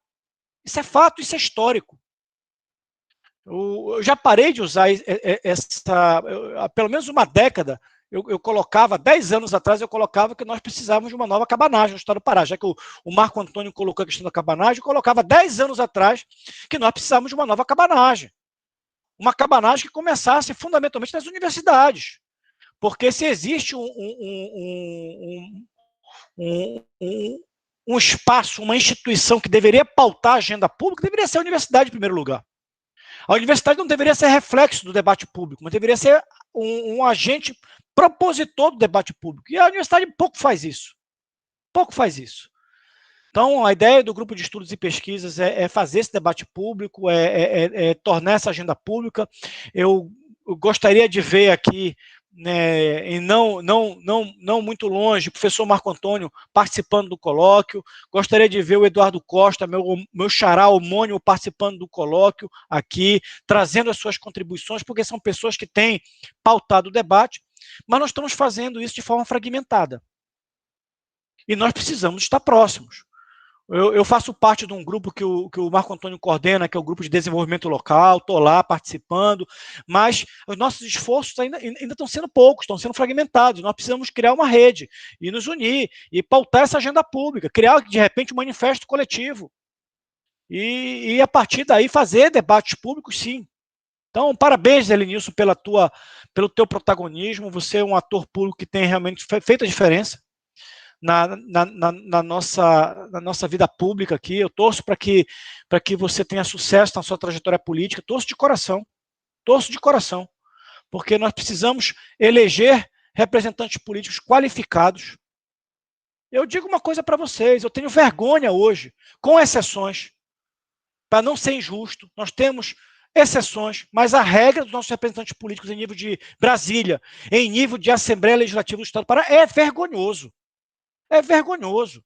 Isso é fato, isso é histórico. Eu já parei de usar há pelo menos uma década. Eu colocava, 10 anos atrás, eu colocava que nós precisávamos de uma nova cabanagem no estado do Pará, já que o Marco Antônio colocou a questão da cabanagem, eu colocava 10 anos atrás que nós precisávamos de uma nova cabanagem. Uma cabanagem que começasse fundamentalmente nas universidades. Porque se existe um espaço, uma instituição que deveria pautar a agenda pública, deveria ser a universidade em primeiro lugar. A universidade não deveria ser reflexo do debate público, mas deveria ser um agente propositor do debate público. E a universidade pouco faz isso. Pouco faz isso. Então, a ideia do grupo de estudos e pesquisas é fazer esse debate público, tornar essa agenda pública. Eu gostaria de ver aqui, né, e não muito longe, o professor Marco Antônio participando do colóquio, gostaria de ver o Eduardo Costa, meu xará homônimo, participando do colóquio aqui, trazendo as suas contribuições, porque são pessoas que têm pautado o debate, mas nós estamos fazendo isso de forma fragmentada. E nós precisamos estar próximos. Eu faço parte de um grupo que o Marco Antônio coordena, que é o grupo de desenvolvimento local, estou lá participando, mas os nossos esforços ainda estão sendo poucos, estão sendo fragmentados. Nós precisamos criar uma rede e nos unir e pautar essa agenda pública, criar, de repente, um manifesto coletivo e a partir daí, fazer debates públicos, sim. Então, parabéns, Elenilson, pelo teu protagonismo. Você é um ator público que tem realmente feito a diferença na nossa vida pública aqui. Eu torço para que você tenha sucesso na sua trajetória política, torço de coração, porque nós precisamos eleger representantes políticos qualificados. Eu digo uma coisa para vocês, eu tenho vergonha hoje, com exceções, para não ser injusto, nós temos exceções, mas a regra dos nossos representantes políticos em nível de Brasília, em nível de Assembleia Legislativa do Estado do Pará, é vergonhoso. É vergonhoso.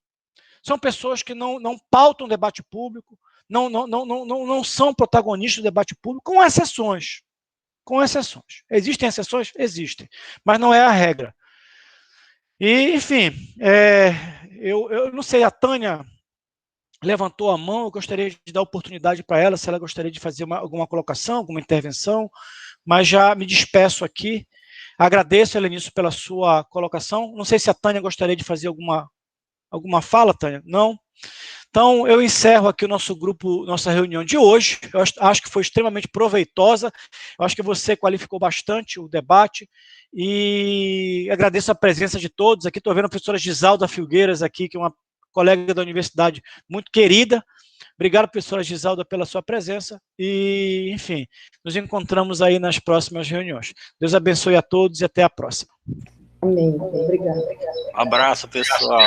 São pessoas que não pautam o debate público, não são protagonistas do debate público, com exceções. Com exceções. Existem exceções? Existem. Mas não é a regra. E, enfim, eu não sei, a Tânia levantou a mão, eu gostaria de dar oportunidade para ela, se ela gostaria de fazer alguma colocação, alguma intervenção, mas já me despeço aqui. Agradeço, Elenilson, pela sua colocação. Não sei se a Tânia gostaria de fazer alguma Alguma fala, Tânia? Não? Então, eu encerro aqui o nosso grupo, nossa reunião de hoje. Eu acho que foi extremamente proveitosa. Eu acho que você qualificou bastante o debate e agradeço a presença de todos. Aqui estou vendo a professora Gisalda Filgueiras aqui, que é uma colega da universidade muito querida. Obrigado, professora Gisalda, pela sua presença e, enfim, nos encontramos aí nas próximas reuniões. Deus abençoe a todos e até a próxima. Amém. Obrigada. Um abraço, pessoal.